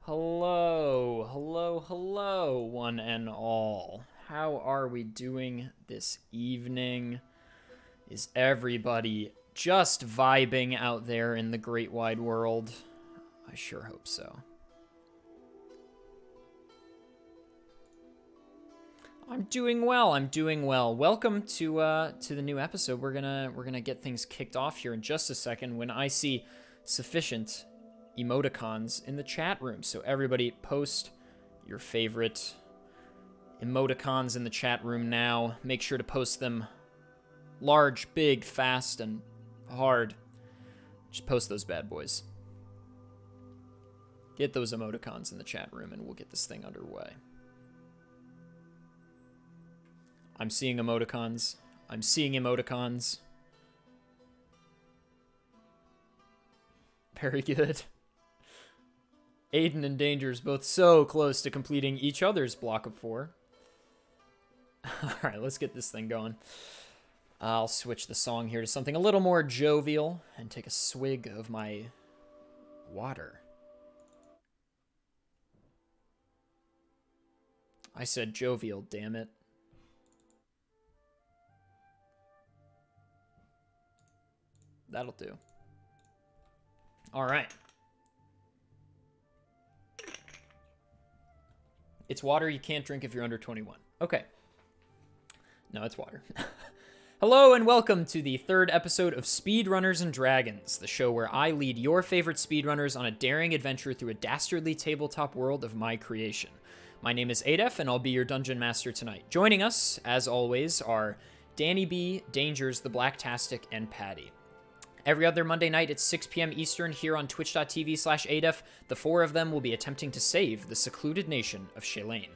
Hello, hello, hello, one and all. How are we doing this evening? Is everybody just vibing out there in the great wide world? I sure hope so. I'm doing well. I'm doing well. Welcome to the new episode. We're gonna get things kicked off here in just a second when I see sufficient emoticons in the chat room. So everybody post your favorite emoticons in the chat room now. Make sure to post them large, big, fast, and hard. Just post those bad boys. Get those emoticons in the chat room and we'll get this thing underway. I'm seeing emoticons. I'm seeing emoticons. Very good. Aiden and Danger's both so close to completing each other's block of 4. Alright, let's get this thing going. I'll switch the song here to something a little more jovial and take a swig of my water. I said jovial, damn it. That'll do. Alright. It's water you can't drink if you're under 21. Okay. No, it's water. Hello and welcome to the 3rd episode of Speedrunners and Dragons, the show where I lead your favorite speedrunners on a daring adventure through a dastardly tabletop world of my creation. My name is Adef, and I'll be your dungeon master tonight. Joining us, as always, are Dannyb, Dangers, TheBlackastic, and Patty. Every other Monday night at 6 p.m. Eastern here on twitch.tv/adef, the 4 of them will be attempting to save the secluded nation of Shalane.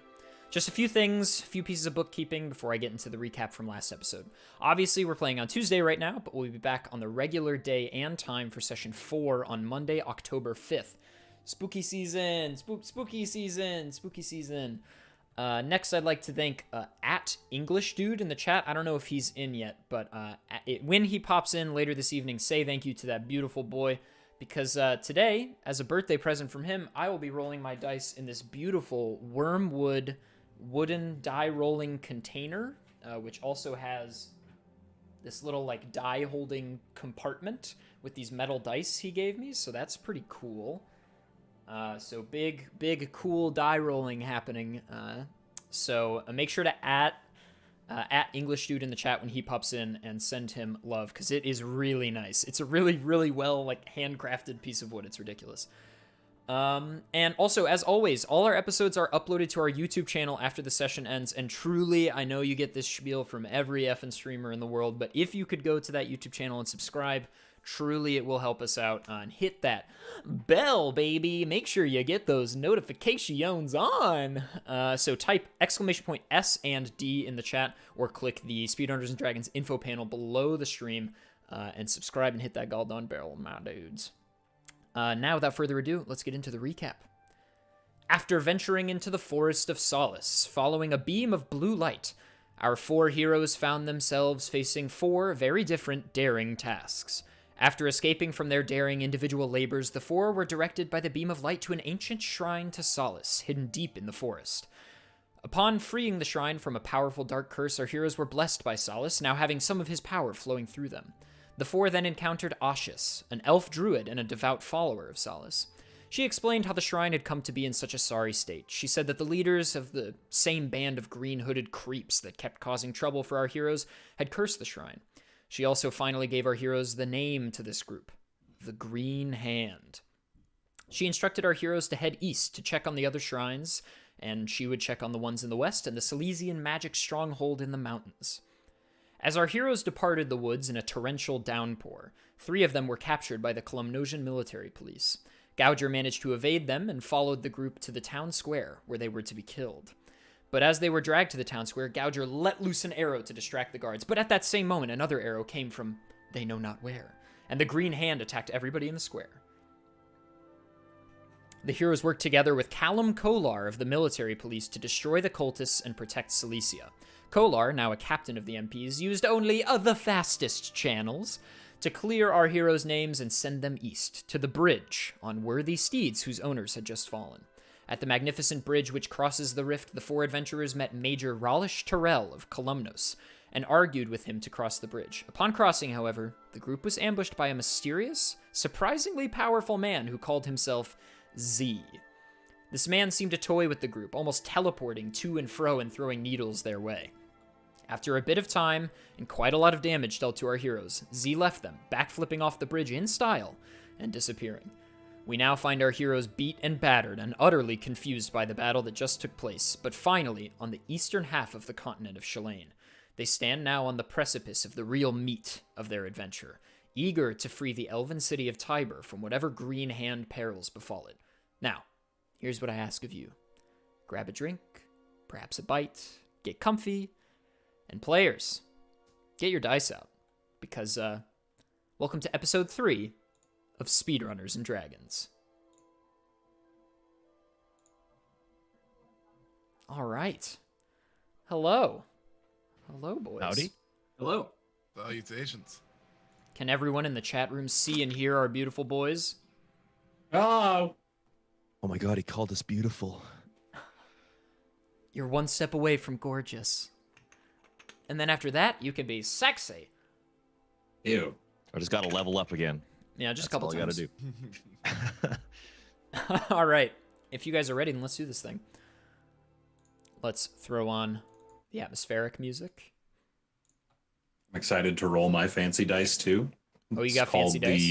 Just a few things, a few pieces of bookkeeping before I get into the recap from last episode. Obviously, we're playing on Tuesday right now, but we'll be back on the regular day and time for session 4 on Monday, October 5th. Spooky season, spooky season, spooky season. Next, I'd like to thank at English Dude in the chat. I don't know if he's in yet, but when he pops in later this evening, say thank you to that beautiful boy. Because today, as a birthday present from him, I will be rolling my dice in this beautiful wormwood wooden die rolling container, which also has this little like die holding compartment with these metal dice he gave me. So that's pretty cool. So big, cool die rolling happening. So make sure to at English Dude in the chat when he pops in and send him love, because it is really nice. It's a really, really well like handcrafted piece of wood. It's ridiculous. And also, as always, all our episodes are uploaded to our YouTube channel after the session ends. And truly, I know you get this spiel from every effing streamer in the world, but if you could go to that YouTube channel and subscribe, truly it will help us out. And hit that bell, baby. Make sure you get those notifications on. So type !S and D in the chat, or click the Speedrunners and Dragons info panel below the stream and subscribe and hit that goddamn bell, my dudes. Now, without further ado, let's get into the recap. After venturing into the Forest of Solace, following a beam of blue light, our 4 heroes found themselves facing 4 very different daring tasks. After escaping from their daring individual labors, the 4 were directed by the beam of light to an ancient shrine to Solace, hidden deep in the forest. Upon freeing the shrine from a powerful dark curse, our heroes were blessed by Solace, now having some of his power flowing through them. The 4 then encountered Ashish, an elf druid and a devout follower of Solace. She explained how the shrine had come to be in such a sorry state. She said that the leaders of the same band of green-hooded creeps that kept causing trouble for our heroes had cursed the shrine. She also finally gave our heroes the name to this group, the Green Hand. She instructed our heroes to head east to check on the other shrines, and she would check on the ones in the west and the Silesian magic stronghold in the mountains. As our heroes departed the woods in a torrential downpour, 3 of them were captured by the Columnosian military police. Gouger managed to evade them and followed the group to the town square, where they were to be killed. But as they were dragged to the town square, Gouger let loose an arrow to distract the guards. But at that same moment, another arrow came from they know not where, and the Green Hand attacked everybody in the square. The heroes worked together with Callum Kolar of the military police to destroy the cultists and protect Silesia. Kolar, now a captain of the MPs, used only the fastest channels to clear our heroes' names and send them east, to the bridge on worthy steeds whose owners had just fallen. At the magnificent bridge which crosses the rift, the 4 adventurers met Major Ralish Terrell of Columnos and argued with him to cross the bridge. Upon crossing, however, the group was ambushed by a mysterious, surprisingly powerful man who called himself Z. This man seemed to toy with the group, almost teleporting to and fro and throwing needles their way. After a bit of time and quite a lot of damage dealt to our heroes, Z left them, backflipping off the bridge in style and disappearing. We now find our heroes beat and battered and utterly confused by the battle that just took place, but finally on the eastern half of the continent of Shalane. They stand now on the precipice of the real meat of their adventure, eager to free the elven city of Tiber from whatever green hand perils befall it. Now, here's what I ask of you. Grab a drink, perhaps a bite, get comfy, and players, get your dice out, because, welcome to episode 3 of Speedrunners and Dragons. All right. Hello. Hello, boys. Howdy. Hello. Salutations. Can everyone in the chat room see and hear our beautiful boys? Hello. Oh my god, he called us beautiful. You're one step away from gorgeous. And then after that, you can be sexy. Ew. I just gotta level up again. Yeah, just That's a couple all times. I gotta do. All right. If you guys are ready, then let's do this thing. Let's throw on the atmospheric music. I'm excited to roll my fancy dice too. Oh, you got fancy dice?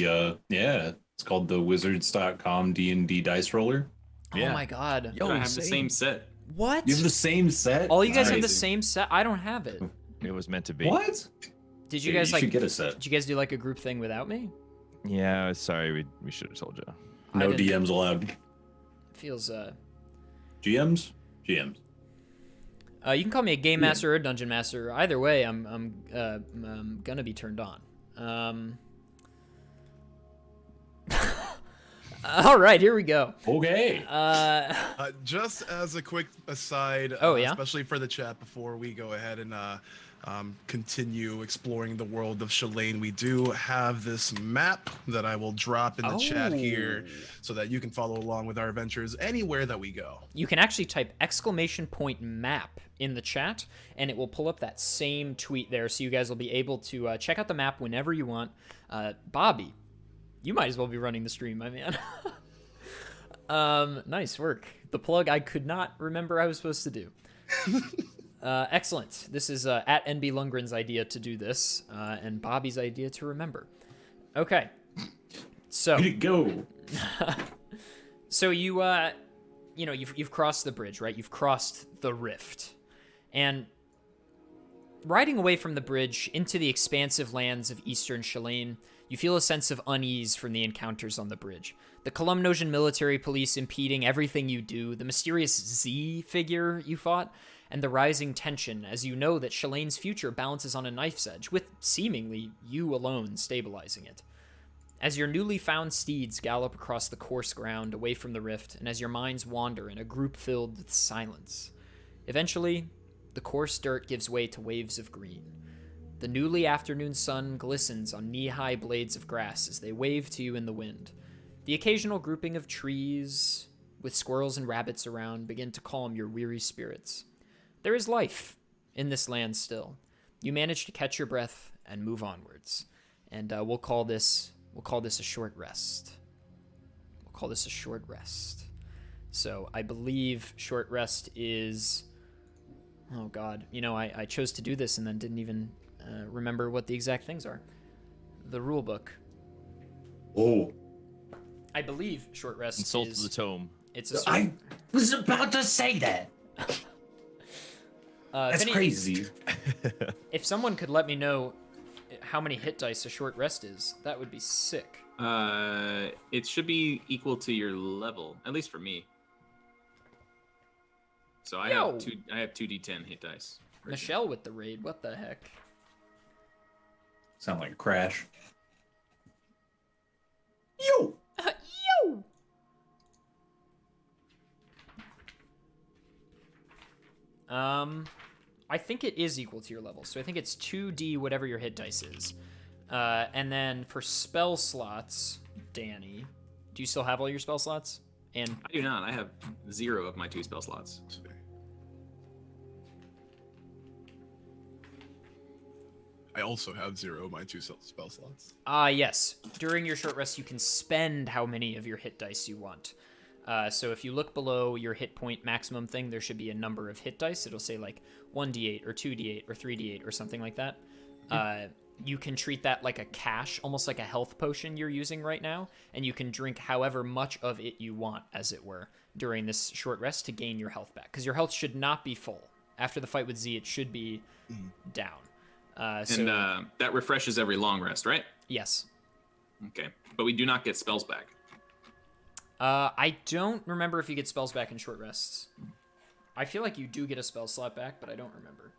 Yeah, it's called the Wizards.com D&D dice roller. Yeah. Oh my god. Yo, I have the same set. What? You have the same set? All you guys have the Amazing. same set? I don't have it. It was meant to be. What? Did you Yeah, guys you like should get a set. Did you guys do like a group thing without me? Yeah, sorry, we should have told you. No I didn't- DMs allowed. Feels GMs? GMs. you can call me a game master or a dungeon master. Either way, I'm gonna be turned on. All right, here we go. Okay. Just as a quick aside, Oh, yeah? especially for the chat before we go ahead and continue exploring the world of Shalane, we do have this map that I will drop in the chat here so that you can follow along with our adventures anywhere that we go. You can actually type !map in the chat, and it will pull up that same tweet there, so you guys will be able to check out the map whenever you want. Bobby, you might as well be running the stream, my man. Nice work. The plug I could not remember I was supposed to do. Excellent. This is at NB Lundgren's idea to do this, and Bobby's idea to remember. Okay. So. Way to go. So you've crossed the bridge, right? You've crossed the rift. And riding away from the bridge into the expansive lands of eastern Shalane, you feel a sense of unease from the encounters on the bridge. The Columnosian military police impeding everything you do, the mysterious Z figure you fought, and the rising tension as you know that Shalane's future balances on a knife's edge, with seemingly you alone stabilizing it. As your newly found steeds gallop across the coarse ground away from the rift, and as your minds wander in a group filled with silence, eventually, the coarse dirt gives way to waves of green. The newly afternoon sun glistens on knee-high blades of grass as they wave to you in the wind. The occasional grouping of trees, with squirrels and rabbits around, begin to calm your weary spirits. There is life in this land still. You manage to catch your breath and move onwards. And we'll call this a short rest. We'll call this a short rest. So I believe short rest is... Oh, God. You know, I chose to do this and then didn't even remember what the exact things are. The rule book. Oh. I believe short rest Insult is... to the tome. It's a... I was about to say that. That's crazy. If someone could let me know how many hit dice a short rest is, that would be sick. It should be equal to your level, at least for me. So I Yo. have 2d10 hit dice. Michelle with the raid, what the heck? Sound like a crash. Yo! Yo! I think it is equal to your level, so I think it's 2d whatever your hit dice is. And then for spell slots, Danny, do you still have all your spell slots? And I do not. I have 0 of my 2 spell slots. I also have 0 of my 2 spell slots. Yes. During your short rest, you can spend how many of your hit dice you want. So if you look below your hit point maximum thing, there should be a number of hit dice. It'll say like 1d8 or 2d8 or 3d8 or something like that. You can treat that like a cache, almost like a health potion you're using right now, and you can drink however much of it you want, as it were, during this short rest to gain your health back. Because your health should not be full. After the fight with Z, it should be down. And that refreshes every long rest, right? Yes. Okay. But we do not get spells back. I don't remember if you get spells back in short rests. I feel like you do get a spell slot back, but I don't remember.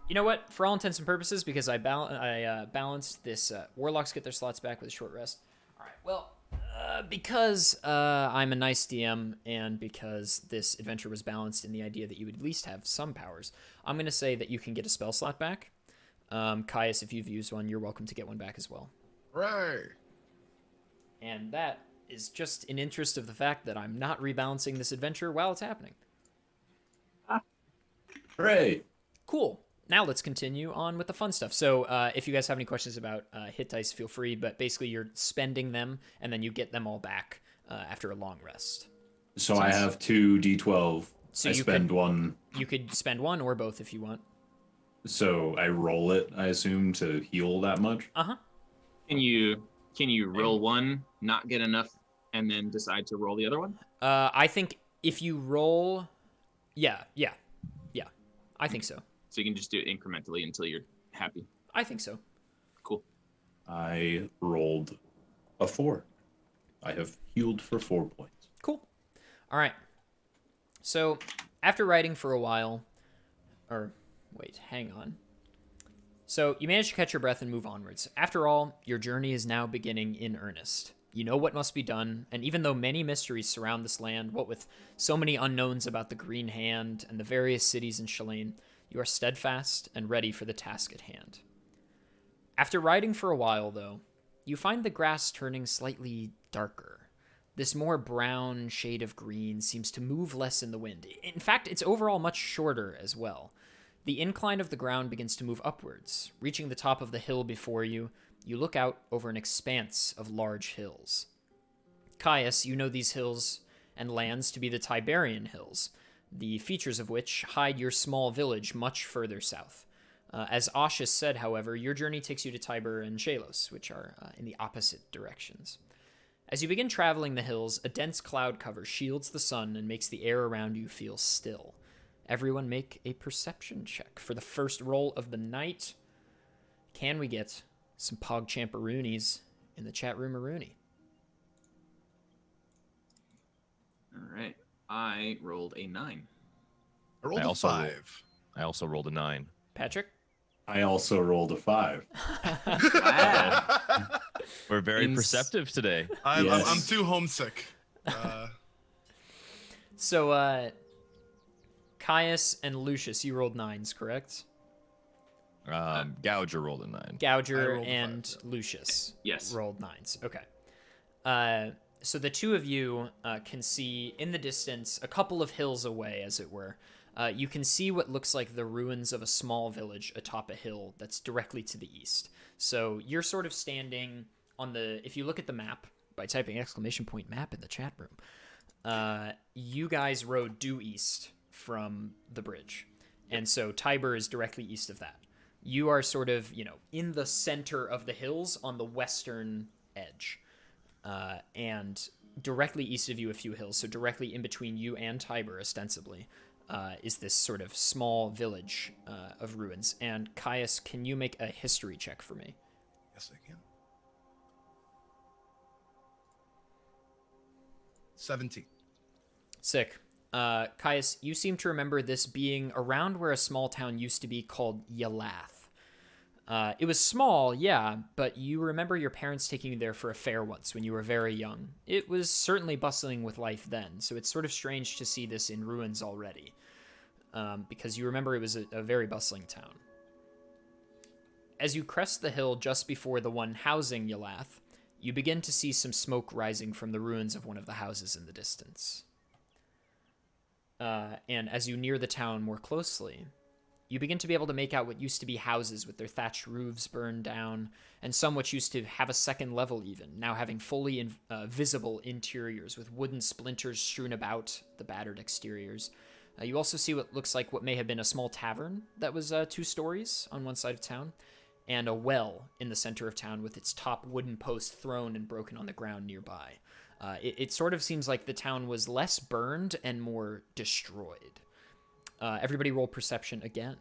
You know what? For all intents and purposes, because I balanced this, warlocks get their slots back with a short rest. All right. Well, because I'm a nice DM and because this adventure was balanced in the idea that you would at least have some powers, I'm going to say that you can get a spell slot back. Caius, if you've used one, you're welcome to get one back as well. Right. And that is just in interest of the fact that I'm not rebalancing this adventure while it's happening. Hooray! Cool. Now let's continue on with the fun stuff. So if you guys have any questions about hit dice, feel free. But basically, you're spending them, and then you get them all back after a long rest. So I have 2 D12. So I spend one. You could spend one or both if you want. So I roll it, I assume, to heal that much? Uh-huh. Can you roll one, not get enough, and then decide to roll the other one? I think if you roll... Yeah. I think so. So you can just do it incrementally until you're happy. I think so. Cool. I rolled a 4. I have healed for 4 points. Cool. All right. So after riding for a while... Or, wait, hang on. So you manage to catch your breath and move onwards. After all, your journey is now beginning in earnest. You know what must be done, and even though many mysteries surround this land, what with so many unknowns about the Green Hand and the various cities in Shalane, you are steadfast and ready for the task at hand. After riding for a while, though, you find the grass turning slightly darker. This more brown shade of green seems to move less in the wind. In fact, it's overall much shorter as well. The incline of the ground begins to move upwards. Reaching the top of the hill before you, you look out over an expanse of large hills. Caius, you know these hills and lands to be the Tiberian Hills, the features of which hide your small village much further south. As Oshus said, however, your journey takes you to Tiber and Shalos, which are in the opposite directions. As you begin traveling the hills, a dense cloud cover shields the sun and makes the air around you feel still. Everyone make a perception check for the first roll of the night. Can we get some PogChamperoonies in the chat room, Rooney? All right. I rolled a 9. I rolled I a also 5. I also rolled a 9. Patrick? I also rolled a 5. Wow. We're very perceptive today. I'm Yes. too homesick. So, Caius and Lucius, you rolled 9s, correct? Gouger rolled a 9. I Gouger rolled a and 5, Lucius Yes. rolled 9s. Okay. So the two of you can see in the distance, a couple of hills away, as it were, you can see what looks like the ruins of a small village atop a hill that's directly to the east. So you're sort of standing on the... If you look at the map, by typing !map in the chat room, you guys rode due east from the bridge. And so Tiber is directly east of that. You are sort of, in the center of the hills on the western edge. And directly east of you, a few hills, so directly in between you and Tiber, ostensibly, is this sort of small village of ruins. And Caius, can you make a history check for me? Yes, I can. 17. Sick. Caius, you seem to remember this being around where a small town used to be called Yalath. It was small, yeah, but you remember your parents taking you there for a fair once when you were very young. It was certainly bustling with life then, so it's sort of strange to see this in ruins already, because you remember it was a very bustling town. as you crest the hill just before the one housing Yalath, you begin to see some smoke rising from the ruins of one of the houses in the distance. And as you near the town more closely, you begin to be able to make out what used to be houses with their thatched roofs burned down, and some which used to have a second level even, now having fully visible interiors with wooden splinters strewn about the battered exteriors. You also see what looks like what may have been a small tavern that was 2 stories on one side of town, and a well in the center of town with its top wooden post thrown and broken on the ground nearby. It sort of seems like the town was less burned and more destroyed. Everybody roll perception again.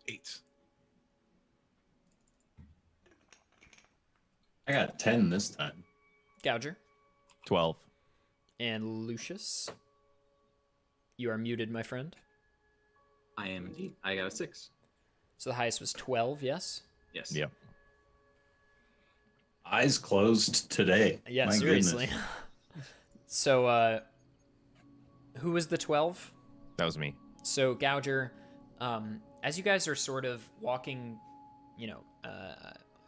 Eight. I got 10 this time. Gouger 12. and Lucius. You are muted, my friend. I am indeed. I got a 6. So the highest was 12, yes? Yes. Yep. Eyes closed today. Yeah, My seriously. goodness. So, who was the 12? That was me. So, Gouger, as you guys are sort of walking,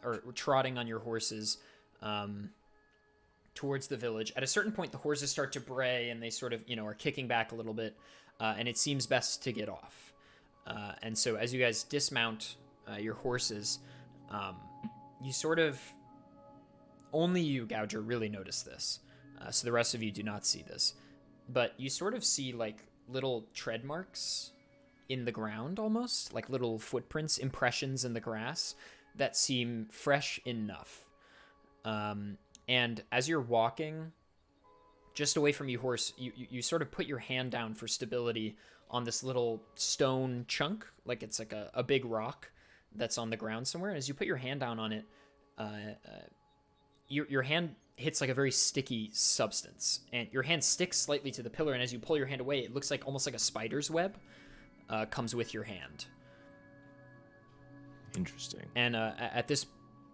or trotting on your horses towards the village, at a certain point, the horses start to bray and they sort of, are kicking back a little bit, and it seems best to get off. And so, as you guys dismount your horses, you sort of... Only you, Gouger, really notice this. So the rest of you do not see this. But you sort of see, like, little tread marks in the ground, almost. Like little footprints, impressions in the grass that seem fresh enough. And as you're walking, just away from your horse, you sort of put your hand down for stability on this little stone chunk. Like it's like a big rock that's on the ground somewhere. And as you put your hand down on it, your hand hits like a very sticky substance, and your hand sticks slightly to the pillar, and as you pull your hand away, it looks like almost like a spider's web comes with your hand. Interesting. And at this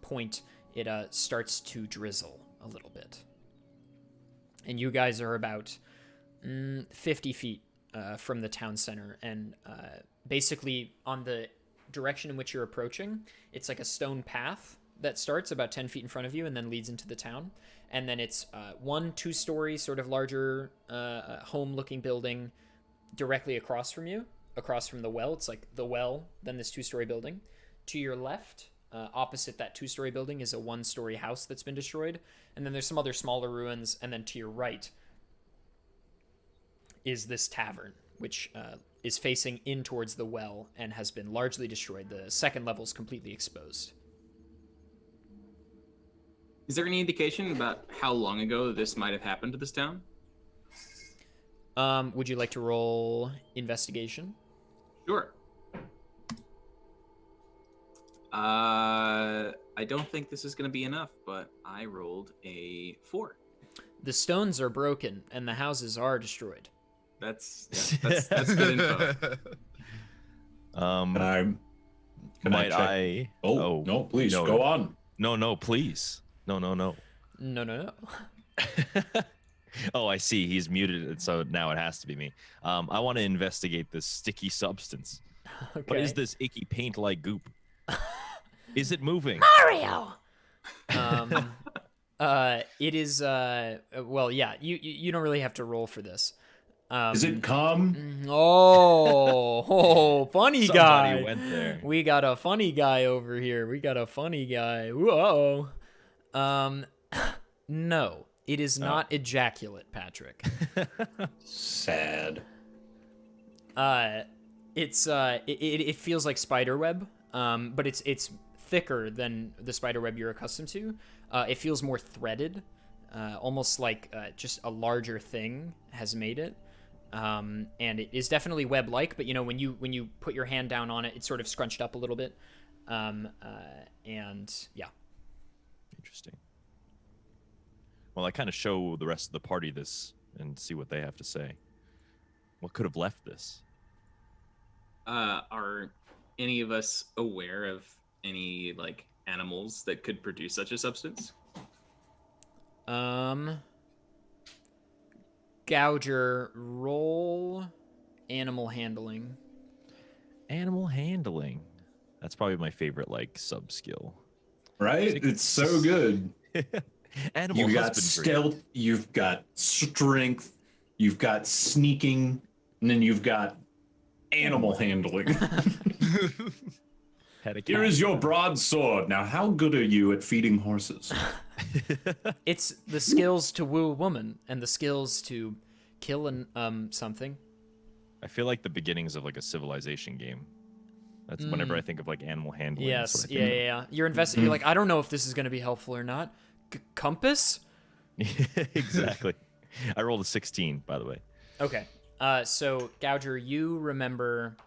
point, it starts to drizzle a little bit. And you guys are about 50 feet from the town center, and basically on the direction in which you're approaching, it's like a stone path that starts about 10 feet in front of you and then leads into the town. And then it's 1 2-story sort of larger home-looking building directly across from you, across from the well. It's like the well, then this 2-story building. To your left, opposite that 2-story building, is a 1-story house that's been destroyed. And then there's some other smaller ruins. And then to your right is this tavern, which is facing in towards the well and has been largely destroyed. The second level is completely exposed. Is there any indication about how long ago this might have happened to this town? Would you like to roll investigation? Sure. I don't think this is going to be enough, but I rolled a 4. The stones are broken and the houses are destroyed. That's good info. Can Might check? I? Oh, no, please, no. go on. No, please. No. No. Oh, I see. He's muted it, so now it has to be me. I want to investigate this sticky substance. Okay. What is this icky paint-like goop? Is it moving? Mario! It is, well, yeah, you don't really have to roll for this. Is it cum? Funny Somebody guy. went there. We got a funny guy over here. We got a funny guy. Whoa. No, it is not ejaculate, Patrick. Sad. It feels like spider web, but it's thicker than the spider web you're accustomed to. It feels more threaded, almost like just a larger thing has made it. And it is definitely web-like, but when you put your hand down on it, it's sort of scrunched up a little bit. And yeah. Interesting. Well, I kind of show the rest of the party this and see what they have to say. What could have left this? Are any of us aware of any animals that could produce such a substance? Gouger, roll animal handling. Animal handling. That's probably my favorite like sub skill. Right? It's so good. Animal You've got husbandry. stealth, you've got strength, you've got sneaking, and then you've got animal handling. Had a cat. Here is your broadsword. Now, how good are you at feeding horses? It's the skills to woo a woman and the skills to kill something. I feel like the beginnings of like a civilization game. That's whenever I think of like animal handling. that's Yes, what I think of. yeah. You're invested. You're like, I don't know if this is going to be helpful or not. Compass? Exactly. I rolled a 16, by the way. Okay. So Gouger, you remember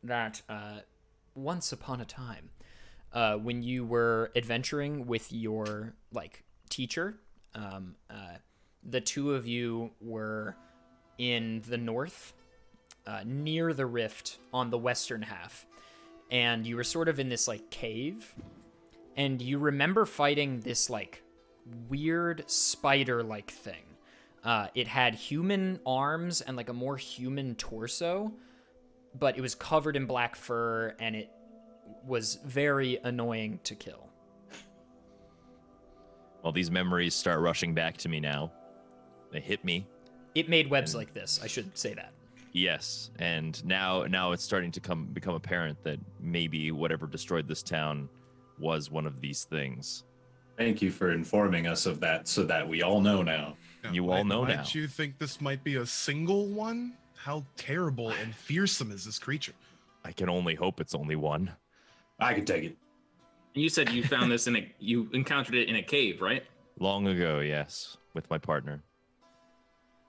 that once upon a time, when you were adventuring with your like teacher, the two of you were in the north, near the rift on the western half, and you were sort of in this like cave, and you remember fighting this like weird spider-like thing. It had human arms and like a more human torso, but it was covered in black fur, and it was very annoying to kill. Well, these memories start rushing back to me now. They hit me. It made webs like this, I should say that. Yes, and now it's starting to become apparent that maybe whatever destroyed this town was one of these things. Thank you for informing us of that so that we all know now. You all know now. Might you think this might be a single one? How terrible and fearsome is this creature? I can only hope it's only one. I can take it. You said you found this you encountered it in a cave, right? Long ago, yes, with my partner.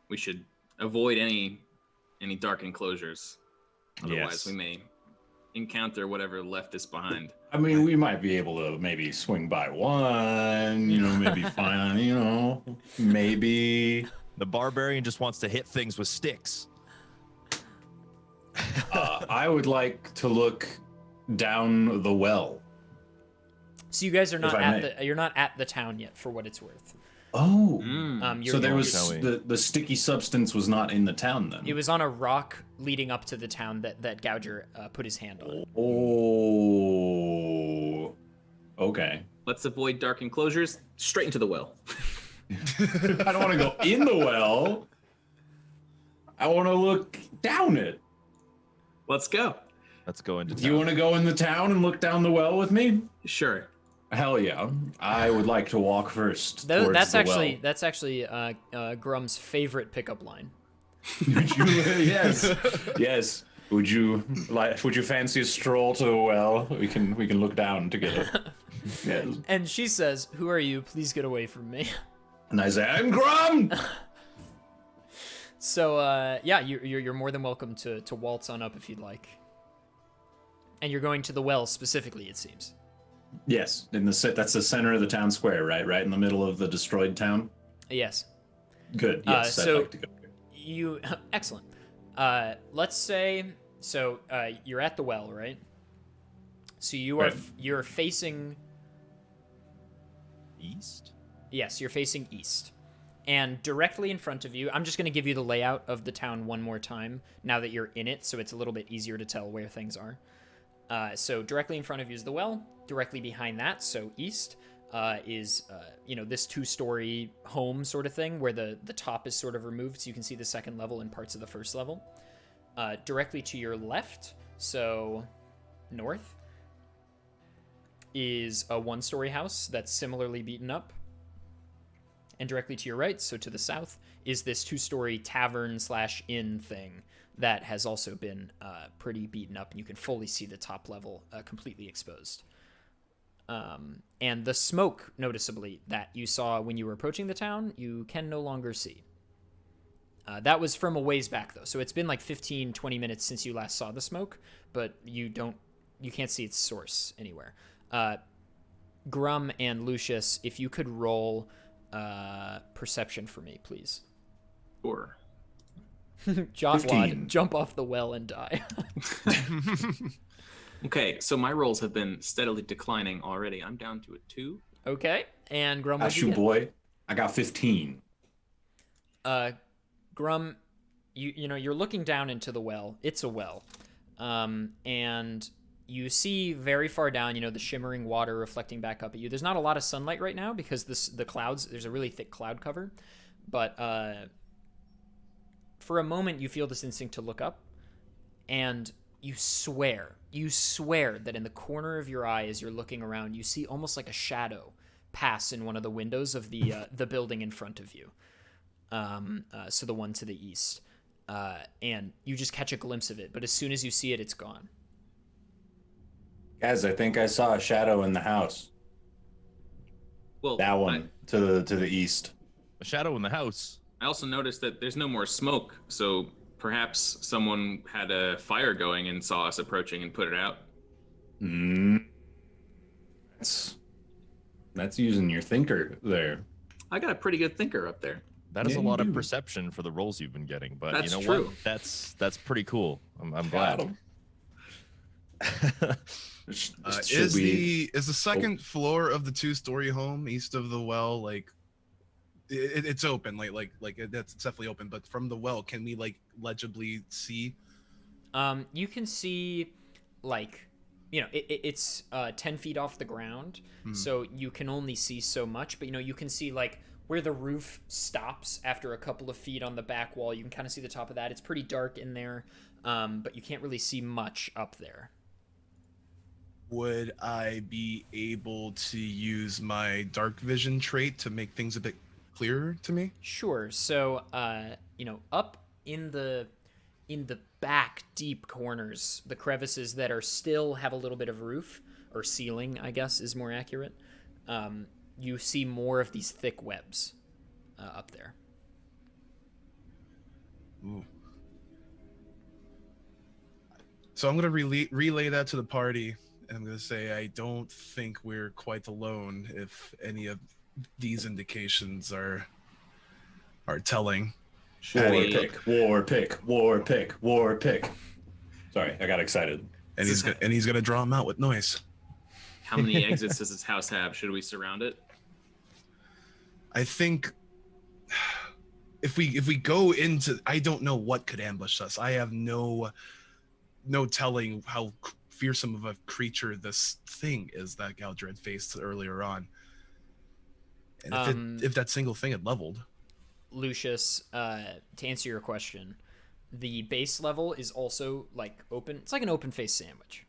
We should avoid any dark enclosures. Otherwise, Yes. we may encounter whatever left us behind. I mean, we might be able to maybe swing by one, maybe find, maybe. The barbarian just wants to hit things with sticks. I would like to look down the well. So you guys are not If I at you're not at the town yet, for what it's worth. Oh. You're So there was Shall we? the sticky substance was not in the town then. It was on a rock leading up to the town that Gouger put his hand on. Oh. Okay. Let's avoid dark enclosures. Straight into the well. I don't want to go in the well. I want to look down it. Let's go. Let's go into Do you town. want to go in the town and look down the well with me? Sure. Hell yeah. I would like to walk first. towards That's the actually Grum's favorite pickup line. well. Yes. Yes. Would you fancy a stroll to the well? We can look down together. Yes. And she says, "Who are you? Please get away from me." And I say, I'm Grum! So you're more than welcome to waltz on up if you'd like. And you're going to the well specifically, it seems. Yes, that's the center of the town square, right? Right in the middle of the destroyed town. Yes. Good. Yes, I'd so like to go there. you excellent. Let's say you're at the well, right? So Right. you're facing. East? Yes, you're facing east. And directly in front of you, I'm just going to give you the layout of the town one more time now that you're in it, so it's a little bit easier to tell where things are. So directly in front of you is the well. Directly behind that, so east, is this two-story home sort of thing where the top is sort of removed so you can see the second level and parts of the first level. Directly to your left, so north, is a one-story house that's similarly beaten up. And directly to your right, so to the south, is this two-story tavern/inn thing that has also been pretty beaten up, and you can fully see the top level completely exposed. And the smoke, noticeably, that you saw when you were approaching the town, you can no longer see. That was from a ways back, though, so it's been like 15, 20 minutes since you last saw the smoke, but you can't see its source anywhere. Grum and Lucius, if you could roll perception for me, please. Sure. Jotwad, 15. jump off the well and die. Okay, so my rolls have been steadily declining already. I'm down to a 2. Okay, and Grum, what'd That's you you, get? boy. I got 15. Grum, you're looking down into the well. It's a well. And you see very far down, the shimmering water reflecting back up at you. There's not a lot of sunlight right now because the clouds, there's a really thick cloud cover. But for a moment, you feel this instinct to look up, and you swear that in the corner of your eye as you're looking around, you see almost like a shadow pass in one of the windows of the building in front of you. So the one to the east. And you just catch a glimpse of it, but as soon as you see it, it's gone. Guys, I think I saw a shadow in the house. Well, That one to the east. A shadow in the house. I also noticed that there's no more smoke, so perhaps someone had a fire going and saw us approaching and put it out. That's using your thinker there. I got a pretty good thinker up there. That is Yeah, a lot you of do. perception for the rolls you've been getting, but That's you know true. what? That's pretty cool. I'm Got glad. 'em. Is the second floor of the 2-story home east of the well it's open, it's definitely open, but from the well, can we legibly see? You can see, it's 10 feet off the ground, so you can only see so much. But you can see where the roof stops after a couple of feet on the back wall. You can kind of see the top of that. It's pretty dark in there, but you can't really see much up there. Would I be able to use my dark vision trait to make things a bit clearer to me? Sure. So, up in the back deep corners, the crevices that are still have a little bit of roof or ceiling, I guess is more accurate. You see more of these thick webs up there. Ooh. So I'm gonna relay that to the party, and I'm gonna say I don't think we're quite alone if any of these indications are telling. War pick. Sorry, I got excited. And he's gonna draw them out with noise. How many exits does this house have? Should we surround it? I think if we go into, I don't know what could ambush us. I have no telling how fearsome of a creature this thing is that Gouger had faced earlier on. And if that single thing had leveled. Lucius, to answer your question, the base level is also open. It's like an open face sandwich.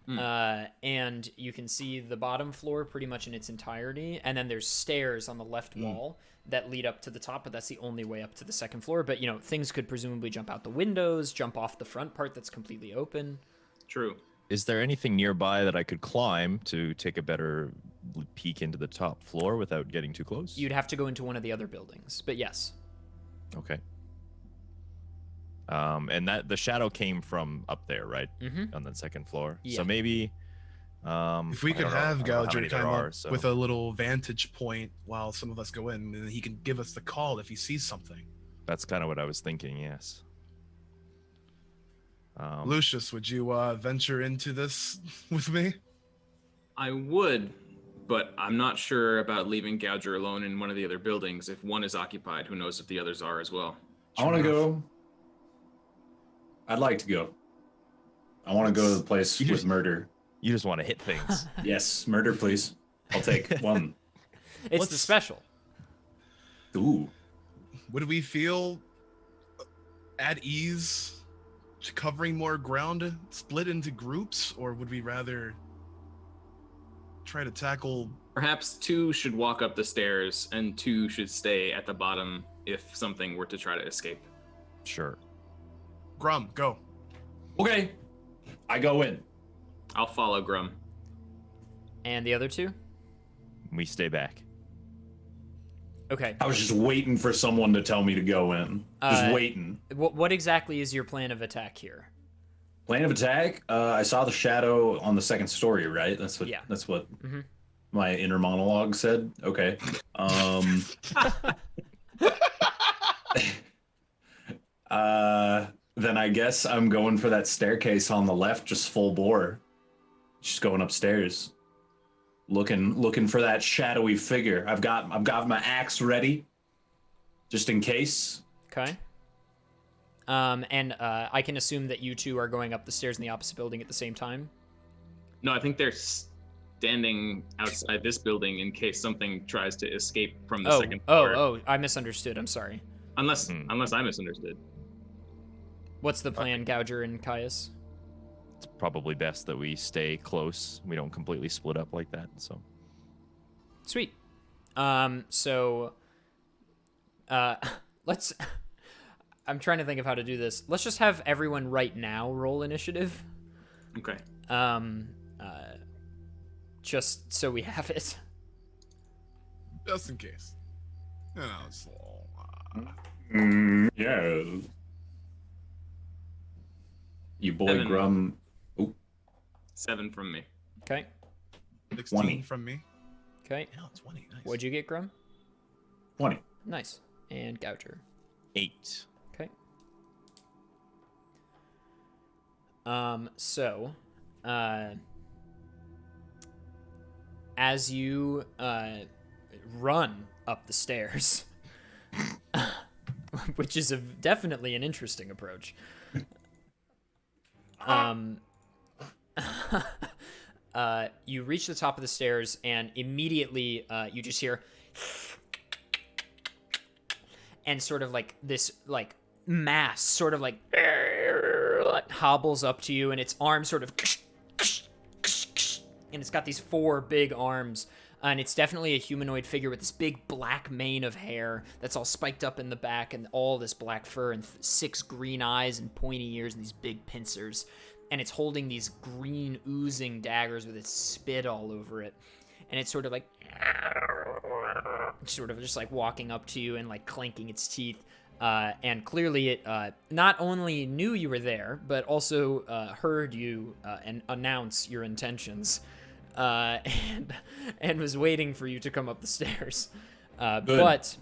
And you can see the bottom floor pretty much in its entirety, and then there's stairs on the left wall that lead up to the top, but that's the only way up to the second floor. But things could presumably jump out the windows, jump off the front part that's completely open. True. Is there anything nearby that I could climb to take a better peek into the top floor without getting too close? You'd have to go into one of the other buildings, but yes. Okay. And that the shadow came from up there, right? Mm-hmm. On the second floor. Yeah. So maybe If we could have Gouger time come up with a little vantage point while some of us go in, and he can give us the call if he sees something. That's kind of what I was thinking, yes. Lucius, would you venture into this with me? I would, but I'm not sure about leaving Gouger alone in one of the other buildings. If one is occupied, who knows if the others are as well. I want to go. I'd like to go. I want to go to the place with murder. You just want to hit things. Yes, murder, please. I'll take one. It's the special. Ooh. Would we feel at ease covering more ground, split into groups, or would we rather try to tackle? Perhaps 2 should walk up the stairs and 2 should stay at the bottom if something were to try to escape. Sure. Grum, go. Okay. I go in. I'll follow Grum. And the other 2? We stay back. Okay. I was just waiting for someone to tell me to go in. Just waiting. What exactly is your plan of attack here? Plan of attack? I saw the shadow on the second story, right? That's what. Yeah. That's what my inner monologue said. Okay. Then I guess I'm going for that staircase on the left, just full bore. Just going upstairs. Looking for that shadowy figure. I've got my axe ready, just in case. Okay. And I can assume that you two are going up the stairs in the opposite building at the same time. No, I think they're standing outside this building in case something tries to escape from the second floor. Oh, I misunderstood. I'm sorry. Unless I misunderstood. What's the plan, Gouger and Caius? It's probably best that we stay close. We don't completely split up like that. So. Sweet. Let's. I'm trying to think of how to do this. Let's just have everyone right now roll initiative. Okay. Just so we have it. Just in case. You know, it's Yeah. You boy 7. Grum. Ooh, 7 from me. Okay. 16 20. from me. Okay. Yeah, 20. Nice. What'd you get, Grum? 20. Nice. And Gouger. 8. Okay. As you run up the stairs, which is definitely an interesting approach. You reach the top of the stairs, and immediately you just hear, and sort of like this like mass sort of like hobbles up to you, and its arms sort of, and it's got these 4 big arms. And it's definitely a humanoid figure with this big black mane of hair that's all spiked up in the back, and all this black fur, and 6 green eyes and pointy ears and these big pincers. And it's holding these green oozing daggers with its spit all over it. And it's sort of like, sort of just like walking up to you and like clanking its teeth. And clearly it not only knew you were there, but also heard you and announce your intentions. And was waiting for you to come up the stairs. But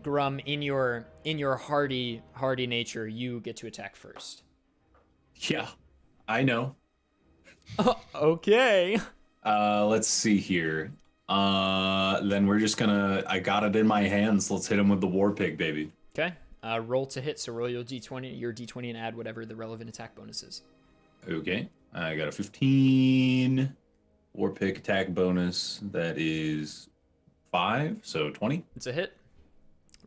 Grum, in your hardy nature, you get to attack first. Yeah, I know. Okay. Let's see here. Then we're just gonna. I got it in my hands. Let's hit him with the war pig, baby. Okay. Roll to hit. So roll your d20, and add whatever the relevant attack bonus is. Okay. I got a 15 war pig attack bonus. That is 5, so 20. It's a hit.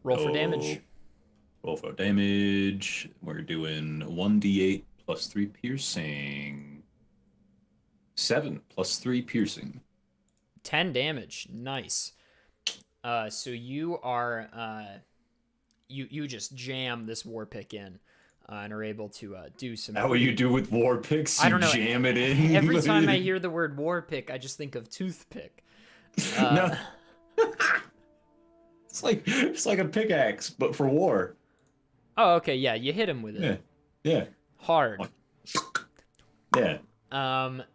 Roll for damage. Roll for damage. We're doing 1d8 plus 3 piercing. 7 plus 3 piercing. 10 damage. Nice. So you are you just jam this war pick in. And are able to do some. How what you do with war picks? I don't know. Jam it in. Every time I hear the word war pick, I just think of toothpick. No, it's like a pickaxe, but for war. Oh, okay, yeah, you hit him with it. Yeah. Hard. Yeah.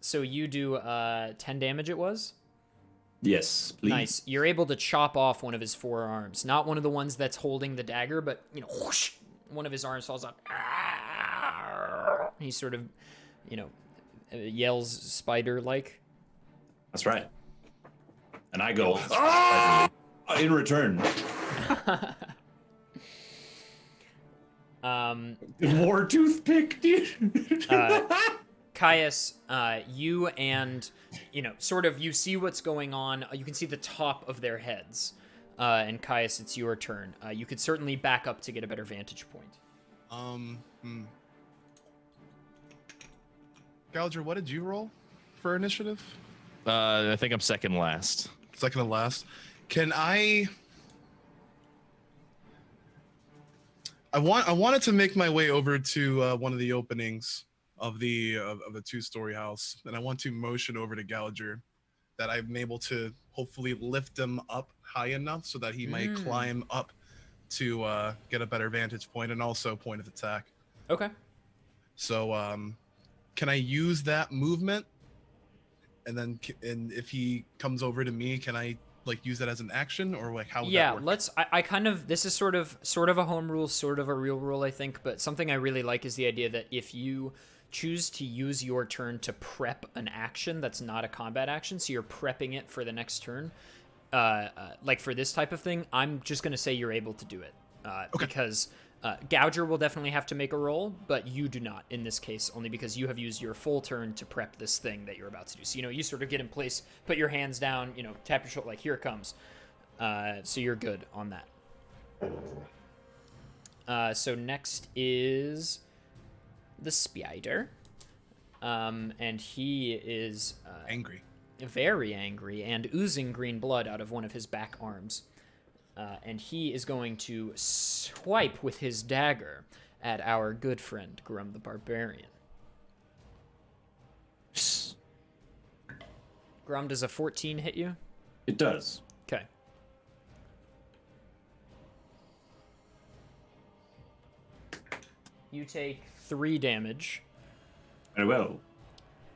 So you do 10 damage. It was. Yes, please. Nice. You're able to chop off one of his 4 arms, not one of the ones that's holding the dagger, but whoosh. One of his arms falls out. He sort of, yells spider-like. That's right. And I go, in return. War toothpick, dude. Caius, you and, sort of, you see what's going on. You can see the top of their heads. And Caius, it's your turn. You could certainly back up to get a better vantage point. Gouger, what did you roll for initiative? I think I'm second last. Second to last. Can I wanted to make my way over to one of the openings of the 2-story house, and I want to motion over to Gouger that I'm able to hopefully lift him up high enough so that he might climb up to get a better vantage point and also point of attack. Okay. So can I use that movement? And then if he comes over to me, can I use that as an action, or how would that work? I kind of, this is sort of a home rule, sort of a real rule, I think, but something I really like is the idea that if you choose to use your turn to prep an action that's not a combat action, so you're prepping it for the next turn, like for this type of thing, I'm just going to say you're able to do it. Okay. Because Gouger will definitely have to make a roll, but you do not in this case, only because you have used your full turn to prep this thing that you're about to do. So, you sort of get in place, put your hands down, tap your shoulder, like, here it comes. So you're good on that. So next is the spider. And he is... Angry. Very angry and oozing green blood out of one of his back arms. And he is going to swipe with his dagger at our good friend, Grum the Barbarian. Grum, does a 14 hit you? It does. Okay. You take 3 damage. Very well.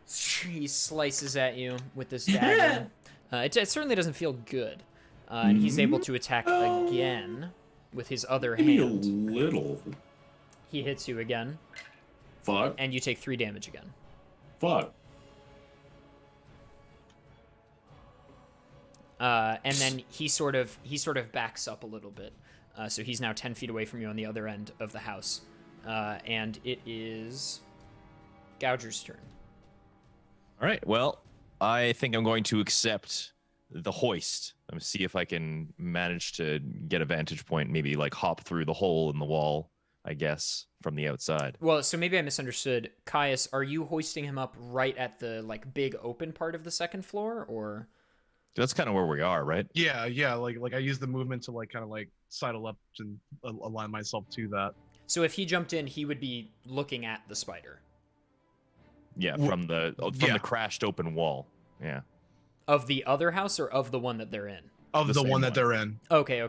He slices at you with this dagger. It certainly doesn't feel good. And he's able to attack again with his other Maybe a hand. little. He hits you again. Fuck. And you take 3 damage again. Fuck. And then he sort of backs up a little bit. So he's now 10 feet away from you on the other end of the house. And it is Gouger's turn. All right. Well, I think I'm going to accept the hoist. I'm gonna see if I can manage to get a vantage point, maybe like hop through the hole in the wall, I guess, from the outside. Well, so maybe I misunderstood. Caius, are you hoisting him up right at the big open part of the second floor, or? That's kind of where we are, right? Yeah. Like I use the movement to kind of sidle up and align myself to that. So if he jumped in, he would be looking at the spider. Yeah, from the crashed open wall. Yeah. Of the other house or of the one that they're in? Of the one that they're in. Okay.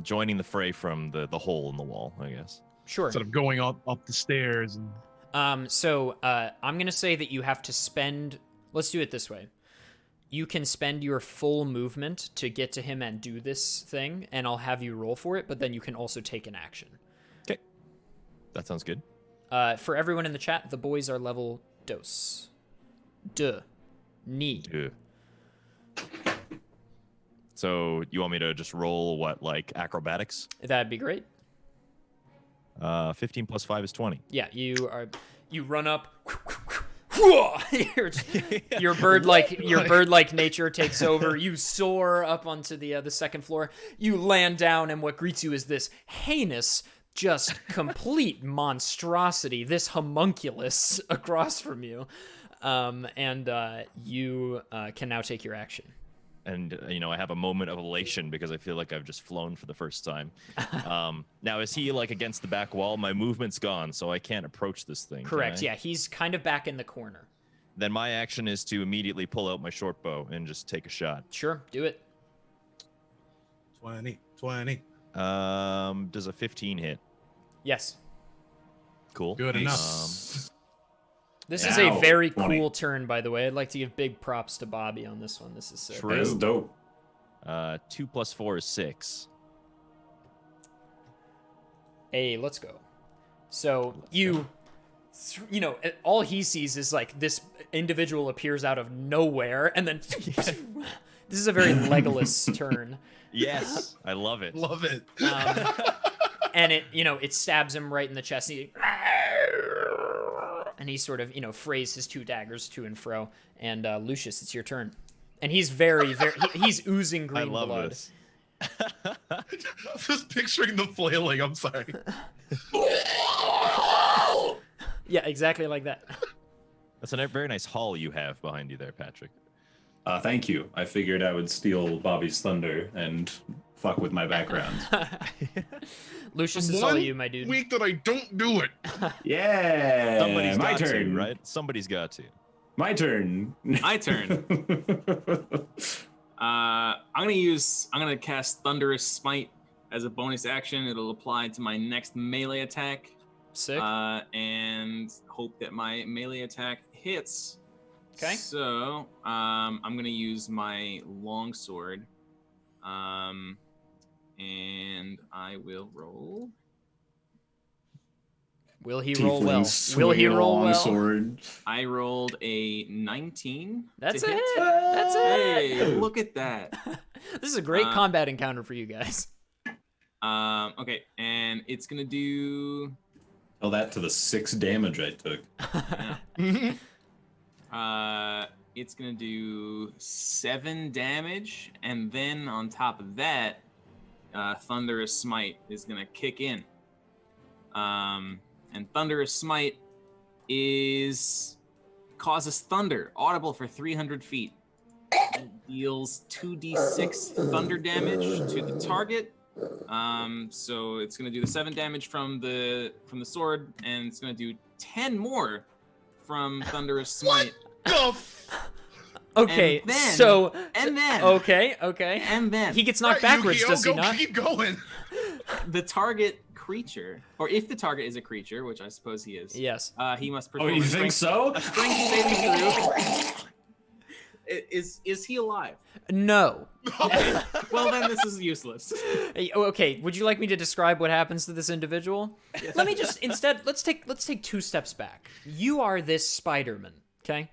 Joining the fray from the hole in the wall, I guess. Sure. Instead of going up the stairs and. So I'm gonna say that you have to spend. Let's do it this way. You can spend your full movement to get to him and do this thing, and I'll have you roll for it. But then you can also take an action. Okay. That sounds good. For everyone in the chat, the boys are level dos. Ni. So you want me to just roll what, like acrobatics? That'd be great. 15 plus 5 is 20. Yeah, you run up. your bird-like nature takes over. You soar up onto the second floor. You land down, and what greets you is this heinous, just complete monstrosity. This homunculus across from you, and you can now take your action. And I have a moment of elation because I feel like I've just flown for the first time. Now, is he like against the back wall? My movement's gone, so I can't approach this thing. Correct. Yeah, he's kind of back in the corner. Then my action is to immediately pull out my short bow and just take a shot. Sure, do it. 20. Does a 15 hit? Yes. Cool. Good enough. This is a very 20. cool turn, by the way. I'd like to give big props to Bobby on this one. This is sick. True. That's dope. 2 plus 4 is 6. Hey, let's go. So all he sees is like this individual appears out of nowhere, and then this is a very Legolas turn. Yes, I love it. Love it. And it stabs him right in the chest. And he sort of, frays his 2 daggers to and fro. And Lucius, it's your turn. And he's he's oozing green blood. I love this. Just picturing the flailing. I'm sorry. Yeah, exactly like that. That's a very nice hall you have behind you there, Patrick. Thank you. I figured I would steal Bobby's thunder and fuck with my background. Lucius, it's all you, my dude. Week that I don't do it. Yeah. Somebody's my got turn. to, right? Somebody's got to. My turn. My turn. I'm gonna cast Thunderous Smite as a bonus action. It'll apply to my next melee attack. Sick. And hope that my melee attack hits. Okay. So I'm gonna use my longsword. And I will roll. Will he roll well? Will he roll well? Sword. I rolled a 19. That's to a hit. hit. That's a hit. Hey, look at that. This is a great combat encounter for you guys. Okay, and it's gonna do. Tell that to the 6 damage I took. It's gonna do 7 damage, and then on top of that, Thunderous Smite is gonna kick in. And Thunderous Smite causes thunder, audible for 300 feet. It deals 2d6 thunder damage to the target. So it's gonna do the 7 damage from the sword, and it's gonna do 10 more from Thunderous Smite. Okay, and then, so okay, and then he gets knocked backwards, Yu-Gi-Oh, does he go, not? Keep going. the target creature, or if the target is a creature, which I suppose he is, Yes. he must Oh, perform you a think strength, so? a strength saving throw. Is he alive? No. Okay. Well, then this is useless. Okay, would you like me to describe what happens to this individual? Yes. Let me just let's take 2 steps back. You are this Spider-Man, okay?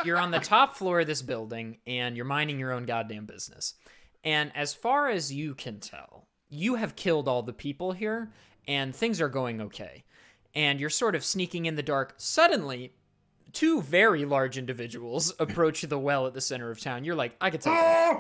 You're on the top floor of this building and you're minding your own goddamn business. And as far as you can tell, you have killed all the people here and things are going okay. And you're sort of sneaking in the dark. Suddenly, 2 very large individuals approach the well at the center of town. You're like, I could take them.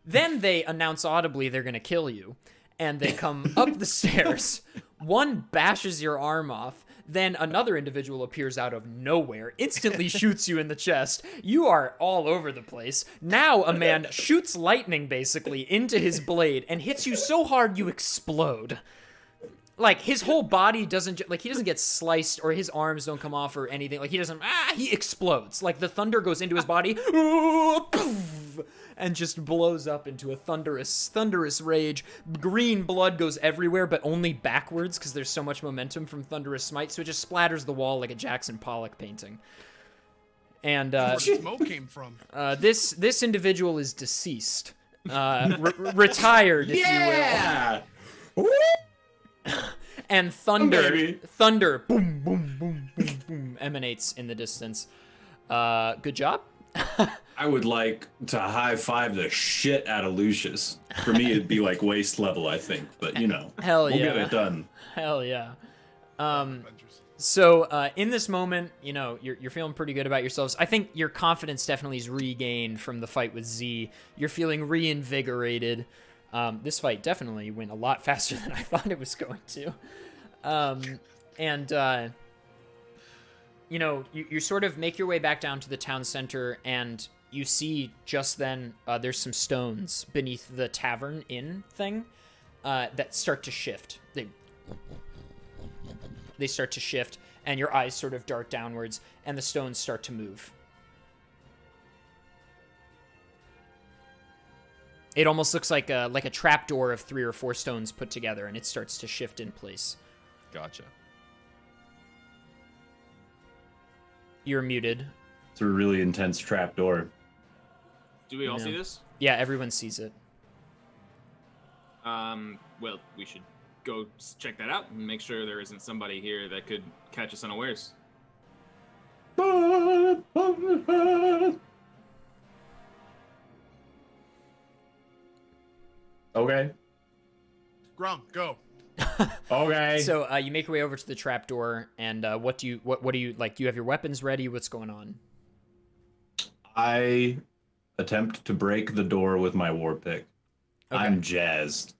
Then they announce audibly they're going to kill you. And they come up the stairs. One bashes your arm off. Then another individual appears out of nowhere, instantly shoots you in the chest. You are all over the place. Now a man shoots lightning, basically, into his blade and hits you so hard you explode. Like, his whole body doesn't, he doesn't get sliced or his arms don't come off or anything. Like, he explodes. Like, the thunder goes into his body, and just blows up into a thunderous rage. Green blood goes everywhere, but only backwards, because there's so much momentum from Thunderous Smite, so it just splatters the wall like a Jackson Pollock painting. And, Where the smoke came from. this individual is deceased. Retired, if you will. And thunder, boom, boom, boom, boom, boom, emanates in the distance. Good job. I would like to high five the shit out of Lucius. For me, it'd be like waist level, I think. But Hell we'll yeah. get it done. Hell yeah. So in this moment, you're feeling pretty good about yourselves. I think your confidence definitely is regained from the fight with Z. You're feeling reinvigorated. This fight definitely went a lot faster than I thought it was going to. You sort of make your way back down to the town center, and you see just then there's some stones beneath the tavern inn thing that start to shift. They start to shift, and your eyes sort of dart downwards, and the stones start to move. It almost looks like a trapdoor of 3 or 4 stones put together, and it starts to shift in place. Gotcha. You're muted. It's a really intense trapdoor. Do we all see this? Yeah, everyone sees it. Well, we should go check that out and make sure there isn't somebody here that could catch us unawares. Okay. Grum, go. Okay. So you make your way over to the trapdoor, and what do you like? Do you have your weapons ready? What's going on? I attempt to break the door with my war pick. Okay. I'm jazzed.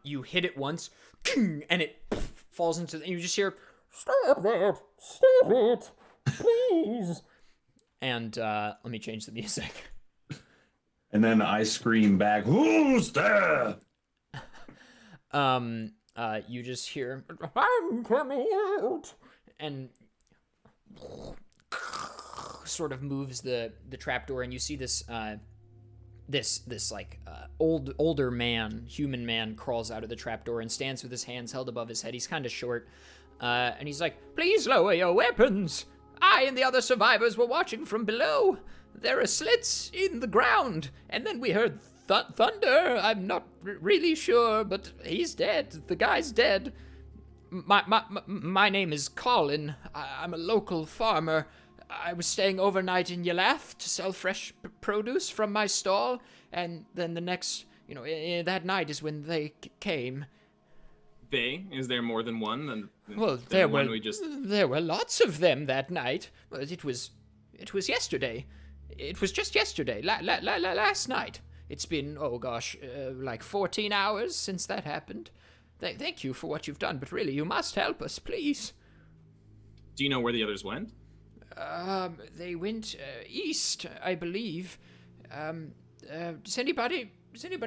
You hit it once, and it falls into. And you just hear, "Stop it, please." And let me change the music. And then I scream back, "Who's there?" You just hear, "I'm coming out," and sort of moves the trapdoor, and you see this older man, human man, crawls out of the trapdoor and stands with his hands held above his head. He's kind of short, and he's like, "Please lower your weapons. I and the other survivors were watching from below. There are slits in the ground, and then we heard thunder. I'm not really sure, but he's dead. The guy's dead. My name is Colin. I'm a local farmer. I was staying overnight in Yalath to sell fresh produce from my stall, and then the next, that night is when they came." They? Is there more than one? Well, than there the one were we just... there were lots of them that night. It was yesterday. It was just yesterday, last night. It's been, oh gosh, like 14 hours since that happened. Thank you for what you've done, but really, you must help us, please. Do you know where the others went? They went east, I believe. Does anybody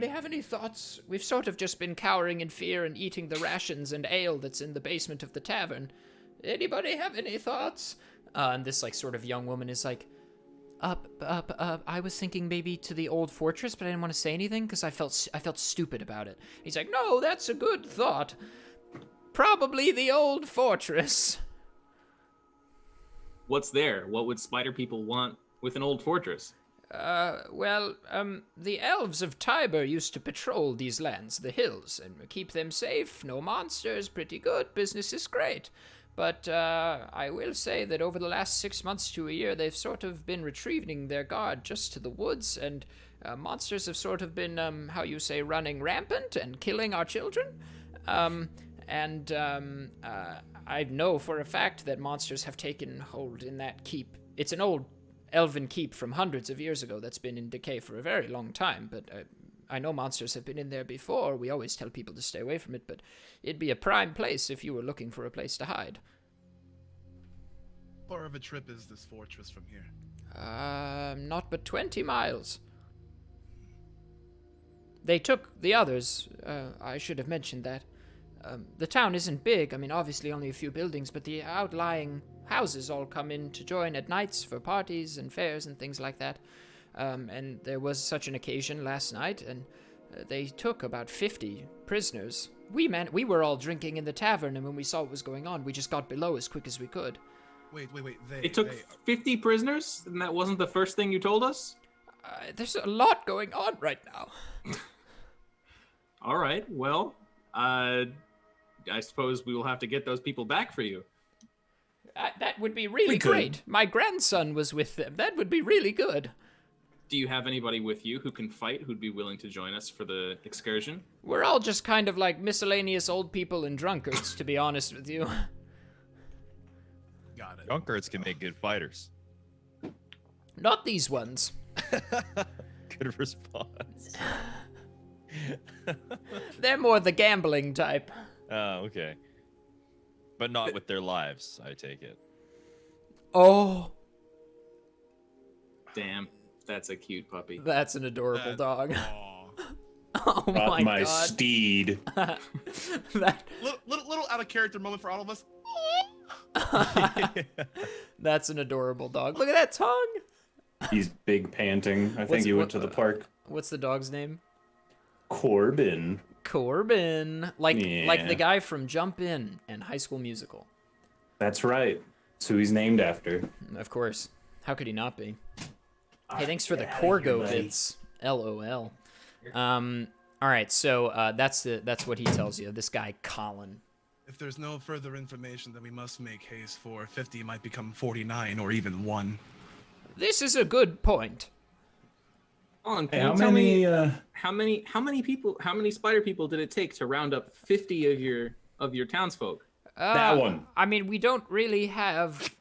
have any thoughts? We've sort of just been cowering in fear and eating the rations and ale that's in the basement of the tavern. Anybody have any thoughts? And this, like, sort of young woman is like, I was thinking maybe to the old fortress, but I didn't want to say anything because I felt stupid about it. He's like, no, that's a good thought. Probably the old fortress. What's there? What would spider people want with an old fortress? The elves of Tiber used to patrol these lands, the hills, and keep them safe. No monsters, pretty good. Business is great. But I will say that over the last 6 months to a year, they've sort of been retrieving their guard just to the woods, and monsters have sort of been, running rampant and killing our children. I know for a fact that monsters have taken hold in that keep. It's an old elven keep from hundreds of years ago that's been in decay for a very long time, but I know monsters have been in there before. We always tell people to stay away from it, but it'd be a prime place if you were looking for a place to hide. How far of a trip is this fortress from here? Not but 20 miles. They took the others. I should have mentioned that. The town isn't big. I mean, obviously only a few buildings, but the outlying houses all come in to join at nights for parties and fairs and things like that. And there was such an occasion last night, and they took about 50 prisoners. We were all drinking in the tavern, and when we saw what was going on, we just got below as quick as we could. Wait. They took 50 prisoners? And that wasn't the first thing you told us? There's a lot going on right now. All right, well, I suppose we will have to get those people back for you. That would be really great. My grandson was with them. That would be really good. Do you have anybody with you who can fight, who'd be willing to join us for the excursion? We're all just kind of like miscellaneous old people and drunkards, to be honest with you. Got it. Drunkards can make good fighters. Not these ones. Good response. They're more the gambling type. Oh, okay. But not with their lives, I take it. Oh. Damn, that's a cute puppy. That's an adorable dog. Aw. Oh Not my god. steed. That, Little out of character moment for all of us. that's an adorable dog. Look at that tongue. He's big panting. I think he went to the park. What's the dog's name? Corbin. Corbin. Like Yeah. the guy from Jump In and High School Musical. That's right. That's who he's named after. Of course. How could he not be? Hey, thanks for the Corgo bits. LOL. All right, so that's what he tells you. This guy Colin. If there's no further information, then we must make haste, for 50 might become 49 or even 1. This is a good point. Colin, Hey, can how you tell many? me how many spider people did it take to round up 50 of your townsfolk? That one. I mean, we don't really have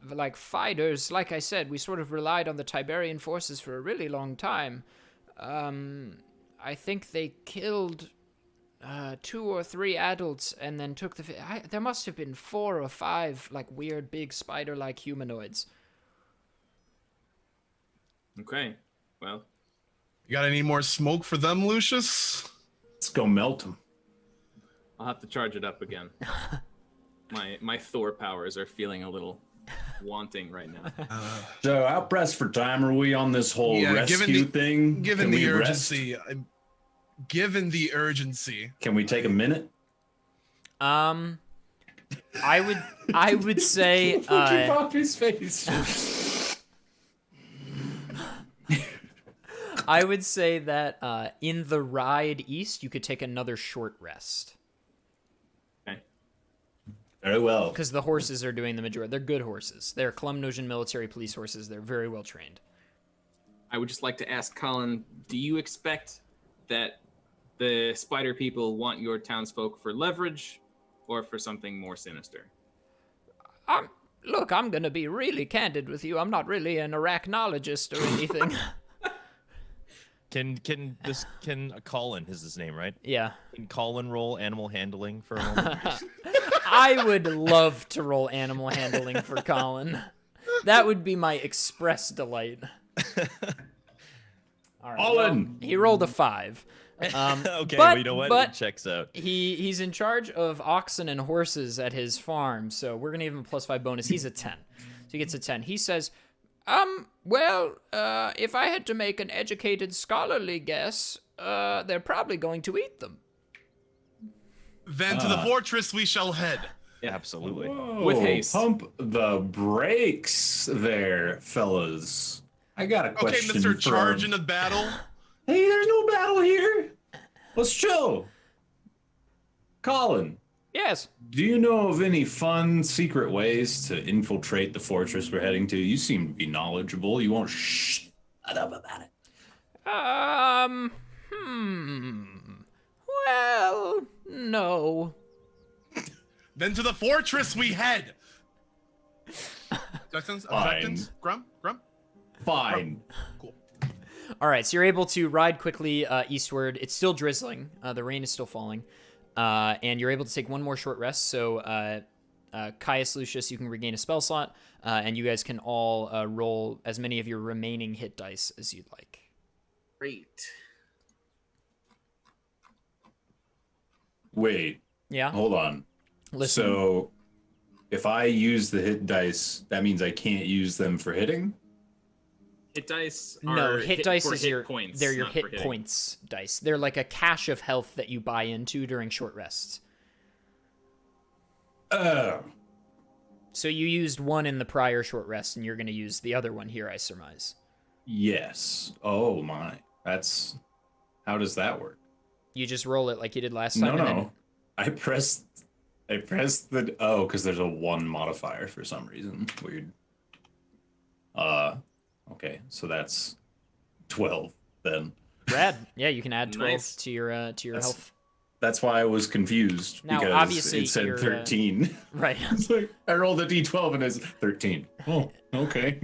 like fighters. Like I said, we sort of relied on the Tiberian forces for a really long time. I think they killed 2 or 3 adults and then took there must have been 4 or 5 like weird big spider-like humanoids. Okay, well, You got any more smoke for them, Lucius? Let's go melt him. I'll have to charge it up again. My Thor powers are feeling a little wanting right now. So how pressed for time are we on this whole rescue thing? Given Can the we rest? urgency, given the urgency, Can we take a minute? I would say Look at Poppy's face. I would say that in the ride east you could take another short rest. Very well. Because the horses are doing the majority. They're good horses. They're Klumnojan military police horses. They're very well trained. I would just like to ask Colin, do you expect that the spider people want your townsfolk for leverage, or for something more sinister? Look, I'm gonna be really candid with you. I'm not really an arachnologist or anything. Can Colin is his name, right? Yeah. Can Colin roll animal handling for a moment? I would love to roll animal handling for Colin. That would be my express delight. All right. Colin! Well, he rolled a 5. Okay, but, well, you know what? But It checks out. he's in charge of oxen and horses at his farm, so we're gonna give him a +5 bonus. He's a 10, so he gets a 10. He says, if I had to make an educated, scholarly guess, they're probably going to eat them. Then to the fortress we shall head. Yeah, absolutely. Whoa, With haste. Pump the brakes there, fellas. I got a Okay, question Mr. from... Charge into battle. Hey, there's no battle here. Let's chill. Colin, Yes. do you know of any fun, secret ways to infiltrate the fortress we're heading to? You seem to be knowledgeable. You won't shut up about it. Well, no. Then to the fortress we head. Objections? Fine. Grum? Fine. Cool. All right, so you're able to ride quickly eastward. It's still drizzling. The rain is still falling. And you're able to take one more short rest. So, Caius Lucius, you can regain a spell slot. And you guys can all roll as many of your remaining hit dice as you'd like. Great. Wait, Yeah? hold on. Listen. So, if I use the hit dice, that means I can't use them for hitting? Hit dice No, are hit dice for is hit points. they're your not for hit hitting. points dice. They're like a cache of health that you buy into during short rests. Oh. So you used one in the prior short rest, and you're going to use the other one here, I surmise. Yes. Oh, my. That's... How does that work? You just roll it like you did last time. No, and then- no. I pressed the... Oh, because there's a 1 modifier for some reason. Weird. Okay, so that's 12 then. Rad. Yeah, you can add 12 Nice. to your health. That's why I was confused. Now, because obviously, it said you're, 13. Right. It's like, I rolled a d12 and it's 13. Oh, okay.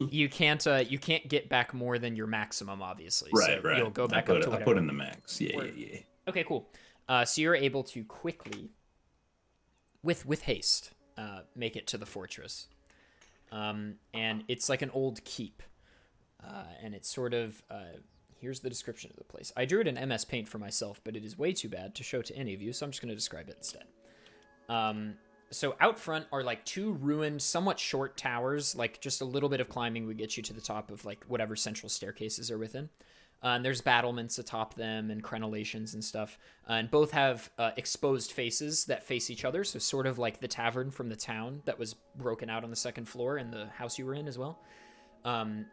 You can't get back more than your maximum, obviously. right, so right. You'll go back I put up to I whatever. put in the max. Yeah, Word. yeah. Okay, cool. So you're able to quickly, with haste, make it to the fortress. And it's like an old keep. And it's sort of, here's the description of the place. I drew it in MS Paint for myself, but it is way too bad to show to any of you, so I'm just going to describe it instead. So out front are like 2 ruined, somewhat short towers, like just a little bit of climbing would get you to the top of like whatever central staircases are within. And there's battlements atop them and crenellations and stuff. And both have exposed faces that face each other, so sort of like the tavern from the town that was broken out on the 2nd floor in the house you were in as well.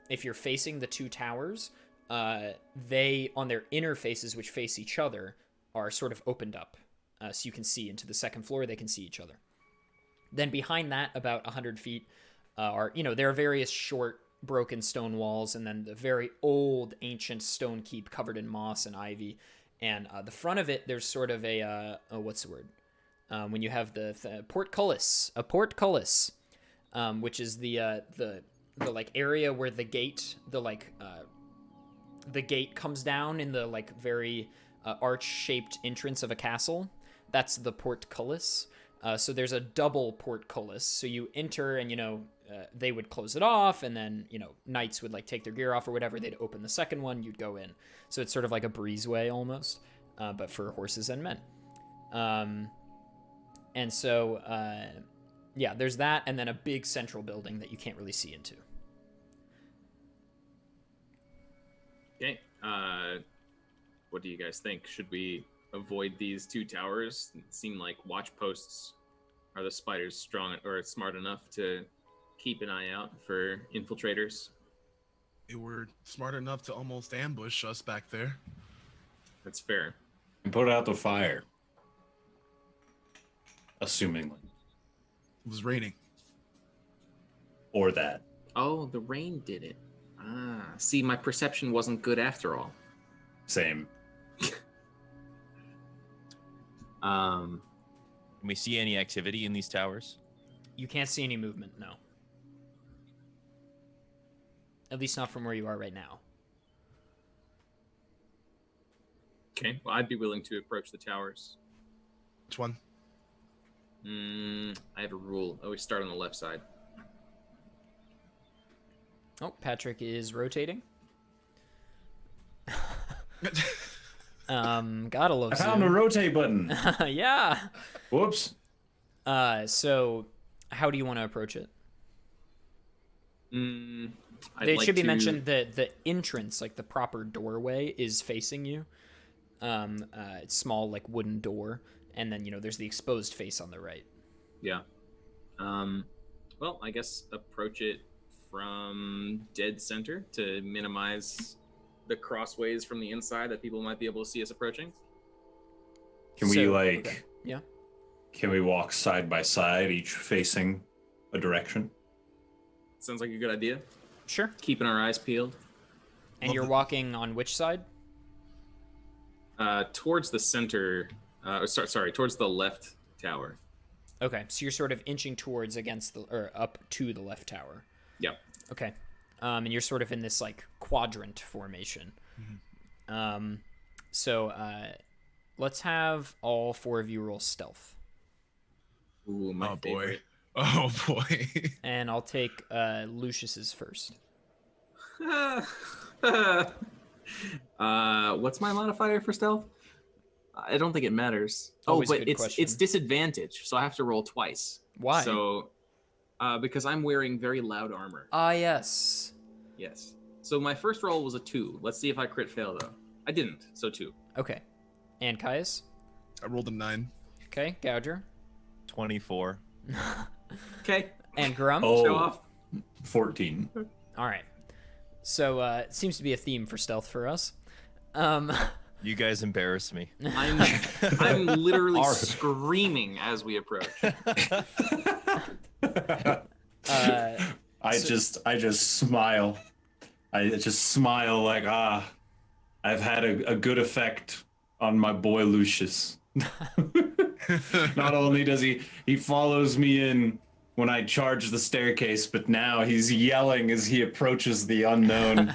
If you're facing the 2 towers, they, on their inner faces, which face each other, are sort of opened up. So you can see into the 2nd floor, they can see each other. Then behind that, about 100 feet, there are various short, broken stone walls, and then the very old, ancient stone keep covered in moss and ivy. And the front of it, there's sort of what's the word? When you have the portcullis, which is the like area where the gate, the gate comes down in the like very arch-shaped entrance of a castle. That's the portcullis. So there's a double portcullis. So you enter, and they would close it off, and then knights would like take their gear off or whatever. They'd open the second one. You'd go in. So it's sort of like a breezeway almost, but for horses and men. And so yeah, there's that, and then a big central building that you can't really see into. Okay. What do you guys think? Should we avoid these 2 towers? It seem like watch posts. Are the spiders strong or smart enough to keep an eye out for infiltrators? They were smart enough to almost ambush us back there. That's fair. And put out the fire. Assumingly. It was raining. Or that. Oh, the rain did it. See, my perception wasn't good after all. Same. Can we see any activity in these towers? You can't see any movement, no. At least not from where you are right now. Okay, well, I'd be willing to approach the towers. Which one? I have a rule. I always start on the left side. Oh, Patrick is rotating. Gotta love I found a rotate button. Yeah. Whoops. So how do you want to approach it? I'd Should be to- mentioned that the entrance, like the proper doorway, is facing you. It's small, like wooden door, and then there's the exposed face on the right. Yeah. Well, I guess approach it from dead center to minimize the crossways from the inside that people might be able to see us approaching. Can we Okay. Yeah. Can we walk side by side, each facing a direction? Sounds like a good idea. Sure. Keeping our eyes peeled. And you're walking on which side? Towards the center. Sorry, towards the left tower. Okay, so you're sort of inching towards up to the left tower. Yep. Okay. And you're sort of in this like quadrant formation. So let's have all 4 of you roll stealth. Ooh, my favorite. Oh boy. And I'll take Lucius's first. What's my modifier for stealth? I don't think it matters. Always a But good question. it's disadvantage, so I have to roll twice. Why? So, because I'm wearing very loud armor. Ah, yes. Yes. So my first roll was a 2. Let's see if I crit fail though. I didn't, so 2. Okay. And Caius? I rolled a 9. Okay. Gouger? 24. Okay. And Grum? Oh. Show off. 14. All right. So it seems to be a theme for stealth for us. You guys embarrass me. I'm literally screaming as we approach. I just smile. I just smile like, I've had a good effect on my boy Lucius. Not only does he follows me in when I charge the staircase, but now he's yelling as he approaches the unknown.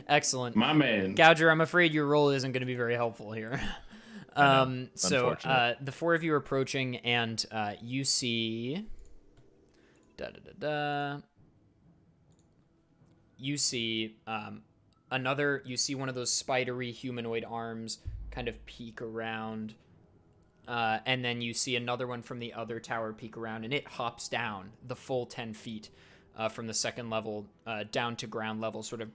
Excellent. My man. Gouger, I'm afraid your role isn't going to be very helpful here. So Unfortunate. the 4 of you are approaching, and you see... You see you see one of those spidery humanoid arms kind of peek around, and then you see another one from the other tower peek around, and it hops down the full 10 feet from the second level down to ground level, sort of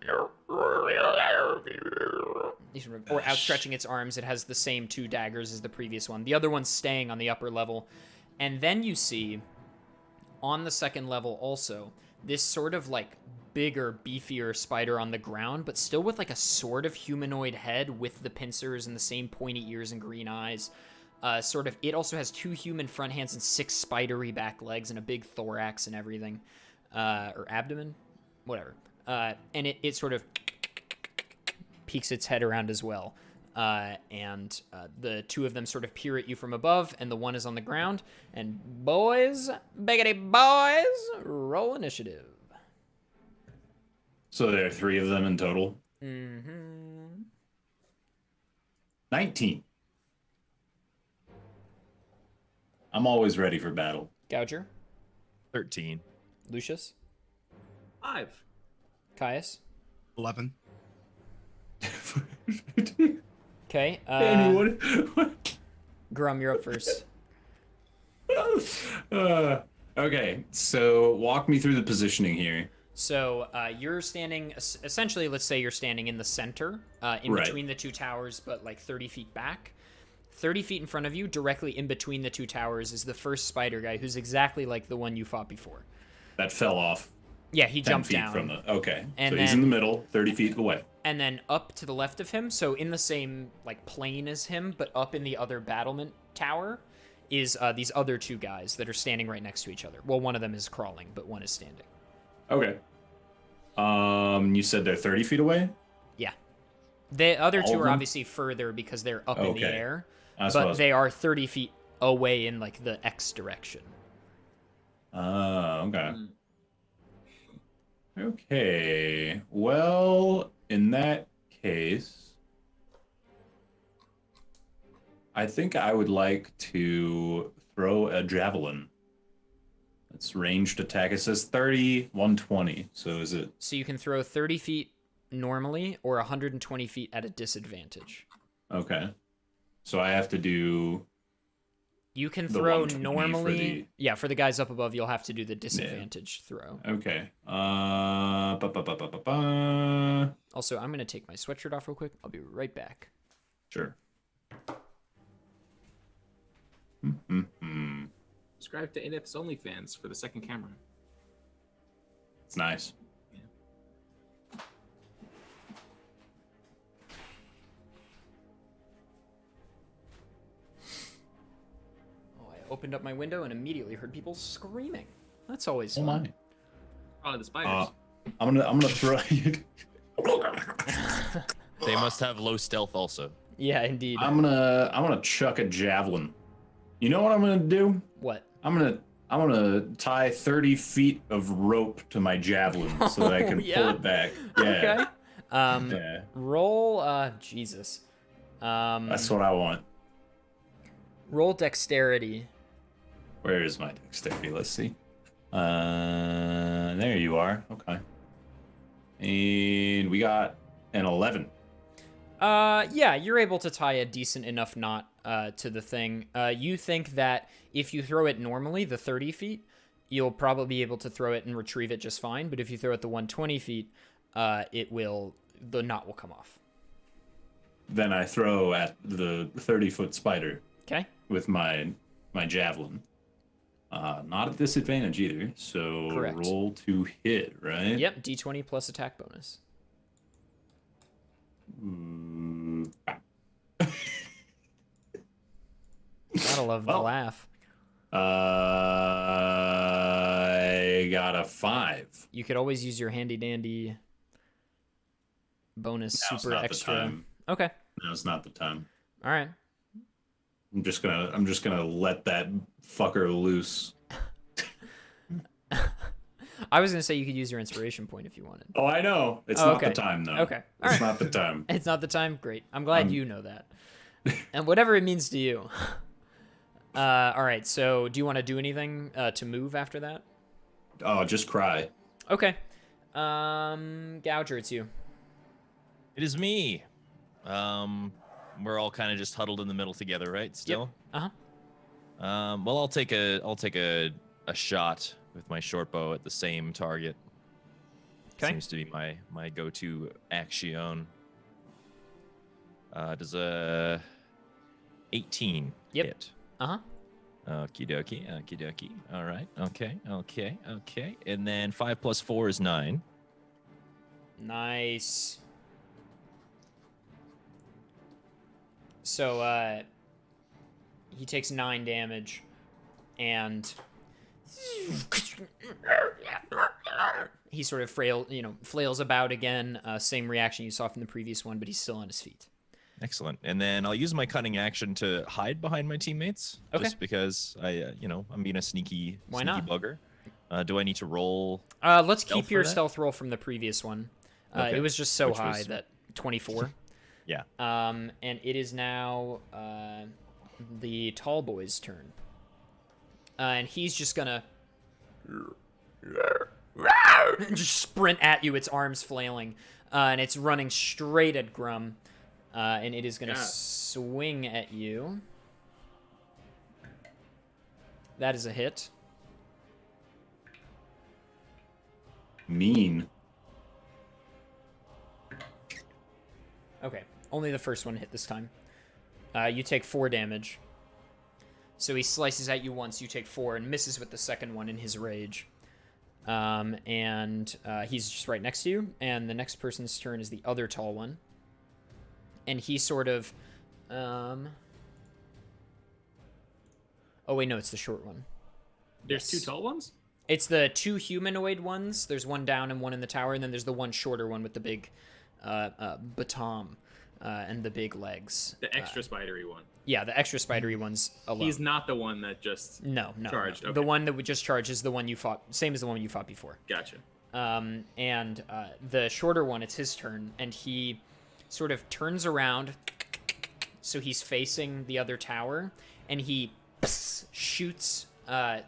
or outstretching its arms. It has the same 2 daggers as the previous one. The other one's staying on the upper level. And then you see on the second level also this sort of like bigger, beefier spider on the ground, but still with like a sort of humanoid head with the pincers and the same pointy ears and green eyes. It also has 2 human front hands and 6 spidery back legs and a big thorax and everything. Or abdomen, whatever. And it sort of peeks its head around as well. And the 2 of them sort of peer at you from above, and the one is on the ground. And boys, biggity boys, roll initiative. So there are 3 of them in total. 19. I'm always ready for battle. Gouger, 13. Lucius, 5. Caius. 11. Okay. Anyone? Grum, you're up first. Okay, so walk me through the positioning here. So you're standing, essentially, let's say you're standing in the center, in Right. between the 2 towers, but like 30 feet back. 30 feet in front of you, directly in between the 2 towers, is the first spider guy, who's exactly like the one you fought before. That fell off Yeah, he 10 jumped feet down. from the... Okay, And so he's in the then- middle, 30 feet away. And then up to the left of him, so in the same like plane as him, but up in the other battlement tower, is these other 2 guys that are standing right next to each other. Well, one of them is crawling, but one is standing. Okay. You said they're 30 feet away? Yeah. The other All 2 of are them? obviously further because they're up in the Okay. air, That's what I but was- they are 30 feet away in like the X direction. Okay. Okay. Well, in that case, I think I would like to throw a javelin. It's ranged attack. It says 30, 120. So is it? So you can throw 30 feet normally or 120 feet at a disadvantage. Okay. So I have to do. You can The throw 120 for normally. the- Yeah, for the guys up above, you'll have to do the disadvantage throw. Okay. Ba-ba-ba-ba-ba. Also, I'm going to take my sweatshirt off real quick. I'll be right back. Sure. Subscribe to adef's OnlyFans for the second camera. It's nice. Oh, I opened up my window and immediately heard people screaming. That's always Oh fun. my. Probably the spiders. I'm gonna throw you. They must have low stealth also. Yeah, indeed. I'm gonna chuck a javelin. You know what I'm gonna do? What? I'm gonna tie 30 feet of rope to my javelin so that I can yeah? pull it back. Yeah. Okay. Yeah. Roll. Jesus. That's what I want. Roll dexterity. Where is my dexterity? Let's see. There you are. Okay. And we got an 11. Yeah, you're able to tie a decent enough knot to the thing. You think that if you throw it normally, the 30 feet, you'll probably be able to throw it and retrieve it just fine. But if you throw it the 120 feet, the knot will come off. Then I throw at the 30-foot spider Okay. with my javelin. Not at disadvantage either. So Correct. roll to hit, right? Yep. D20 plus attack bonus. Gotta love the Well, laugh. I got a 5. You could always use your handy dandy bonus Now's super not the extra. time. Okay. No, it's not the time. All right. I'm just gonna let that fucker loose. I was gonna say you could use your inspiration point if you wanted. Oh, I know. It's Oh, not okay. the time though. Okay. All It's right. not the time. It's not the time. Great. I'm glad you know that. And whatever it means to you. All right. So, do you want to do anything to move after that? Oh, just cry. Okay. Gouger, it's you. It is me. We're all kind of just huddled in the middle together, right? Still. Uh-huh. Well, I'll take a shot with my short bow at the same target. Okay. Seems to be my go-to action. Does a 18 Yep. hit? Uh-huh. Okie dokie. All right. Okay. And then 5 plus 4 is 9. Nice. So, he takes 9 damage, and he sort of flails about again. Same reaction you saw from the previous one, but he's still on his feet. Excellent. And then I'll use my cunning action to hide behind my teammates. Okay. Just because I'm being a sneaky Why not? bugger. Do I need to roll? Let's Stealth keep your for that? stealth roll from the previous one. Okay. It was just so Which high was- that 24. Yeah. And it is now the tall boy's turn. And he's just gonna just sprint at you, its arms flailing. And it's running straight at Grum. And it is gonna swing at you. That is a hit. Mean. Okay, only the first one hit this time. You take 4 damage. So he slices at you once, you take 4, and misses with the second one in his rage. And he's just right next to you, and the next person's turn is the other tall one. And he sort of... Oh, wait, no, it's the short one. There's Yes. 2 tall ones? It's the 2 humanoid ones. There's one down and one in the tower, and then there's the one shorter one with the big baton. and the big legs. The extra spidery one. Yeah, the extra spidery one's alone. He's not the one that just no charged. No. Okay. The one that we just charged is the one you fought, same as the one you fought before. Gotcha. And the shorter one, it's his turn, and he sort of turns around, so he's facing the other tower, and he shoots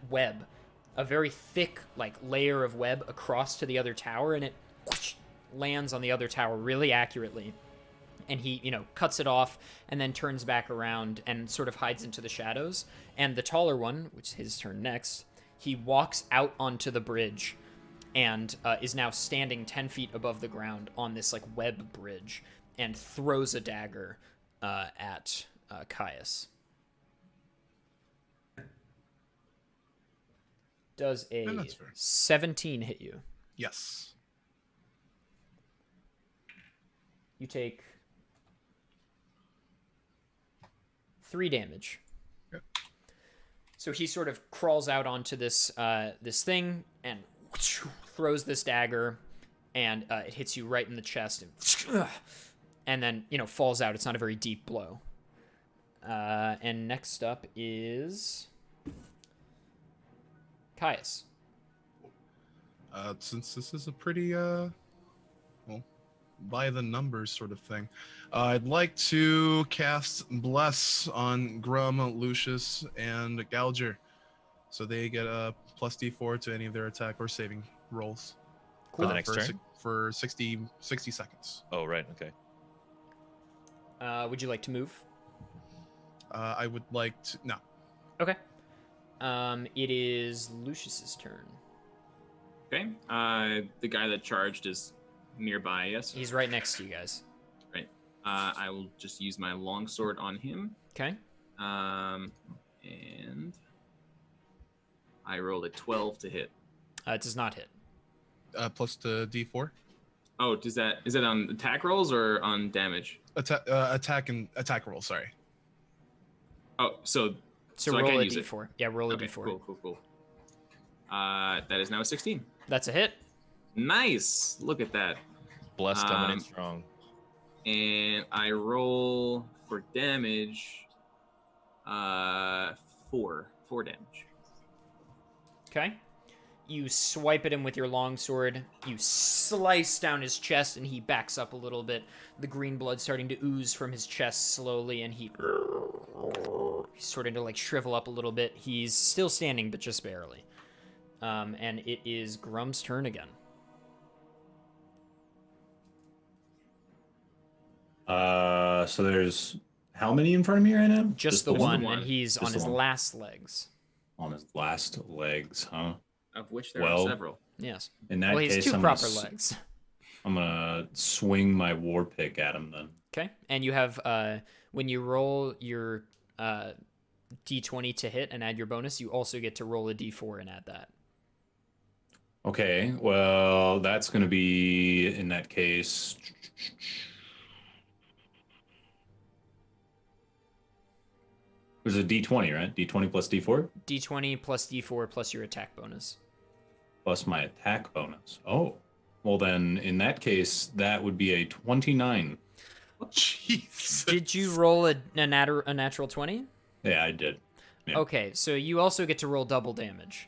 web, a very thick like layer of web across to the other tower, and it lands on the other tower really accurately. And he, cuts it off and then turns back around and sort of hides into the shadows. And the taller one, which is his turn next, he walks out onto the bridge and is now standing 10 feet above the ground on this like web bridge and throws a dagger at Caius. Does a 17 hit you? Yes. You take 3 damage. Yep. So he sort of crawls out onto this this thing and throws this dagger, and it hits you right in the chest, and then falls out. It's not a very deep blow. And next up is Caius. Since this is a pretty by the numbers sort of thing, I'd like to cast Bless on Grum, Lucius, and Gouger, so they get a plus D4 to any of their attack or saving rolls. For the next turn? For 60 seconds. Oh, right. Okay. Would you like to move? I would like to... No. Okay. It is Lucius's turn. Okay. The guy that charged is nearby, yes? He's right next to you guys. Right. I will just use my longsword on him. Okay. And I rolled a 12 to hit. It does not hit. Plus the D4? Oh, is that on attack rolls or on damage? Attack roll, sorry. Oh, so So I roll can a use it. d4. Yeah, roll a Okay, d4. Cool. That is now a 16. That's a hit. Nice. Look at that. Blessed coming in strong. And I roll for damage. 4 damage. Okay. You swipe at him with your longsword. You slice down his chest, and he backs up a little bit. The green blood starting to ooze from his chest slowly, and he's starting to like shrivel up a little bit. He's still standing, but just barely. And it is Grum's turn again. So there's how many in front of me right now? Just the the one, one. and he's Just on the his one. last legs. On his last legs, huh? Of which there Well, are several. Yes. In that Well, he's case, 2 I'm proper gonna, legs. I'm gonna swing my war pick at him then. Okay. And you have, when you roll your d20 to hit and add your bonus, you also get to roll a d4 and add that. Okay, well, that's gonna be in that case. It was a D20, right? D20 plus D4 d20 plus d4 plus your attack bonus. plus my attack bonus. Oh, well then in that case that would be a 29. Jesus. Did you roll a natural 20? Yeah, I did. Yeah. Okay, so you also get to roll double damage.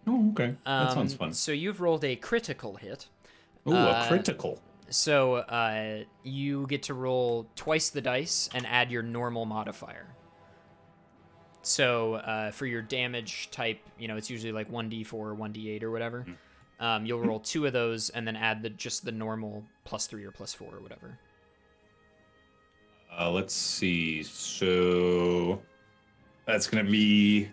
Oh, okay. That sounds fun. So you've rolled a critical hit. Ooh, a critical. So you get to roll twice the dice and add your normal modifier. So for your damage type, it's usually like 1d4 or 1d8 or whatever. You'll roll 2 of those and then add just the normal +3 or +4 or whatever. Let's see. So that's gonna be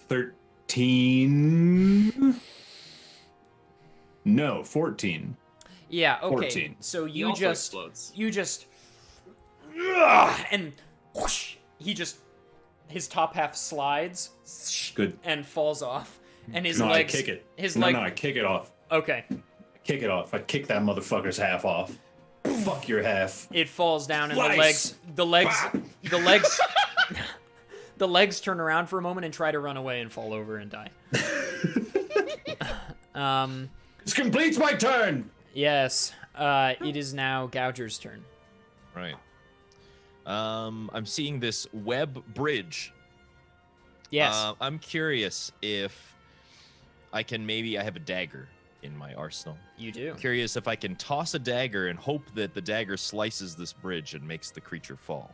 13. No, 14. Yeah. Okay. 14. So He you also just explodes. and whoosh, his top half slides Good. and falls off, and his No, legs. I kick it. His no, leg. no, I kick it off. Okay. I kick it off. I kick that motherfucker's half off. Fuck your half. It falls down, and Slice. the legs, the legs turn around for a moment and try to run away and fall over and die. This completes my turn. Yes. It is now Gouger's turn. Right. I'm seeing this web bridge. Yes. I'm curious if I can I have a dagger in my arsenal. You do. I'm curious if I can toss a dagger and hope that the dagger slices this bridge and makes the creature fall.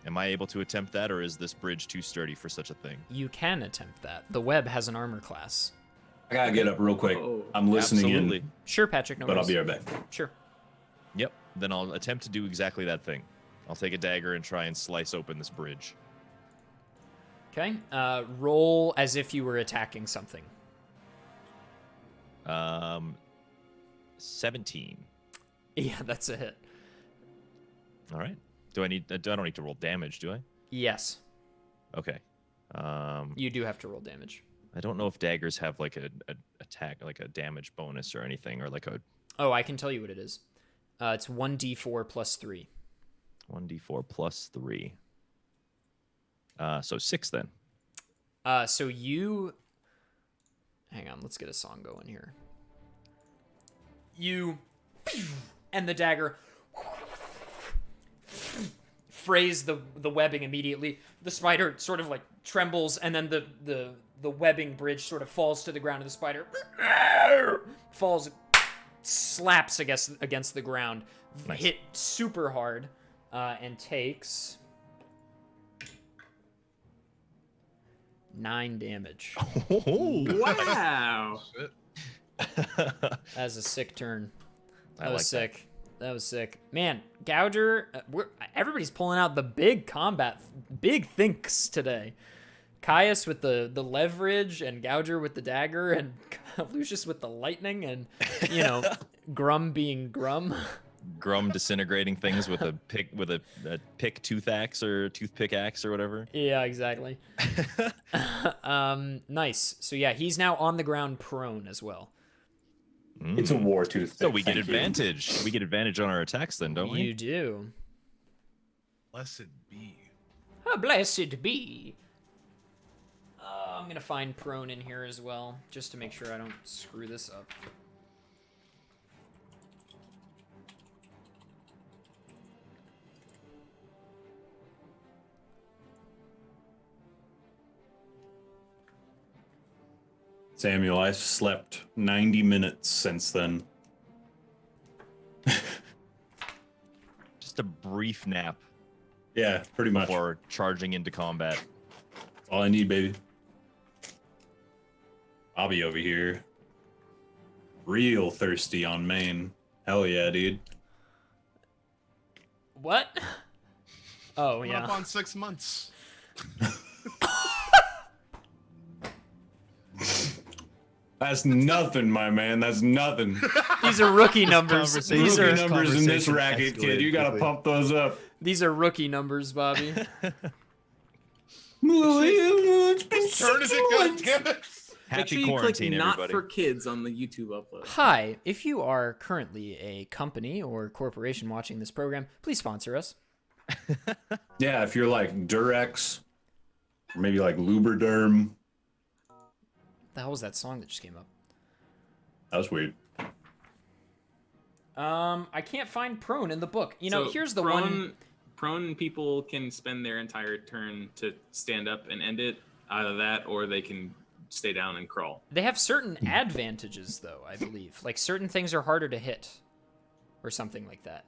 Am I able to attempt that, or is this bridge too sturdy for such a thing? You can attempt that. The web has an armor class. I gotta get up real quick. Oh, I'm listening Absolutely. in, Sure, Patrick, no but I'll worries. be right back. Sure. Yep. Then I'll attempt to do exactly that thing. I'll take a dagger and try and slice open this bridge. Okay. Roll as if you were attacking something. 17. Yeah, that's a hit. All right. I don't need to roll damage, do I? Yes. Okay. You do have to roll damage. I don't know if daggers have like a attack, like a damage bonus or anything, or like a Oh, I can tell you what it is. It's 1d4 plus 3. 1d4 plus 3. So 6 then. So you... Hang on, let's get a song going here. You... And the dagger... frays the webbing immediately. The spider sort of like trembles, and then the webbing bridge sort of falls to the ground, and the spider falls, slaps against the ground, Nice. hit super hard, and takes 9 damage. Wow. That's a sick turn. I That was like sick. That was sick. Man, Gouger, everybody's pulling out the big combat, big thinks today. Caius with the leverage, and Gouger with the dagger, and Lucius with the lightning, and, Grum being Grum. Grum disintegrating things with a pick tooth axe or toothpick axe or whatever. Yeah, exactly. Nice. So yeah, he's now on the ground prone as well. It's a war tooth. So we get advantage. We get advantage on our attacks then, don't we? You do. Blessed be. Oh, blessed be. I'm going to find prone in here as well, just to make sure I don't screw this up. Samuel, I've slept 90 minutes since then. Just a brief nap Yeah, pretty much. before charging into combat. All I need, baby. Bobby over here. Real thirsty on main. Hell yeah, dude. What? Oh, Coming yeah. up on 6 months. That's nothing, my man. That's nothing. These are rookie numbers. Conversation. These Rookie are numbers in this conversation racket, kid. You gotta escalated pump those up. these are rookie numbers, Bobby. It's been Turn is it good? Damn it. Make Happy sure you click quarantine, not everybody. for kids on the YouTube upload. Hi, if you are currently a company or corporation watching this program, please sponsor us. Yeah, if you're like Durex, or maybe like Lubriderm. The hell was that song that just came up? That was weird. I can't find prone in the book. So Here's the prone, one. Prone people can spend their entire turn to stand up and end it. Either that, or they can stay down and crawl. They have certain advantages, though, I believe. Like, certain things are harder to hit. Or something like that.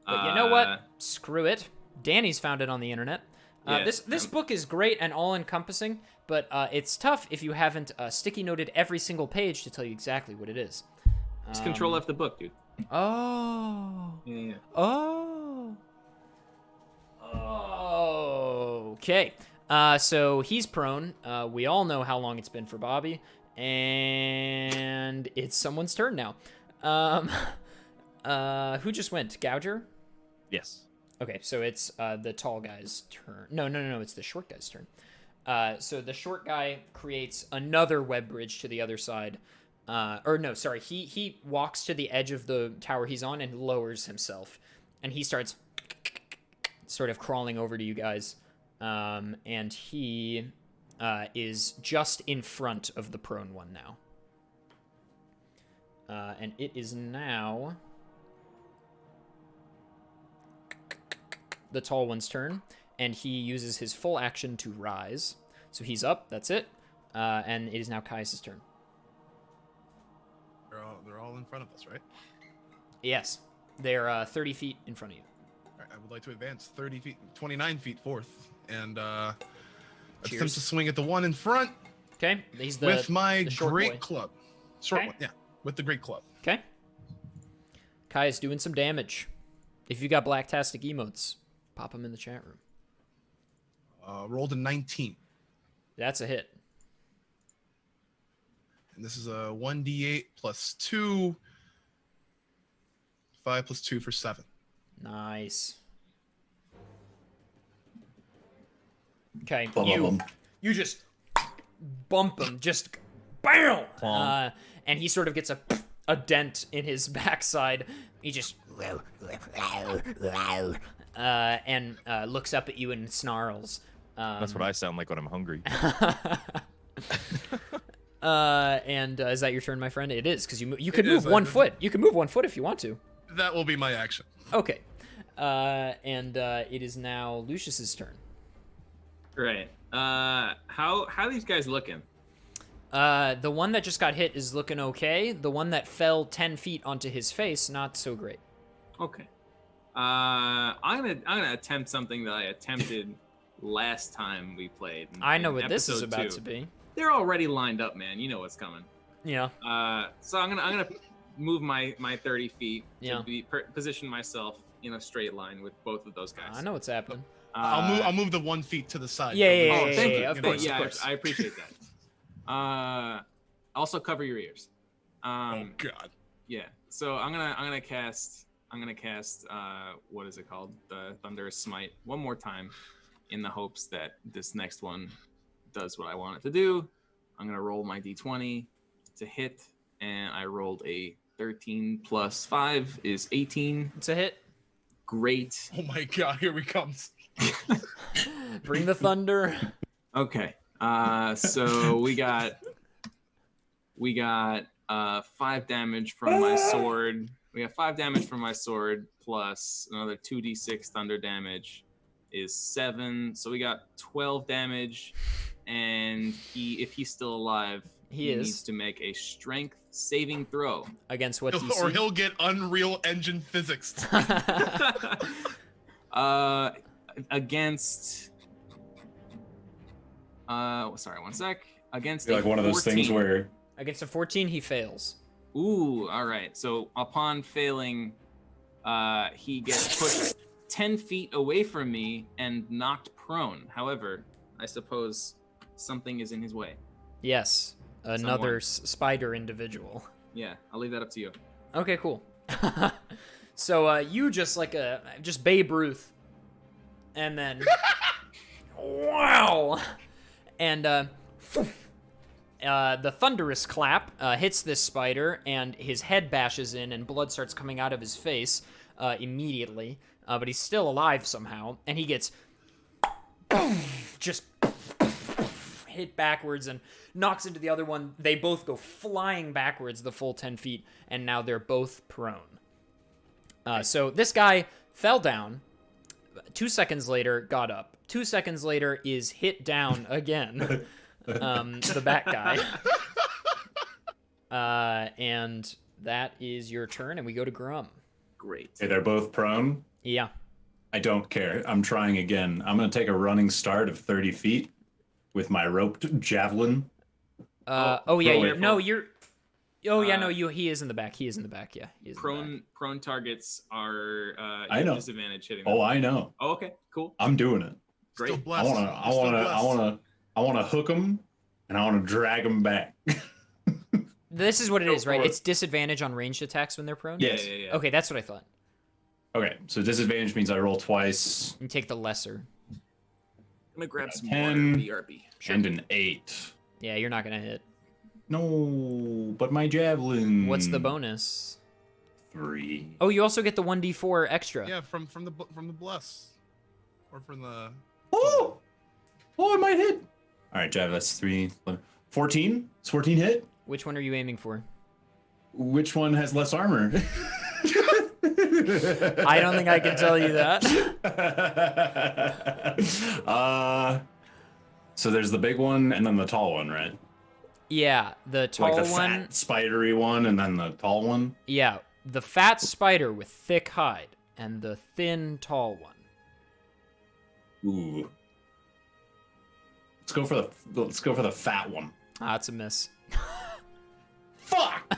But you know what? Screw it. Danny's found it on the internet. Yeah, This book is great and all-encompassing, but it's tough if you haven't sticky noted every single page to tell you exactly what it is. Just control F the book, dude. Oh. Yeah. Oh. Okay. So he's prone. We all know how long it's been for Bobby, and it's someone's turn now. Who just went? Gouger? Yes. Okay, so it's the tall guy's turn. No, it's the short guy's turn. So the short guy creates another web bridge to the other side. He walks to the edge of the tower he's on and lowers himself. And he starts sort of crawling over to you guys. And he is just in front of the prone one now. And it is now the tall one's turn, and he uses his full action to rise. So he's up, that's it. And it is now Caius' turn. They're all in front of us, right? Yes, they're 30 feet in front of you. All right, I would like to advance 30 feet, 29 feet forth, and Cheers. attempt to swing at the one in front Okay, he's with my the short great boy. club. Short Okay. one, yeah, with the great club. Okay. Caius doing some damage. If you got Blacktastic emotes, pop them in the chat room. Rolled a 19. That's a hit. And this is a 1d8 plus 2. 5 plus 2 for 7. Nice. Okay, Bum, bum, bum. you just bump him, just BAM! Plonk. And he sort of gets a dent in his backside. He just and looks up at you and snarls. That's what I sound like when I'm hungry. And is that your turn, my friend? It is, because you could It move is, 1 I- foot. You can move 1 foot if you want to. That will be my action. Okay. And it is now Lucius's turn. Right. How these guys looking? The one that just got hit is looking okay. The one that fell 10 feet onto his face, not so great. Okay. I'm gonna attempt something that I attempted last time we played. I know in what this is episode about 2. to be. They're already lined up, man. You know what's coming. Yeah. So I'm gonna move my 30 feet Yeah. to position myself in a straight line with both of those guys. I know what's happening. I'll move the 1 feet to the side. Yeah, yeah, Oh, yeah, thank yeah, you. of Thank- course, yeah, of course. I appreciate that. Also cover your ears. Oh god. Yeah. So I'm gonna cast what is it called? The Thunderous Smite one more time, in the hopes that this next one does what I want it to do. I'm gonna roll my d20 to hit, and I rolled a 13 plus 5 is 18. It's a hit. Great. Oh my god, here he comes. Bring the thunder. Okay. So we got 5 damage from my sword. We got 5 damage from my sword plus another 2d6 thunder damage is 7. So we got 12 damage. And if he's still alive, He is. needs to make a strength saving throw. Against what Or DC? he'll get Unreal Engine physics. Against sorry, one sec. Against Like a one of those things 14. where Against a 14, he fails. Ooh, all right. So upon failing, he gets pushed 10 feet away from me and knocked prone. However, I suppose something is in his way. Yes. Another spider individual. Yeah, I'll leave that up to you. Okay, cool. So you just just Babe Ruth, and then wow, and the thunderous clap hits this spider, and his head bashes in, and blood starts coming out of his face immediately. But he's still alive somehow, and he gets just hit backwards and knocks into the other one. They both go flying backwards the full 10 feet, and now they're both prone. So this guy fell down. 2 seconds later, got up. 2 seconds later, is hit down again. The bat guy. And that is your turn, and we go to Grum. Great. hey, they're both prone. Yeah. I don't care. I'm trying again. I'm going to take a running start of 30 feet with my roped javelin. Oh yeah. throw You're, it. no, you're. Oh yeah. No, you. He is in the back. He is in the back. Yeah. He is in the back. Prone targets are I you have know. disadvantage hitting them. Oh, I know. Oh, okay, cool. I'm doing it. Great. Still blessed. I want to hook them and I want to drag them back. This is what it Go is, right? for it. It's disadvantage on ranged attacks when they're prone. Yes. Yeah. Okay, that's what I thought. Okay, so disadvantage means I roll twice You take the lesser. I'm gonna grab some 10. water. BRB. and an 8. Yeah, you're not gonna hit. No, but my javelin. What's the bonus? 3. Oh, you also get the 1d4 extra. Yeah, from the bless, or from the. Oh, I might hit. All right, javelin. That's 3. 14. It's 14 hit. Which one are you aiming for? which one has less armor? I don't think I can tell you that. So there's the big one and then the tall one, right? Yeah, the tall Like the one. fat, spidery one and then the tall one? Yeah, the fat spider with thick hide and the thin, tall one. Ooh. Let's go for the fat one. Ah, it's a miss. Fuck!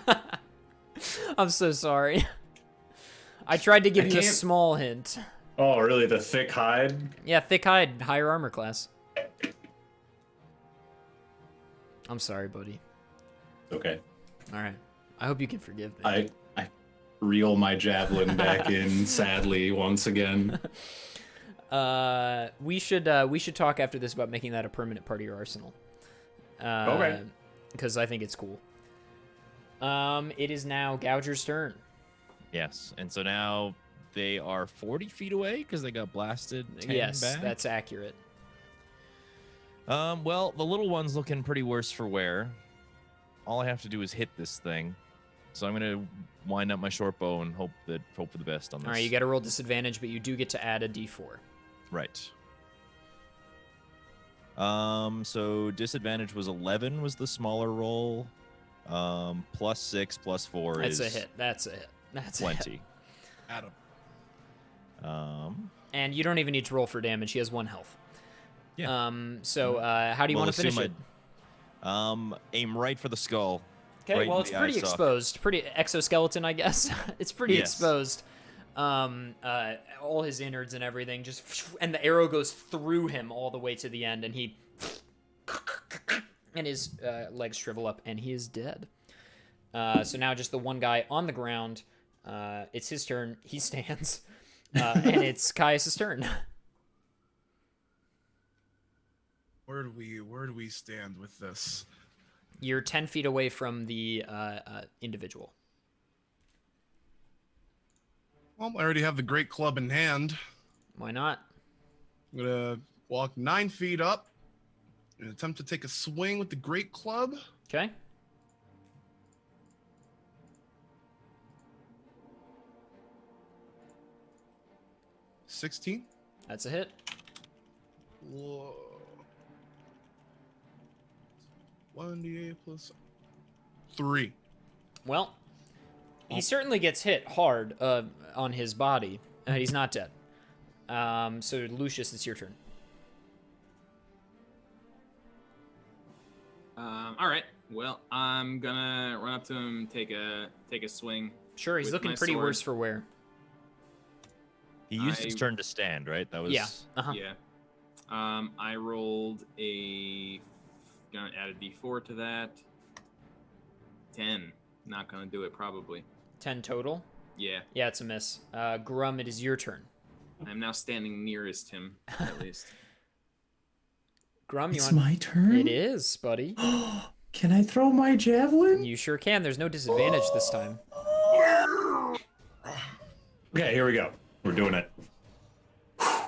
I'm so sorry. I tried to give you a can't- small hint. Oh, really? The thick hide? Yeah, thick hide, higher armor class. I'm sorry, buddy. Okay. All right. I hope you can forgive me. I reel my javelin back in sadly once again. We should talk after this about making that a permanent part of your arsenal. Okay. Because I think it's cool. It is now Gouger's turn. Yes, and so now they are 40 feet away because they got blasted 10 Yes, back. that's accurate. Well, the little one's looking pretty worse for wear. All I have to do is hit this thing. So I'm gonna wind up my short bow and hope for the best on this. All right, you got to roll disadvantage, but you do get to add a d4. Right. So disadvantage was 11 was the smaller roll. Plus 6 plus 4 That's is a hit. That's a hit. That's a 20. hit. Adam. And you don't even need to roll for damage. He has 1 health. Yeah. So how do you want to finish it? Aim right for the skull. Okay, right well, in it's the pretty eye socket. exposed. Pretty exoskeleton, I guess. It's pretty Yes. exposed. All his innards and everything, and the arrow goes through him all the way to the end, and he... and his legs shrivel up, and he is dead. So now just the one guy on the ground. It's his turn. He stands. And it's Caius's turn. Where do we stand with this? You're 10 feet away from the individual. Well, I already have the great club in hand. Why not? I'm gonna walk 9 feet up and attempt to take a swing with the great club. Okay. $16. That's a hit. Whoa. 1d8 plus 3. Well, he certainly gets hit hard on his body. He's not dead. So, Lucius, it's your turn. All right. Well, I'm gonna run up to him, take a swing. Sure, he's With looking my pretty sword. worse for wear. He used his turn to stand, right? That was Yeah. Uh-huh. Yeah. I rolled gonna add a d4 to that. 10. Not gonna do it probably. 10 total. Yeah. Yeah, it's a miss. Grum, it is your turn. I'm now standing nearest him, at least. Grum, you It's want... my turn? It is, buddy. Can I throw my javelin? You sure can. There's no disadvantage this time. Okay, here we go. We're doing it. I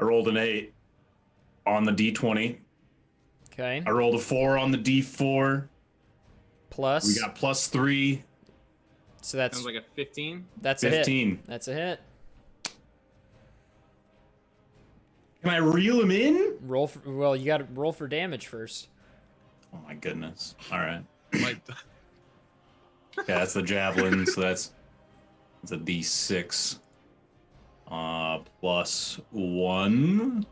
rolled an 8 on the D20. Okay. I rolled a 4 on the D4. Plus. We got plus 3, So that's Sounds like a 15. that's a hit. 15. That's a hit. Can I reel him in? Roll for, well, you got to roll for damage first. Oh my goodness. All right. Might- Yeah, that's the javelin, so that's a D6. Plus 1.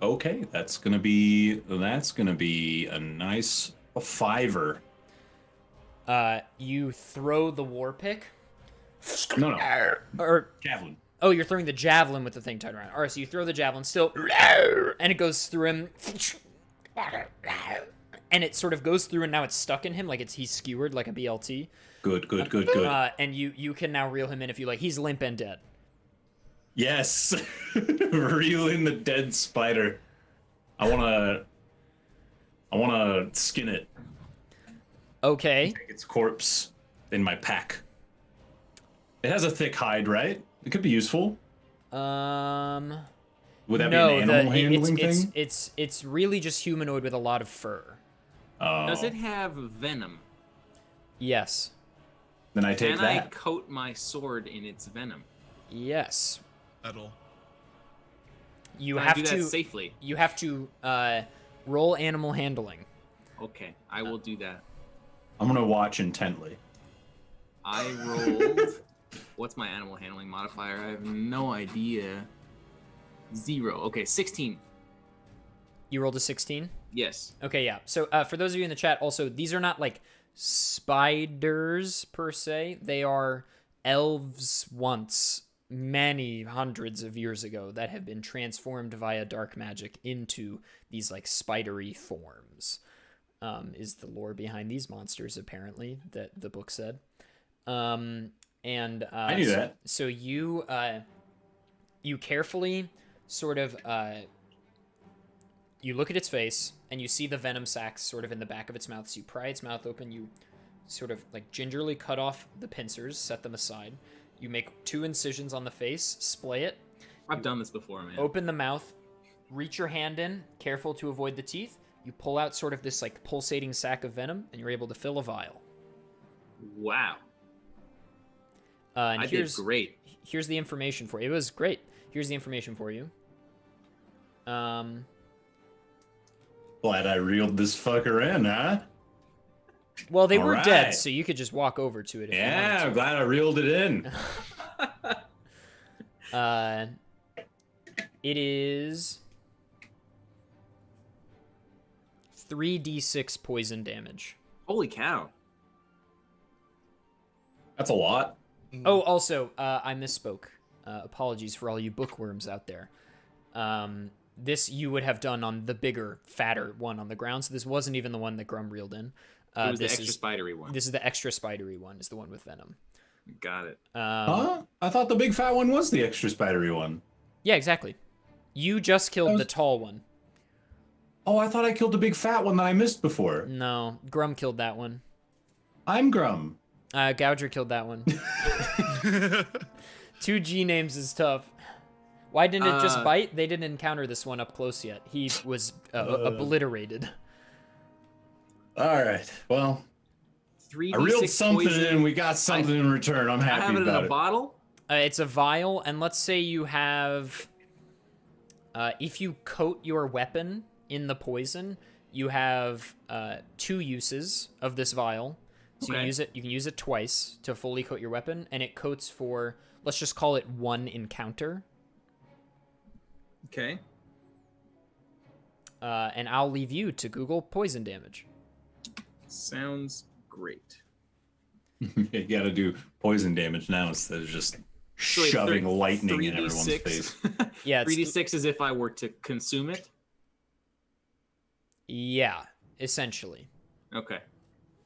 Okay, that's gonna be a nice 5er. You throw the war pick. No, Or javelin. oh, you're throwing the javelin with the thing tied around. All right, so you throw the javelin still, and it goes through him, and it sort of goes through, and now it's stuck in him, like he's skewered like a BLT. Good. And you can now reel him in if you like. He's limp and dead. Yes, reel in the dead spider. I wanna skin it. Okay. Take its corpse in my pack. It has a thick hide, right? It could be useful. Would that be an animal handling thing? It's really just humanoid with a lot of fur. Oh. Does it have venom? Yes. Then I take Can I that. coat my sword in its venom? Yes. Metal. You Can have I do that to. safely? You have to roll animal handling. Okay, I will do that. I'm gonna watch intently. I rolled. What's my animal handling modifier? I have no idea. 0. Okay, 16. You rolled a 16. Yes. Okay, yeah. So for those of you in the chat, also these are not like spiders per se. They are elves once, many hundreds of years ago, that have been transformed via dark magic into these like spidery forms. Is the lore behind these monsters apparently that the book said. I knew that. So you you carefully sort of you look at its face and you see the venom sacs sort of in the back of its mouth. So you pry its mouth open, you sort of like gingerly cut off the pincers, set them aside. You make 2 incisions on the face, splay it. I've done this before, man. Open the mouth, reach your hand in, careful to avoid the teeth. You pull out sort of this like pulsating sac of venom, and you're able to fill a vial. Wow. And I did great. Here's the information for you. It was great. Here's the information for you. Glad I reeled this fucker in, huh? Well, they were dead, right. so you could just walk over to it if you Yeah, wanted I'm to. glad I reeled it in. It is 3d6 poison damage. Holy cow. That's a lot. Oh, also, I misspoke. Apologies for all you bookworms out there. This you would have done on the bigger, fatter one on the ground, so this wasn't even the one that Grum reeled in. It was the extra spidery one. This is the extra spidery one, is the one with venom. Got it. Huh? I thought the big fat one was the extra spidery one. Yeah, exactly. You just killed the tall one. Oh, I thought I killed the big fat one that I missed before. No, Grum killed that one. I'm Grum. Gouger killed that one. 2 G names is tough. Why didn't it just bite? They didn't encounter this one up close yet. He was obliterated. All right. Well, 3d6 I reeled something poison. in. We got something in return. I'm I happy have it in about a it. bottle. It's a vial, and let's say you have... if you coat your weapon in the poison, you have 2 uses of this vial. So Okay. you can use it twice to fully coat your weapon, and it coats for, let's just call it 1 encounter. Okay. And I'll leave you to Google poison damage. Sounds great. You got to do poison damage now instead of just So it's shoving 3- lightning in 3d6. everyone's face. Yeah, it's 3d6 is if I were to consume it. Yeah, essentially. Okay.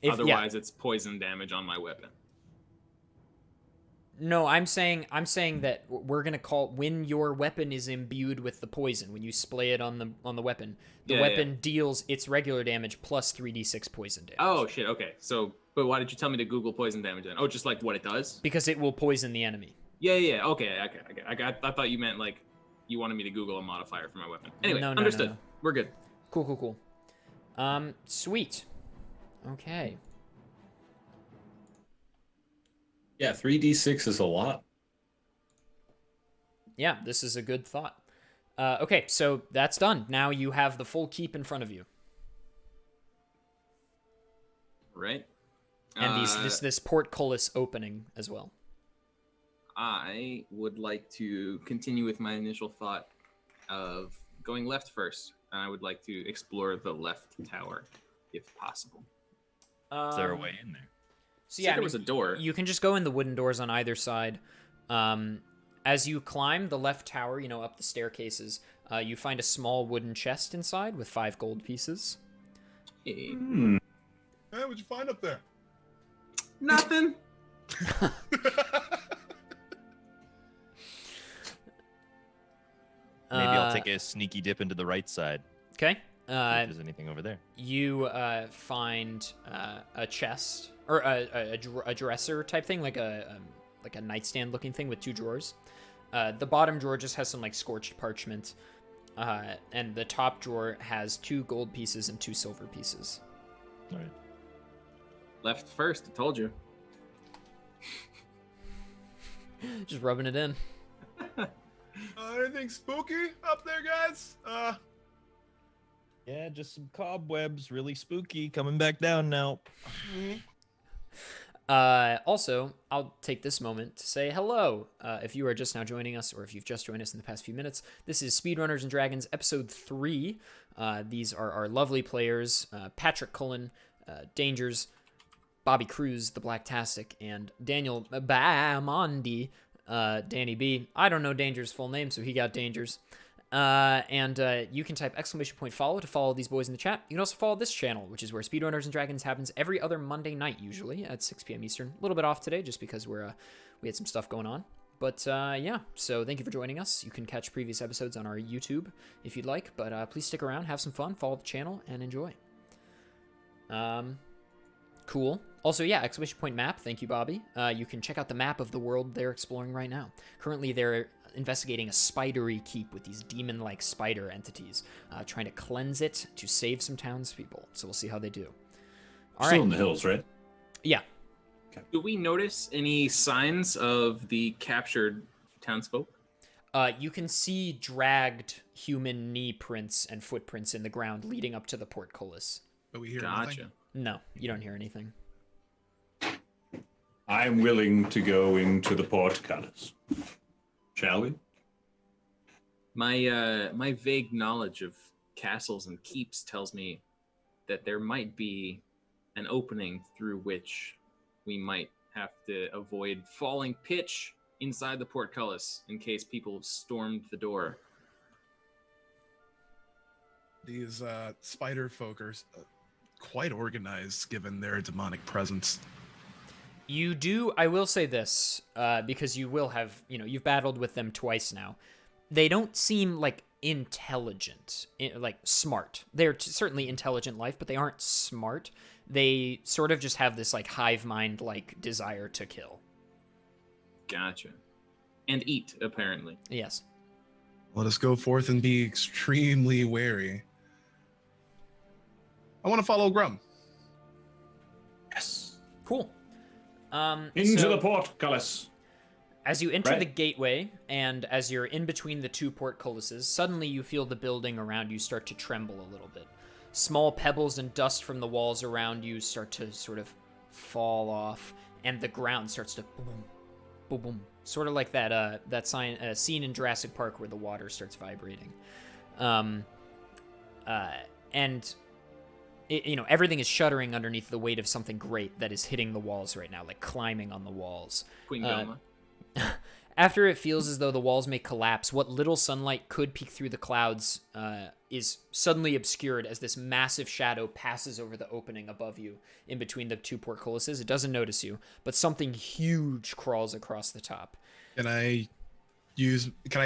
If, Otherwise, it's poison damage on my weapon. No, I'm saying that we're gonna call when your weapon is imbued with the poison. When you splay it on the weapon, the weapon deals its regular damage plus 3d6 poison damage. Oh shit. Okay. So, but why did you tell me to Google poison damage then? Oh, just like what it does. Because it will poison the enemy. Yeah. Okay. I thought you meant like you wanted me to Google a modifier for my weapon. Anyway, No, understood. no. We're good. Cool. Sweet. Okay. Yeah, 3d6 is a lot. Yeah, this is a good thought. Okay, so that's done. Now you have the full keep in front of you, Right. and this portcullis opening as well. I would like to continue with my initial thought of going left first, and I would like to explore the left tower, if possible. Is there a way in there? So yeah, there was a door. You can just go in the wooden doors on either side. As you climb the left tower, up the staircases, you find a small wooden chest inside with 5 gold pieces. Hey. Hey, what'd you find up there? Nothing. Maybe I'll take a sneaky dip into the right side. Okay. If there's anything over there. You find a chest or a dresser type thing, like a nightstand looking thing with 2 drawers. The bottom drawer just has some like scorched parchment, and the top drawer has 2 gold pieces and 2 silver pieces. All right. Left first, I told you. Just rubbing it in. Anything spooky up there, guys? Yeah, just some cobwebs, really spooky, coming back down now. Also, I'll take this moment to say hello. If you are just now joining us, or if you've just joined us in the past few minutes, this is Speedrunners and Dragons, episode 3. These are our lovely players, Patrick Cullen, Dangers, Bobby Cruz, TheBlackastic, and Daniel Bamondi, Dannyb. I don't know Dangers' full name, so he got Dangers. And you can type _follow to follow these boys in the chat. You can also follow this channel, which is where Speedrunners and Dragons happens every other Monday night, usually at 6 p.m. Eastern. A little bit off today, just because we had some stuff going on. But yeah, so thank you for joining us. You can catch previous episodes on our YouTube if you'd like, but please stick around, have some fun, follow the channel, and enjoy. Cool. Also, yeah, !map. Thank you, Bobby. You can check out the map of the world they're exploring right now. Currently, they're investigating a spidery keep with these demon-like spider entities, trying to cleanse it to save some townspeople. So we'll see how they do. All Still right. in the hills, right? Yeah. Do we notice any signs of the captured townsfolk? You can see dragged human knee prints and footprints in the ground leading up to the portcullis. But we hear Gotcha. nothing. No, you don't hear anything. I'm willing to go into the portcullis. Shall we? My vague knowledge of castles and keeps tells me that there might be an opening through which we might have to avoid falling pitch inside the portcullis in case people have stormed the door. These spider folk are quite organized given their demonic presence. You do, I will say this, because you will have, you've battled with them twice now. They don't seem like intelligent, like smart. They're certainly intelligent life, but they aren't smart. They sort of just have this like hive mind like desire to kill. Gotcha. And eat, apparently. Yes. Let us go forth and be extremely wary. I want to follow Grum. Yes. Cool. Into So, the portcullis. as you enter Right. the gateway, and as you're in between the two portcullises, suddenly you feel the building around you start to tremble a little bit. Small pebbles and dust from the walls around you start to sort of fall off, and the ground starts to boom, boom, boom, sort of like that scene in Jurassic Park where the water starts vibrating, and everything is shuddering underneath the weight of something great that is hitting the walls right now, like climbing on the walls. Queen Goma. After it feels as though the walls may collapse, what little sunlight could peek through the clouds is suddenly obscured as this massive shadow passes over the opening above you in between the two portcullises. It doesn't notice you, but something huge crawls across the top. Can I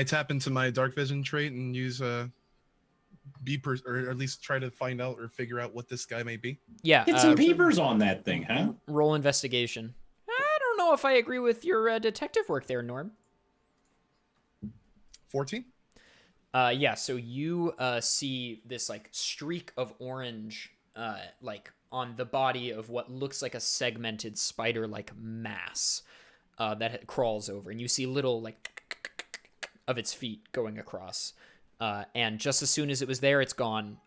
tap into my dark vision trait and use or at least try to find out or figure out what this guy may be? Yeah. Get some peepers on that thing, huh? Roll investigation. I don't know if I agree with your detective work there, Norm. 14? Yeah, so you see this like streak of orange like on the body of what looks like a segmented spider-like mass that crawls over, and you see little like of its feet going across. And just as soon as it was there, it's gone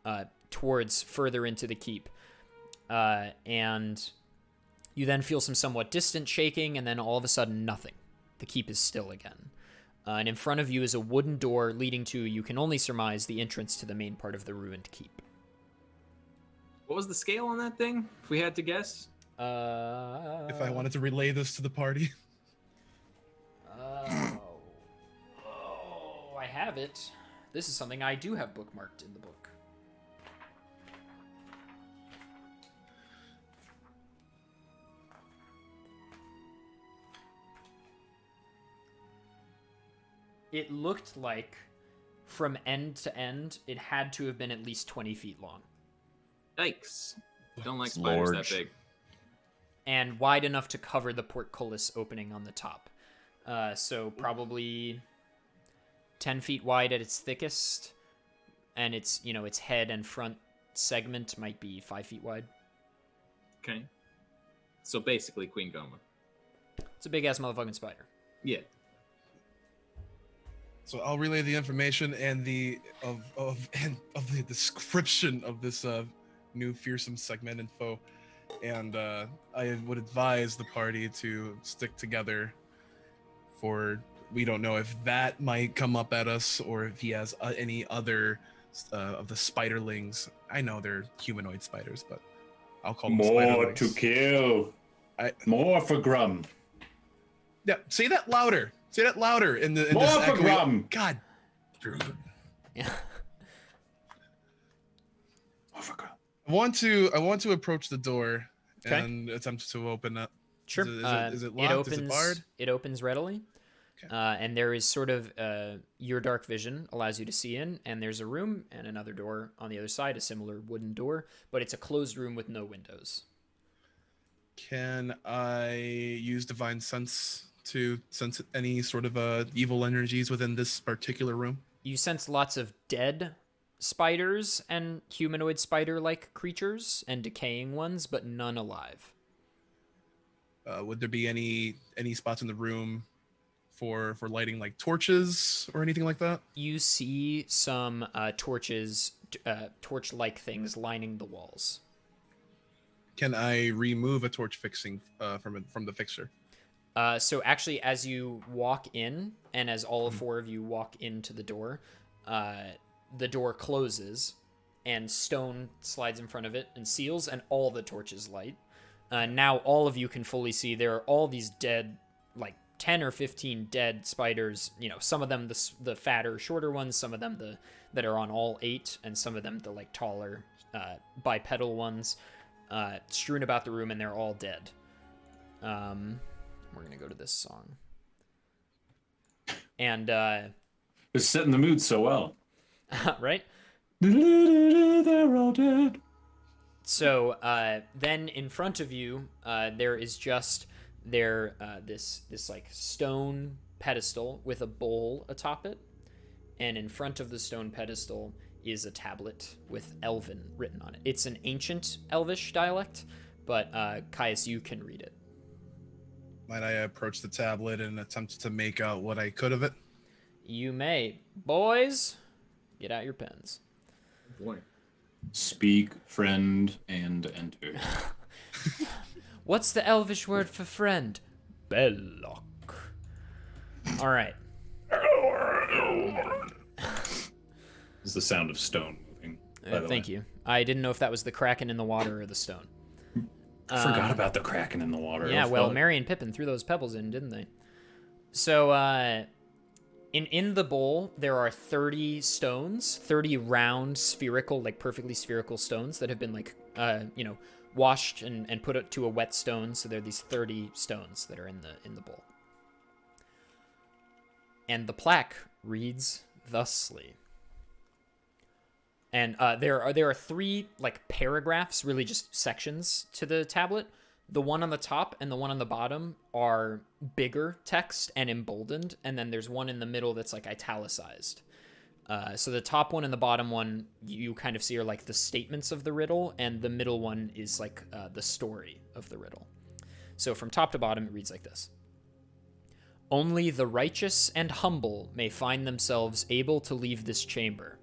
towards further into the keep. And you then feel some somewhat distant shaking, and then all of a sudden, nothing. The keep is still again. And in front of you is a wooden door leading to, you can only surmise, the entrance to the main part of the ruined keep. What was the scale on that thing, if we had to guess? If I wanted to relay this to the party. Oh, I have it. This is something I do have bookmarked in the book. It looked like, from end to end, it had to have been at least 20 feet long. Yikes. Don't like It's spiders large. that big. And wide enough to cover the portcullis opening on the top. So probably 10 feet wide at its thickest. And its head and front segment might be 5 feet wide. Okay. So basically, Queen Goma. It's a big-ass motherfucking spider. Yeah. So I'll relay the information and the the description of this new fearsome segmented foe, and I would advise the party to stick together. For we don't know if that might come up at us or if he has any other of the spiderlings. I know they're humanoid spiders, but I'll call them More spiderlings. to kill. More for Grum. Yeah, say that louder. Say that louder in the More this for echoey- Grum. God. Yeah. More for Grum. I want to approach the door Okay. and attempt to open it. Sure. Is it locked? Is it barred? It opens readily. Okay. And there is sort of your dark vision allows you to see in, and there's a room and another door on the other side, a similar wooden door, but it's a closed room with no windows. Can I use divine sense to sense any sort of evil energies within this particular room? You sense lots of dead spiders and humanoid spider-like creatures and decaying ones, but none alive. Would there be any spots in the room for lighting, like torches or anything like that? You see some torches, torch-like things lining the walls. Can I remove a torch fixing from the fixture? So actually, as you walk in, and as all four of you walk into the door closes, and stone slides in front of it and seals, and all the torches light. Now all of you can fully see there are all these dead, like 10 or 15 dead spiders. You know, some of them the fatter, shorter ones, some of them that are on all 8, and some of them the like taller, bipedal ones, strewn about the room, and they're all dead. We're gonna go to this song, and It's setting the mood so well. right. They're all dead. So then in front of you, there is just this like stone pedestal with a bowl atop it, and in front of the stone pedestal is a tablet with Elven written on it. It's an ancient Elvish dialect, but Caius, you can read it. Might I approach the tablet and attempt to make out what I could of it? You may. Boys, get out your pens. Boy. Speak, friend, and enter. What's the Elvish word for friend? Belloc. All right. This is the sound of stone moving. Thank you. I didn't know if that was the kraken in the water or the stone. I forgot about the kraken in the water. Yeah, well, Merry and Pippin threw those pebbles in, didn't they? So, in the bowl, there are 30 stones, 30 round, spherical, like perfectly spherical stones that have been, like, washed and put to a wet stone. So there are these 30 stones that are in the bowl. And the plaque reads thusly. And there are 3 like paragraphs, really just sections to the tablet. The one on the top and the one on the bottom are bigger text and emboldened, and then there's one in the middle that's like italicized. So the top one and the bottom one you kind of see are like the statements of the riddle, and the middle one is like the story of the riddle. So from top to bottom, it reads like this. Only the righteous and humble may find themselves able to leave this chamber.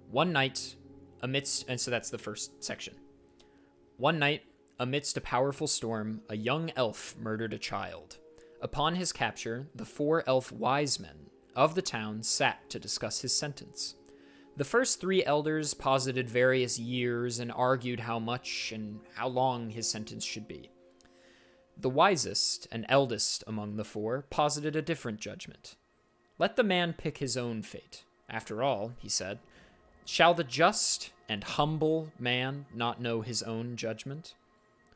One night, and so that's the first section. One night, amidst a powerful storm, a young elf murdered a child. Upon his capture, the 4 elf wise men of the town sat to discuss his sentence. The first 3 elders posited various years and argued how much and how long his sentence should be. The wisest and eldest among the 4 posited a different judgment. Let the man pick his own fate. After all, he said, shall the just and humble man not know his own judgment?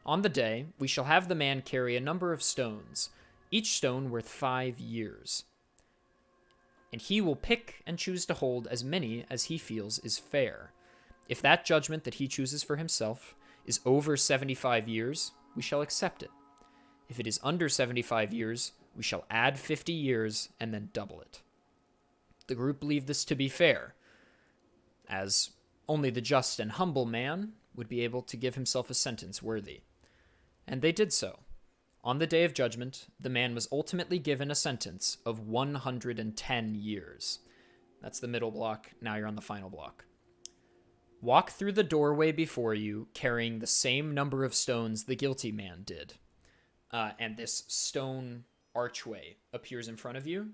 On the day, we shall have the man carry a number of stones, each stone worth 5 years. And he will pick and choose to hold as many as he feels is fair. If that judgment that he chooses for himself is over 75 years, we shall accept it. If it is under 75 years, we shall add 50 years and then double it. The group believe this to be fair, as only the just and humble man would be able to give himself a sentence worthy. And they did so. On the Day of Judgment, the man was ultimately given a sentence of 110 years. That's the middle block. Now you're on the final block. Walk through the doorway before you, carrying the same number of stones the guilty man did. And this stone archway appears in front of you.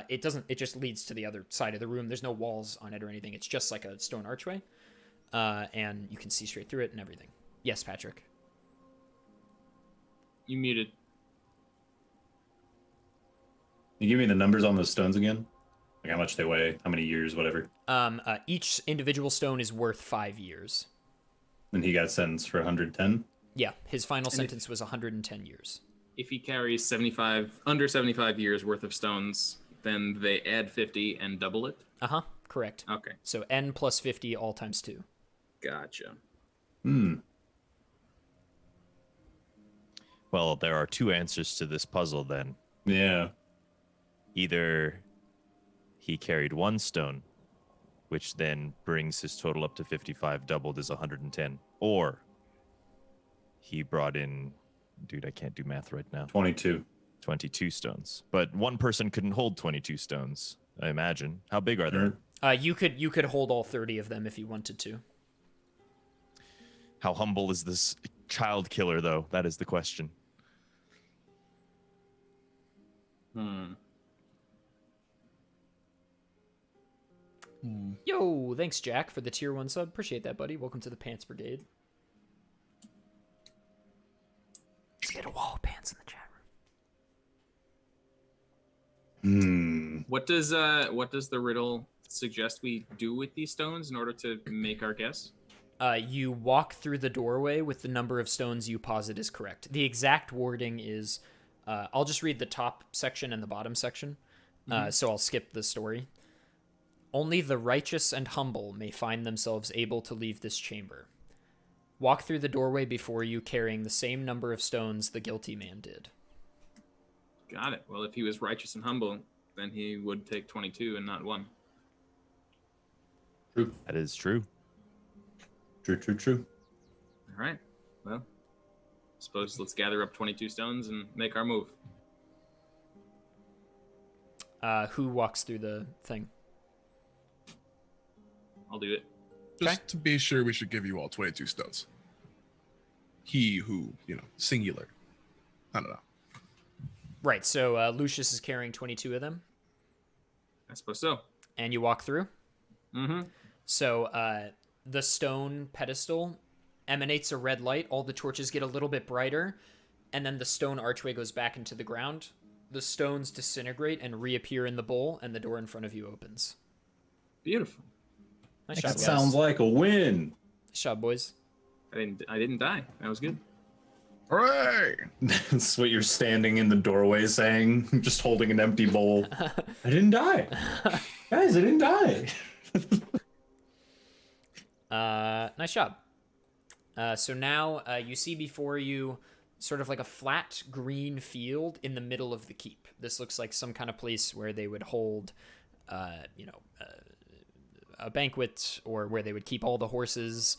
It just leads to the other side of the room. There's no walls on it or anything. It's just like a stone archway. And you can see straight through it and everything. Yes, Patrick. You muted. You give me the numbers on those stones again? Like how much they weigh, how many years, whatever. Each individual stone is worth 5 years. And he got sentenced for 110? Yeah, his final sentence was 110 years. If he carries under 75 years worth of stones, then they add 50 and double it? Uh-huh, correct. Okay. So n plus 50 all times 2. Gotcha. Well, there are two answers to this puzzle then. Yeah. Either he carried 1 stone, which then brings his total up to 55, doubled is 110, or he brought in, dude, I can't do math right now. 22 stones. But one person couldn't hold 22 stones, I imagine. How big are they? You could hold all 30 of them if you wanted to. How humble is this child killer, though? That is the question. Yo, thanks, Jack, for the tier 1 sub. Appreciate that, buddy. Welcome to the Pants Brigade. Let's get a wall of pants in the chat room. What does the riddle suggest we do with these stones in order to make our guess? You walk through the doorway with the number of stones you posit is correct. The exact wording is, I'll just read the top section and the bottom section, so I'll skip the story. Only the righteous and humble may find themselves able to leave this chamber. Walk through the doorway before you, carrying the same number of stones the guilty man did. Got it. Well, if he was righteous and humble, then he would take 22 and not 1. True. That is true. True. All right. Well, suppose let's gather up 22 stones and make our move. Who walks through the thing? I'll do it. Just to be sure, we should give you all 22 stones. He who, singular. I don't know. Right, so Lucius is carrying 22 of them. I suppose so. And you walk through? Mm-hmm. So the stone pedestal emanates a red light. All the torches get a little bit brighter, and then the stone archway goes back into the ground. The stones disintegrate and reappear in the bowl, and the door in front of you opens. Beautiful. Nice job, That guys. sounds like a win. Nice job, boys. I didn't die. That was good. Hooray! That's what you're standing in the doorway saying, just holding an empty bowl. I didn't die. Guys, I didn't die. Nice job. So now you see before you sort of like a flat green field in the middle of the keep. This looks like some kind of place where they would hold, a banquet, or where they would keep all the horses,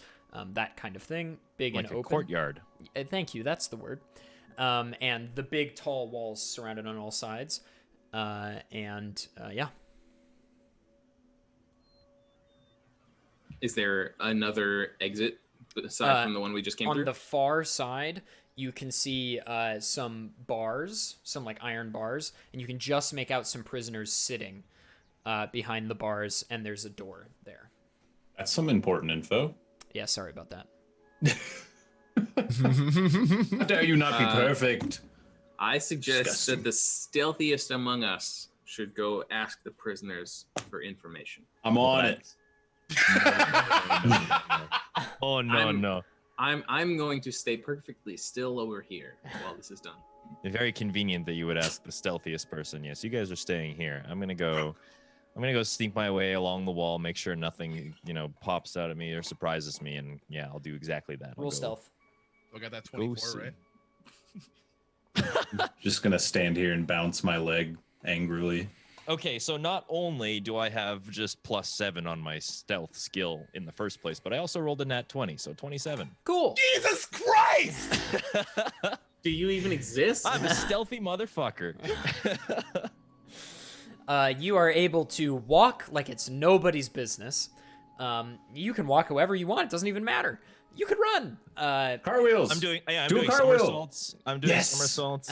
that kind of thing. Big Like and a open. courtyard. Thank you, that's the word. And the big tall walls surrounded on all sides. Yeah. Is there another exit aside from the one we just came On through? the far side, you can see some bars, some like iron bars, and you can just make out some prisoners sitting behind the bars, and there's a door there. That's some important info. Yeah, sorry about that. How dare you not be perfect? I suggest Disgusting. that the stealthiest among us should go ask the prisoners for information. I'm on it. Oh, no. I'm going to stay perfectly still over here while this is done. Very convenient that you would ask the stealthiest person. Yes, you guys are staying here. I'm gonna go sneak my way along the wall, make sure nothing, pops out at me or surprises me, and yeah, I'll do exactly that. Roll stealth. I got that 24, see. right? Just gonna stand here and bounce my leg angrily. Okay, so not only do I have just +7 on my stealth skill in the first place, but I also rolled a nat 20, so 27. Cool. Jesus Christ! Do you even exist? I'm a stealthy motherfucker. You are able to walk like it's nobody's business. You can walk however you want. It doesn't even matter. You could run. Car wheels. I'm doing Do a car somersaults. I'm doing Yes. somersaults.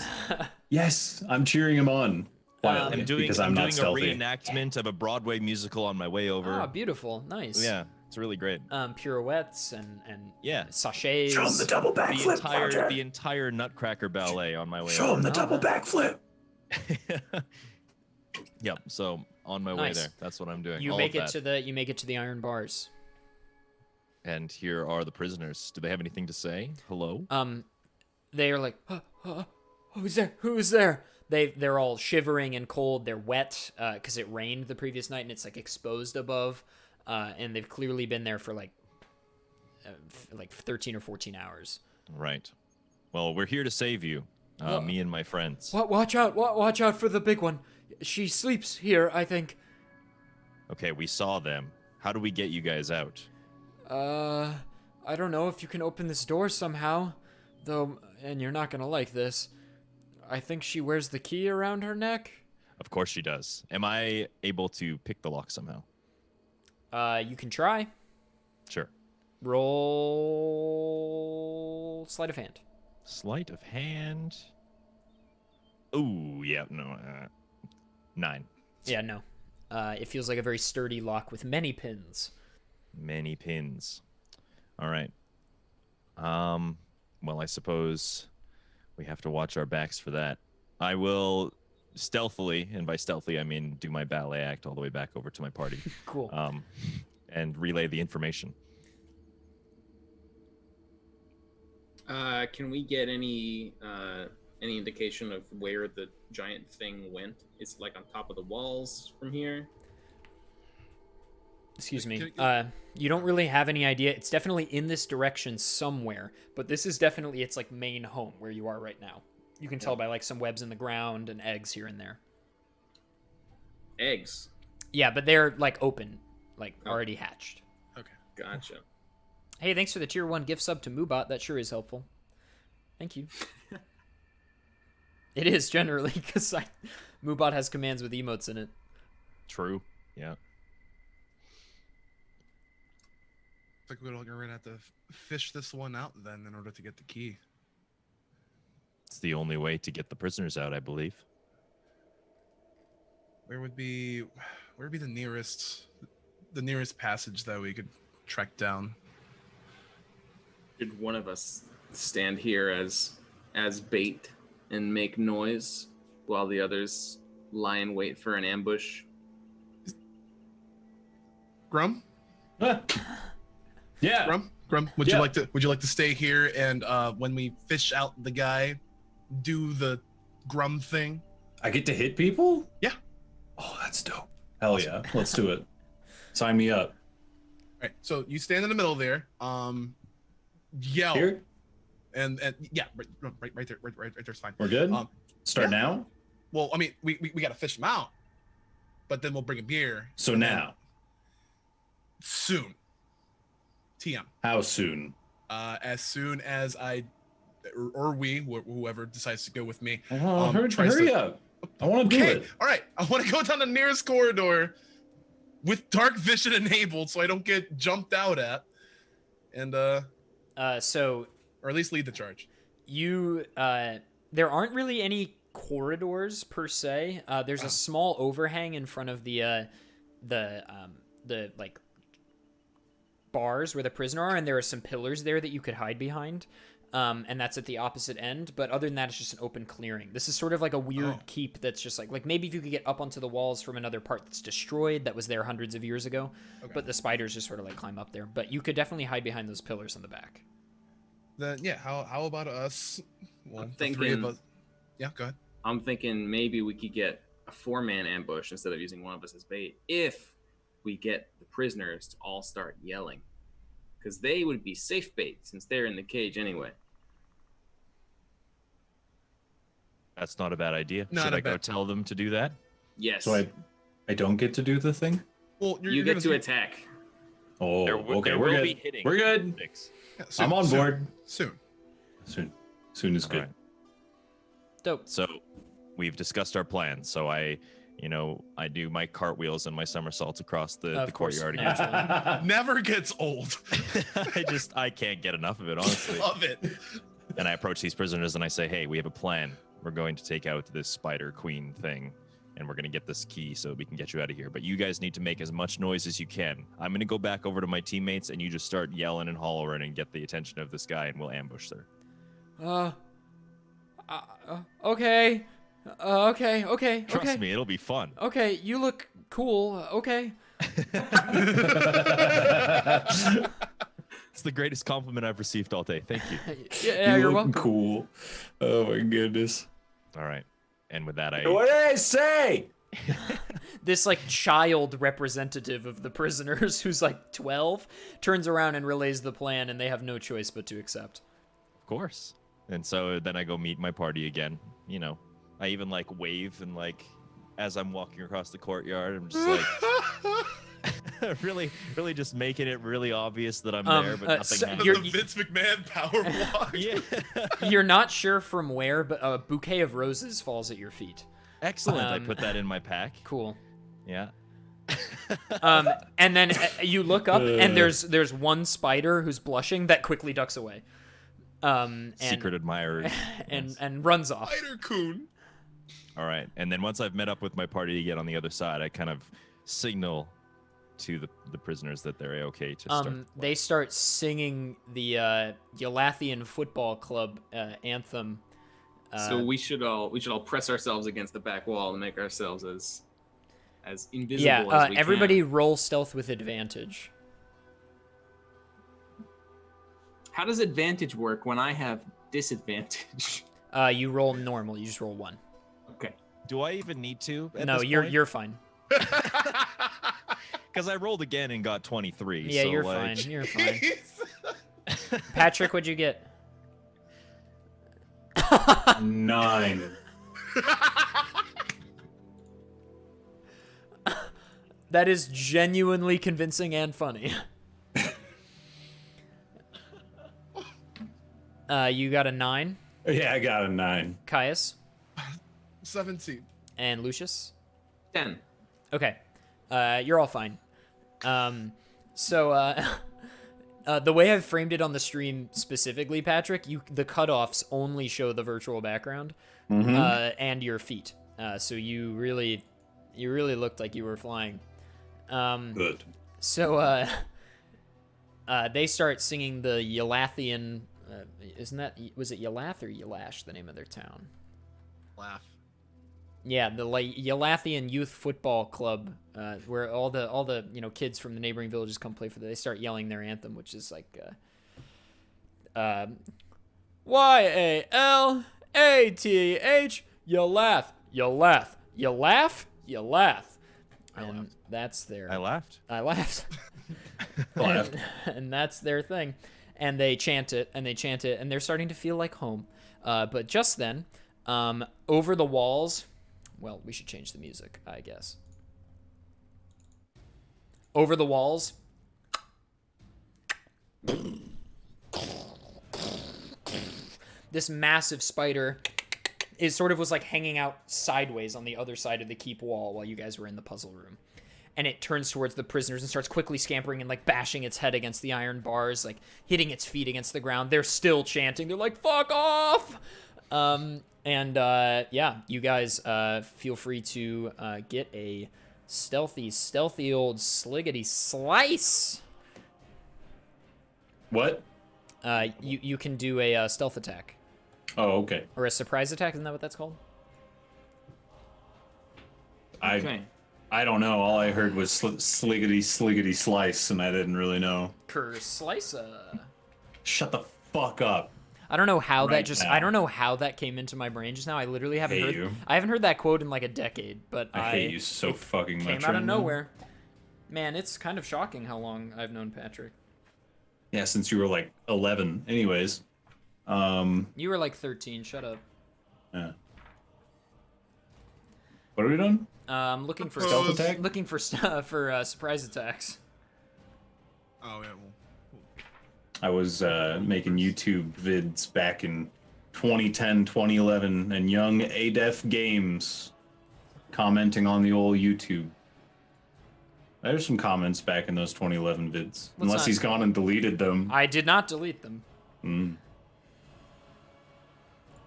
Yes, I'm cheering him on quietly I'm doing because I'm not a stealthy. reenactment of a Broadway musical on my way over. Ah, beautiful. Nice. Yeah, it's really great. Pirouettes and Yeah. sachets. Show him the double backflip, The entire Nutcracker ballet on my way Show him over. the double backflip. Yep. So on my way Nice. there, that's what I'm doing. You All make of it that. to the iron bars. And here are the prisoners. Do they have anything to say? Hello? They are like, who's there? Who's there? They're all shivering and cold. They're wet because it rained the previous night and it's like exposed above, and they've clearly been there for like 13 or 14 hours. Right. Well, we're here to save you, me and my friends. Watch out! Watch out for the big one. She sleeps here, I think. Okay, we saw them. How do we get you guys out? I don't know if you can open this door somehow, though, and you're not gonna like this. I think she wears the key around her neck. Of course she does. Am I able to pick the lock somehow? You can try. Sure. Roll sleight of hand. Sleight of hand. Ooh, yeah, no. 9. Yeah, no. It feels like a very sturdy lock with many pins. Many pins. All right. Well, I suppose we have to watch our backs for that. I will stealthily, and by stealthily I mean do my ballet act all the way back over to my party. Cool. And relay the information. Can we get any indication of where the giant thing went? It's like on top of the walls from here. Excuse me. You don't really have any idea. It's definitely in this direction somewhere, but this is definitely its like main home where you are right now. You can tell by like some webs in the ground and eggs here and there. Eggs. Yeah, but they're like open, like already hatched. Okay. Gotcha. Hey, thanks for the tier 1 gift sub to Moobot. That sure is helpful. Thank you. It is generally because Moobot has commands with emotes in it. True. Yeah. Looks like we're gonna have to fish this one out then in order to get the key. It's the only way to get the prisoners out, I believe. Where would be the nearest passage that we could track down? Did one of us stand here as bait and make noise while the others lie in wait for an ambush? Grum? Yeah. Grum, would you like to stay here and when we fish out the guy, do the Grum thing? I get to hit people? Yeah. Oh, that's dope. Hell yeah. Let's do it. Sign me up. All right. So you stand in the middle there. Yell. Here? And yeah, right there, right there's fine. We're good? Start yeah. now? Well, I mean, we got to fish him out, but then we'll bring him here. So now? Soon. TM. How soon? As soon as whoever decides to go with me. Hurry up. I want to do it. All right. I want to go down the nearest corridor with dark vision enabled so I don't get jumped out at. And, or at least lead the charge. There aren't really any corridors per se. There's a small overhang in front of the like bars where the prisoner are, and there are some pillars there that you could hide behind. And that's at the opposite end. But other than that, it's just an open clearing. This is sort of like a weird keep that's just like maybe if you could get up onto the walls from another part that's destroyed that was there hundreds of years ago. Okay. But the spiders just sort of like climb up there. But you could definitely hide behind those pillars on the back. Then yeah, how about us? Well, I'm the thinking, 3 of us. Yeah, go ahead. I'm thinking maybe we could get a 4-man ambush instead of using one of us as bait if we get the prisoners to all start yelling. Because they would be safe bait since they're in the cage anyway. That's not a bad idea. Not Should a I go bad- tell them to do that? Yes. So I don't get to do the thing? Well, you get to attack. Oh, okay, there we're will good. be hitting. We're good. Yeah, I'm on board. Soon. Soon is good. Alright. Dope. So we've discussed our plans. So I do my cartwheels and my somersaults across the course, courtyard again. naturally. Never gets old. I can't get enough of it, honestly. Love it. And I approach these prisoners and I say, hey, we have a plan. We're going to take out this spider queen thing, and we're going to get this key so we can get you out of here. But you guys need to make as much noise as you can. I'm going to go back over to my teammates, and you just start yelling and hollering and get the attention of this guy, and we'll ambush her. Okay. Okay. Trust me, it'll be fun. Okay, you look cool. Okay. It's the greatest compliment I've received all day. Thank you. Yeah, You you're look welcome. cool. Oh my goodness. All right. And with that, What did I say? This like child representative of the prisoners who's like 12 turns around and relays the plan, and they have no choice but to accept. Of course. And so then I go meet my party again. You know, I even like wave and like as I'm walking across the courtyard, I'm just like really just making it really obvious that I'm there, but nothing so happens. you're- The Vince McMahon power walk. Yeah. You're not sure from where, but a bouquet of roses falls at your feet. Excellent. I put that in my pack. Cool. Yeah. And then you look up, and there's one spider who's blushing that quickly ducks away. And, Secret admirers. and runs off. Spider Coon. All right. And then once I've met up with my party again on the other side, I kind of signal to the prisoners that they're okay to start. They start singing the Yalathian Football Club anthem. So we should all press ourselves against the back wall and make ourselves as invisible as we everybody can. roll stealth with advantage. How does advantage work when I have disadvantage? You roll normal. You just roll 1. Okay. Do I even need to? No, you're fine. Because I rolled again and got 23. Yeah, so you're like... fine. You're fine. Patrick, what'd you get? 9. That is genuinely convincing and funny. You got a 9. Yeah, I got a 9. Caius 17. and Lucius. 10. Okay, you're all fine. So the way I've framed it on the stream specifically, Patrick, the cutoffs only show the virtual background and your feet. So you really looked like you were flying. Good. So they start singing the Yalathian. Was it Yalath or Yalash, the name of their town? Laugh. Yeah, the Yalathian Youth Football Club, where all the kids from the neighboring villages come play for them. They start yelling their anthem, which is like YALATH, you laugh, you laugh, you laugh, you laugh. And that's their. I laughed. I laughed. and that's their thing. And they chant it, and they're starting to feel like home. But just then, over the walls, well, we should change the music, I guess. Over the walls, this massive spider was like hanging out sideways on the other side of the keep wall while you guys were in the puzzle room. And it turns towards the prisoners and starts quickly scampering and like bashing its head against the iron bars, like hitting its feet against the ground. They're still chanting. They're like, "Fuck off!" Yeah, you guys feel free to get a stealthy old sliggity slice. What? You can do a stealth attack. Oh, okay. Or a surprise attack, isn't that what that's called? Okay. I don't know. All I heard was sliggity slice, and I didn't really know. Slicer. Shut the fuck up. I don't know how Right that now. I don't know how that came into my brain just now. I literally haven't Hate heard you. I haven't heard that quote in like a decade, but I hate you so fucking came much. out right of now. nowhere. Man, it's kind of shocking how long I've known Patrick. Yeah, since you were like 11. Anyways. You were like 13, shut up. Yeah. What are we doing? Looking for Stealth attack? looking for surprise attacks. Oh yeah. I was making YouTube vids back in 2010, 2011, and young adef games commenting on the old YouTube. There's some comments back in those 2011 vids. Unless he's gone and deleted them. I did not delete them.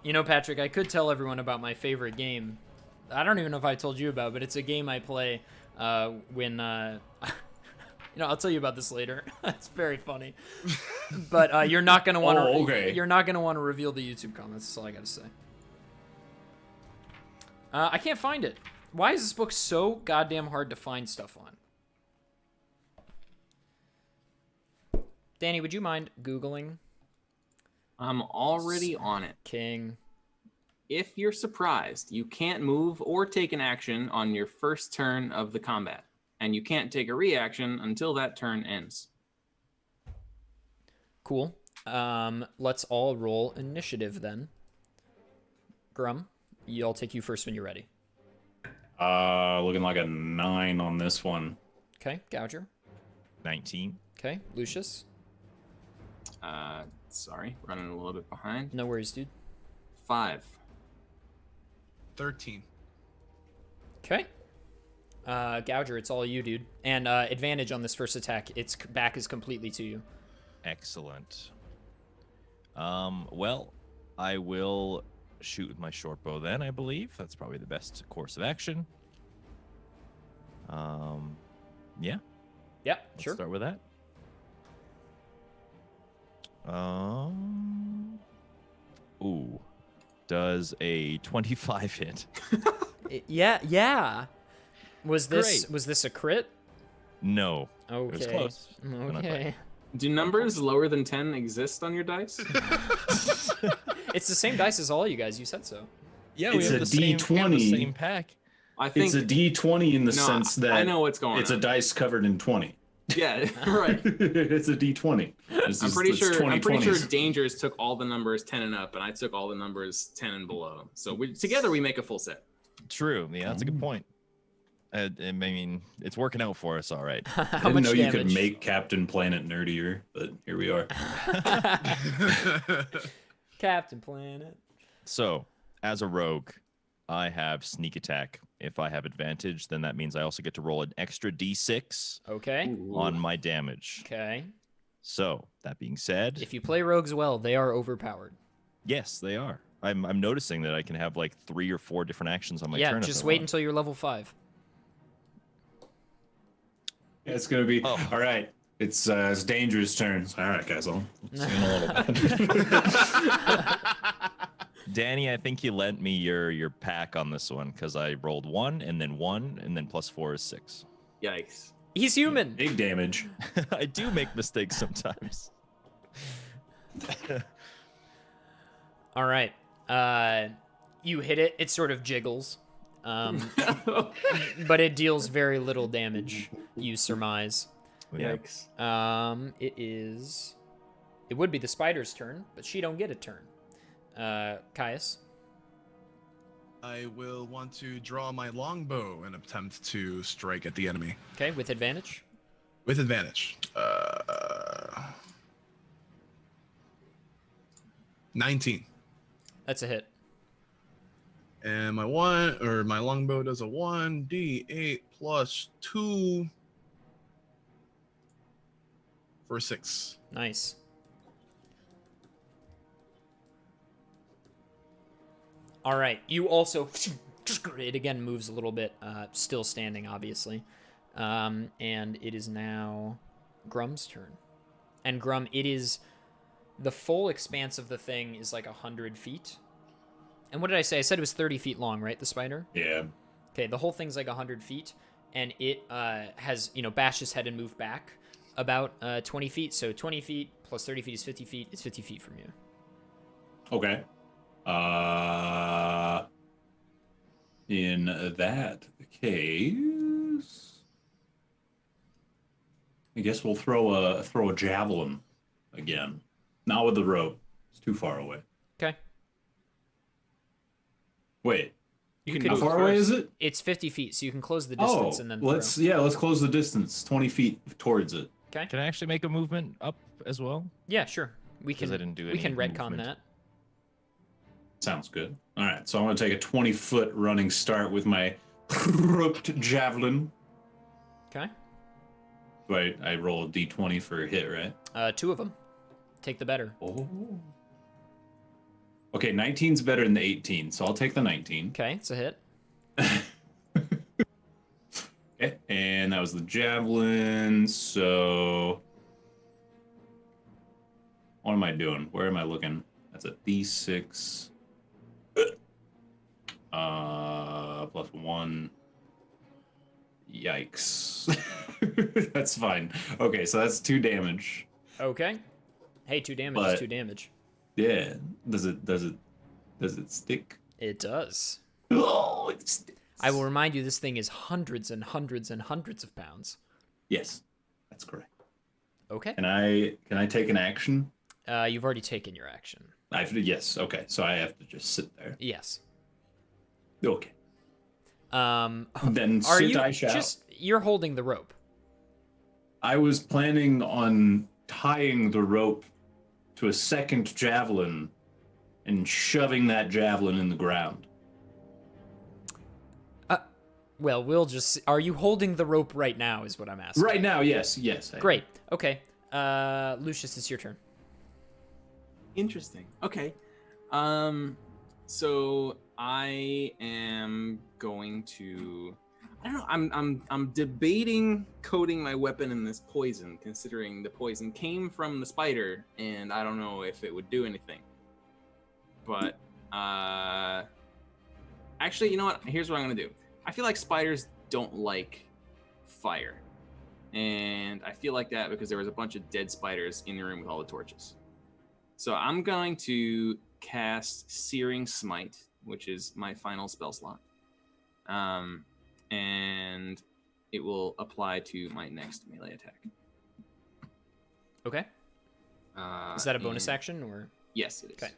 You know, Patrick, I could tell everyone about my favorite game. I don't even know if I told you about, but it's a game I play when... You know, I'll tell you about this later. It's very funny. But you're not gonna want to. Oh, okay. You're not gonna want to reveal the YouTube comments. That's all I gotta say. I can't find it. Why is this book so goddamn hard to find stuff on? Danny, would you mind Googling? I'm already on it. King. If you're surprised, you can't move or take an action on your first turn of the combat. And you can't take a reaction until that turn ends. Cool. Let's all roll initiative then. Grum, I'll take you first when you're ready. Looking like a 9 on this one. Okay, Gouger. 19. Okay, Lucius. Sorry, running a little bit behind. No worries, dude. 5. 13. Okay. Gouger, it's all you, dude. And advantage on this first attack. Its back is completely to you. Excellent. Well, I will shoot with my short bow then, I believe. That's probably the best course of action. Yeah. Yeah, Let's sure. start with that. Ooh. Does a 25 hit? Yeah. Was this Great. a crit? No. Okay. It was close. but not quite. Okay. Do numbers lower than 10 exist on your dice? It's the same dice as all you guys. You said so. Yeah, It's we a have the D20. same pack. I think It's a D20 in the sense that I know what's going it's on. a dice covered in 20. Yeah, right. It's a D20. I'm pretty sure 2020s. Dangers took all the numbers 10 and up, and I took all the numbers 10 and below. So together we make a full set. True. Yeah, that's a good point. I mean, it's working out for us, all right. How I didn't much know damage? you could make Captain Planet nerdier, but here we are. Captain Planet. So, as a rogue, I have sneak attack. If I have advantage, then that means I also get to roll an extra d6 Okay. on my damage. Okay. So, that being said, If you play rogues well, they are overpowered. yes, they are. I'm noticing that I can have like 3 or 4 different actions on my Yeah, turn. just wait until you're level 5. It's gonna be Oh. all right. It's Dangerous turns. All right, guys. I'll see you in a little bit. Danny, I think you lent me your pack on this one because I rolled 1 and then 1 and then +4 is 6. Yikes. He's human. Big damage. I do make mistakes sometimes. All right. You hit it. It sort of jiggles. But it deals very little damage, you surmise. Yeah. Yikes. It would be the spider's turn, but she don't get a turn. Caius. I will want to draw my longbow and attempt to strike at the enemy Okay, with advantage. with advantage. 19. That's a hit. And my longbow does a 1d8 plus 2 for 6. Nice. All right. You also it again moves a little bit, still standing, obviously, and it is now Grum's turn. And Grum, it is the full expanse of the thing is like 100 feet. And what did I say? I said it was 30 feet long, right? The spider. Yeah. Okay, the whole thing's like 100 feet, and it has, bashed its head and moved back about 20 feet. So 20 feet plus 30 feet is 50 feet. It's 50 feet from you. Okay. In that case, I guess we'll throw a javelin again. Not with the rope. It's too far away. Okay. Wait. You can How move far away first. is it? It's 50 feet, so you can close the Oh, distance and then let's throw. let's close the distance, 20 feet towards it. Okay. Can I actually make a movement up as well? Yeah, sure. We Because can. I didn't do we any can retcon movement. that. Sounds good. All right, so I'm gonna take a 20-foot running start with my roped javelin. Okay. Do I roll a d20 for a hit, right? 2 of them. Take the better. Oh. Okay, 19's better than the 18, so I'll take the 19. Okay, it's a hit. Okay, and that was the javelin, so... What am I doing? Where am I looking? That's a d6. Plus 1. Yikes. That's fine. Okay, so that's 2 damage. Okay. Hey, 2 damage But- is 2 damage. Yeah. Does it stick? It does. Oh, it sticks. I will remind you, this thing is hundreds and hundreds and hundreds of pounds. Yes, that's correct. Okay. Can I take an action? You've already taken your action. Yes. Okay, so I have to just sit there. Yes. Okay. Then Then are sit you I shall. you're holding the rope? I was planning on tying the rope to a second javelin and shoving that javelin in the ground. Well, we'll just. Are you holding the rope right now? Is what I'm asking. Right now, yes. I am. Great. Okay. Lucius, it's your turn. Interesting. Okay. So I am going to. I don't know. I'm debating coating my weapon in this poison, considering the poison came from the spider, and I don't know if it would do anything. But actually, you know what? Here's what I'm gonna do. I feel like spiders don't like fire, and I feel like that because there was a bunch of dead spiders in the room with all the torches. So I'm going to cast Searing Smite, which is my final spell slot. And it will apply to my next melee attack. Okay. Is that a bonus action or? Yes, it is. Okay.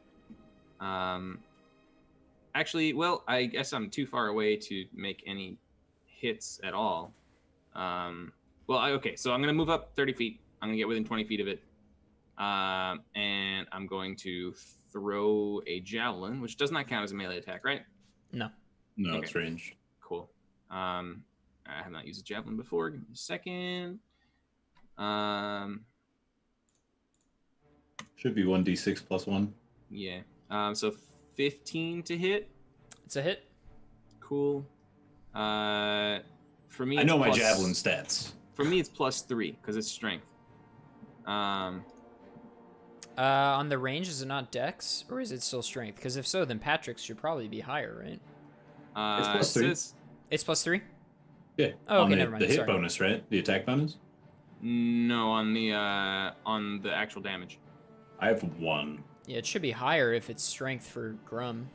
Actually, well, I guess I'm too far away to make any hits at all. Okay, so I'm going to move up 30 feet. I'm going to get within 20 feet of it. And I'm going to throw a javelin, which does not count as a melee attack, right? No. No, Okay. it's ranged. Cool. I have not used a javelin before. Give me a second. Should be 1d6 plus 1. Yeah. So 15 to hit. It's a hit. Cool. For me, I know it's my plus- javelin stats. For me, it's +3 because it's strength. On the range, is it not Dex or is it still Strength? Because if so, then Patrick's should probably be higher, right? It's +3. It's +3. Yeah. Oh, okay, on never mind, the hit sorry. bonus, right? The attack bonus? No, on the actual damage. I have 1. Yeah, it should be higher if it's Strength for Grum.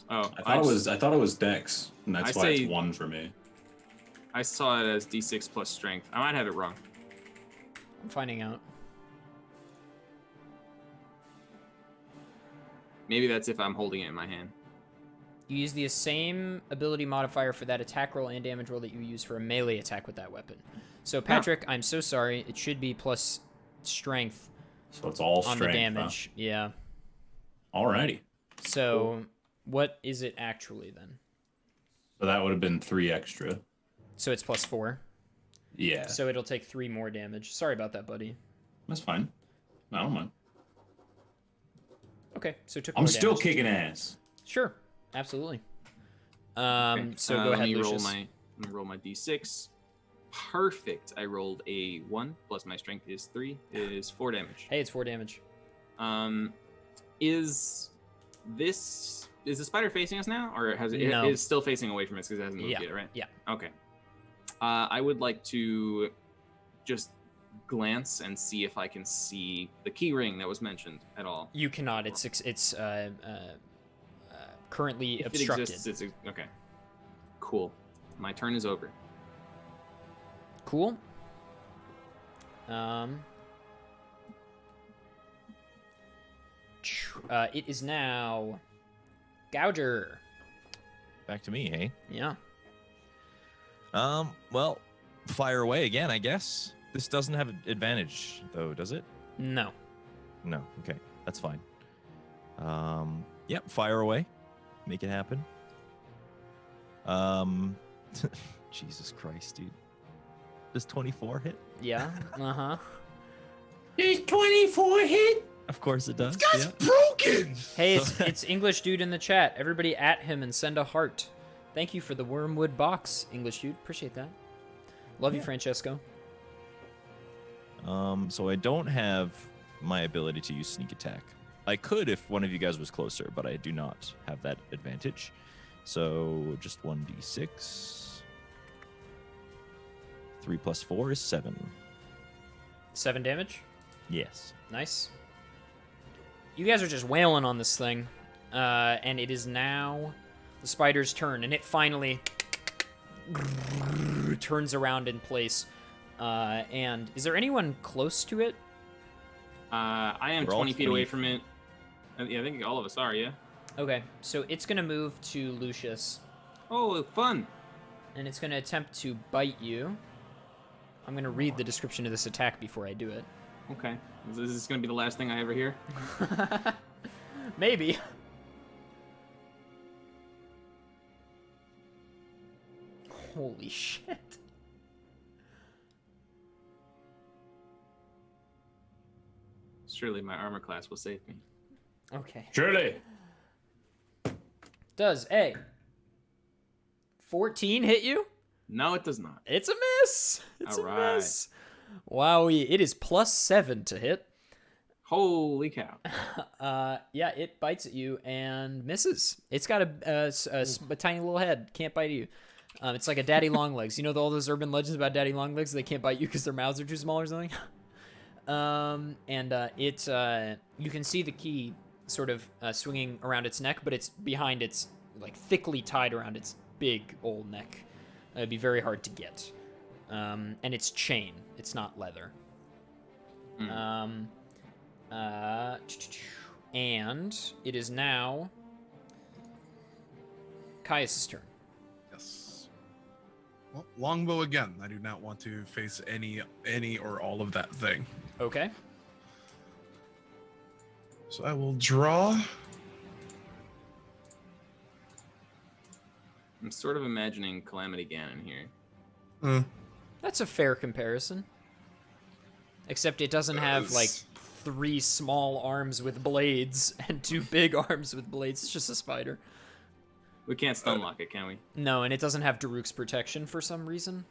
Oh, I thought it was Dex, and that's I why say- it's 1 for me. I saw it as D6 plus strength. I might have it wrong. I'm finding out. Maybe that's if I'm holding it in my hand. You use the same ability modifier for that attack roll and damage roll that you use for a melee attack with that weapon. So, Patrick, I'm so sorry. It should be plus Strength So it's all on strength. the damage. Yeah. Huh? Alrighty. So, what is it actually then? So that would have been 3 extra. So it's +4. Yeah. So it'll take 3 more damage. Sorry about that, buddy. That's fine. I don't mind. Okay, so it took I'm more still damage. kicking ass. Sure, absolutely. Okay, So go let ahead, me Lucius. let me roll my D6. Perfect. I rolled a 1 plus my strength is 3 is 4 damage. Hey, it's 4 damage. Is the spider facing us now, or has it? No. It is still facing away from us because it hasn't moved Yeah, yet, right? yeah. Okay. I would like to just glance and see if I can see the key ring that was mentioned at all. You cannot. It's currently If obstructed. it exists, it's okay. Cool. My turn is over. Cool. It is now Gouger. back to me, hey? Yeah. Well, fire away again, I guess. This doesn't have an advantage, though, does it? No. No. Okay, that's fine. Yep, fire away. Make it happen. Jesus Christ, dude. Does 24 hit? Yeah. Uh-huh. Does 24 hit? Of course it does. Guy's Yeah. broken. Hey, it's English Dude in the chat. Everybody at him and send a heart. Thank you for the wormwood box, English Dude. Appreciate that. Love you, Francesco. So I don't have my ability to use sneak attack. I could if one of you guys was closer, but I do not have that advantage. So just 1d6. 3 plus 4 is 7. 7 damage. Yes. Nice. You guys are just wailing on this thing. And it is now the spider's turn. And it finally turns around in place. And is there anyone close to it? I am We're all 20 feet 20. away from it. Yeah, I think all of us are, yeah. Okay, so it's going to move to Lucius. Oh, fun. And it's going to attempt to bite you. I'm going to read the description of this attack before I do it. Okay. Is this going to be the last thing I ever hear? Maybe. Holy shit. Surely my armor class will save me. Okay. Surely. Does a 14 hit you? No, it does not. It's a miss. It's All a right. miss. Wowie. It is +7 to hit. Holy cow. Yeah, it bites at you and misses. It's got a tiny little head. Can't bite you. It's like a daddy long legs. You know all those urban legends about daddy long legs? They can't bite you because their mouths are too small or something? You can see the key sort of swinging around its neck, but it's behind its, like, thickly tied around its big old neck. It'd be very hard to get. And it's chain. It's not leather. And it is now Caius' turn. Yes. Well, longbow again. I do not want to face any or all of that thing. Okay. So I will draw. I'm sort of imagining Calamity Ganon here. That's a fair comparison. Except it doesn't have, like, 3 small arms with blades and 2 big arms with blades. It's just a spider. We can't stun lock it, can we? No, and it doesn't have Daruk's protection for some reason.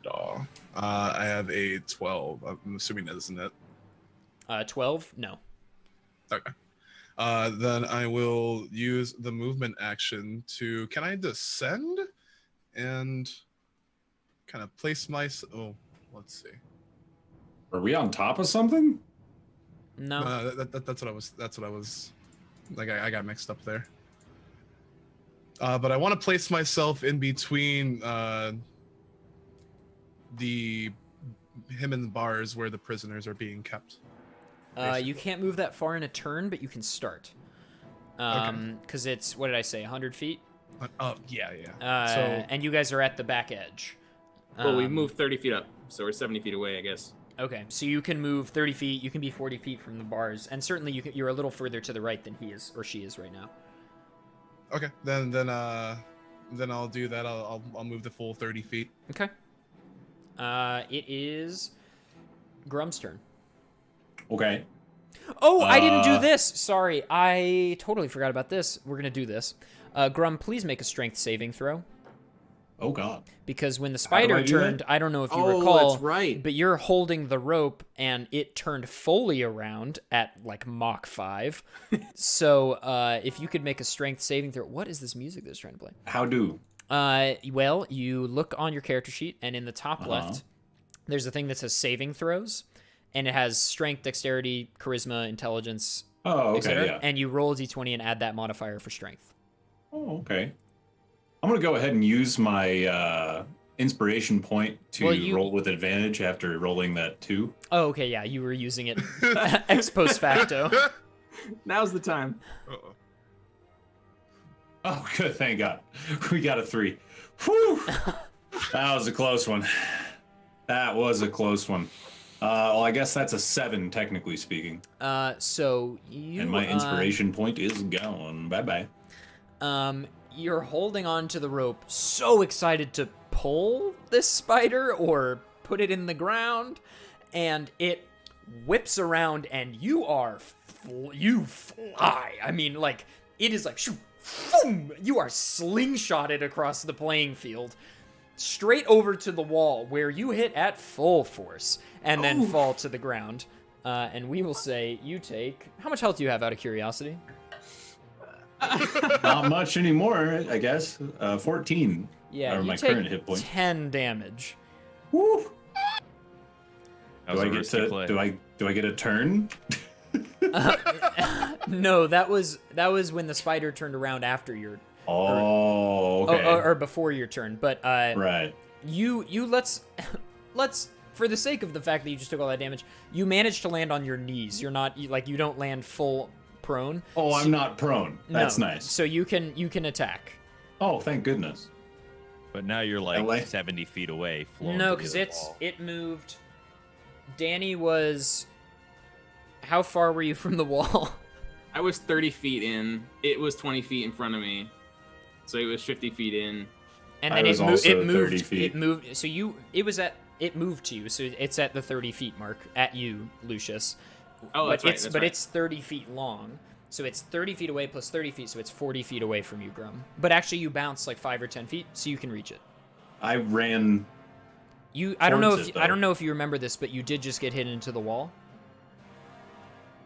Oh. I have a 12. I'm assuming that isn't it. 12? No. Okay. Then I will use the movement action to. Can I descend and kind of place my? Oh, let's see. Are we on top of something? No. That's what I was. That's what I was. Like I got mixed up there. But I want to place myself in between him and the bars where the prisoners are being kept. You can't move that far in a turn, but you can start. Because it's, what did I say, 100 feet? Yeah. And you guys are at the back edge. Well, we moved 30 feet up, so we're 70 feet away, I guess. Okay, so you can move 30 feet, you can be 40 feet from the bars, and certainly you're a little further to the right than he is, or she is right now. Okay, then I'll do that. I'll move the full 30 feet. Okay. It is Grum's turn. Okay. Oh, I didn't do this. Sorry, I totally forgot about this. We're gonna do this. Grum, please make a strength saving throw. Oh God. Because when the do spider I do turned, that? I don't know if you Oh, recall, that's right. but you're holding the rope and it turned fully around at like Mach 5. So if you could make a strength saving throw. What is this music that's trying to play? How do? Well, you look on your character sheet and in the top left, there's a thing that says saving throws, and it has strength, dexterity, charisma, intelligence, Oh, okay, etc. yeah. And you roll a d20 and add that modifier for strength. Oh, okay. I'm gonna go ahead and use my inspiration point to roll with advantage after rolling that 2. Oh, okay, yeah, you were using it ex post facto. Now's the time. Uh-oh. Oh, good. Thank God. We got a 3. Whew. That was a close one. That was a close one. Well, I guess that's a 7, technically speaking. So you And my inspiration point is gone. Bye-bye. You're holding on to the rope, so excited to pull this spider or put it in the ground, and it whips around, and you fly. I mean, like, it is like, shoo, boom, you are slingshotted across the playing field, straight over to the wall, where you hit at full force, and then fall to the ground. And we will say you take... How much health do you have, out of curiosity? Not much anymore, I guess. 14. Yeah, are you my take current hit points. 10 damage. Woo! That was a risky play. Do I get a turn? No, that was when the spider turned around after your... Oh, okay. Or before your turn. But Right. you let's for the sake of the fact that you just took all that damage, you managed to land on your knees. You're not you don't land full prone. Oh, I'm not prone. That's No. nice. So you can attack. Oh, thank goodness. But now you're like LA? 70 feet away. flown No, to the because other wall. it moved. Danny was... How far were you from the wall? I was 30 feet in. It was 20 feet in front of me. So it was 50 feet in. And I then was it also moved. 30 feet. It moved. So it moved to you. So it's at the 30 feet mark at you, Lucius. Oh, that's but right. it's That's but right. it's 30 feet long. So it's 30 feet away plus 30 feet. So it's 40 feet away from you, Grum. But actually, you bounce like 5 or 10 feet, so you can reach it. I ran. I don't know Towards if it, I don't though. know if you remember this, but you did just get hit into the wall.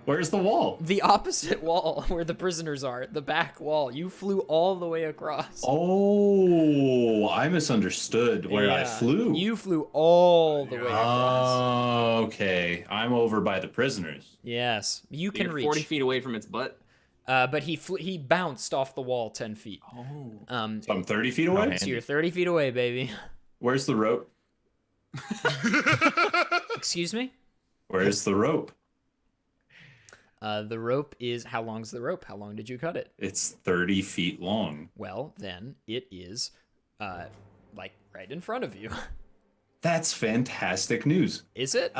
Where's the wall? The opposite wall where the prisoners are, the back wall. You flew all the way across. Oh, I misunderstood where I Yeah. flew. You flew all the way across. Oh, okay. I'm over by the prisoners. Yes, you can You're reach. 40 feet away from its butt. But he bounced off the wall 10 feet. Oh. So I'm 30 feet away? So you're 30 feet away, baby. Where's the rope? Excuse me? Where's the rope? The rope is... How long's the rope? How long did you cut it? It's 30 feet long. Well, then it is, like, right in front of you. That's fantastic news. Is it?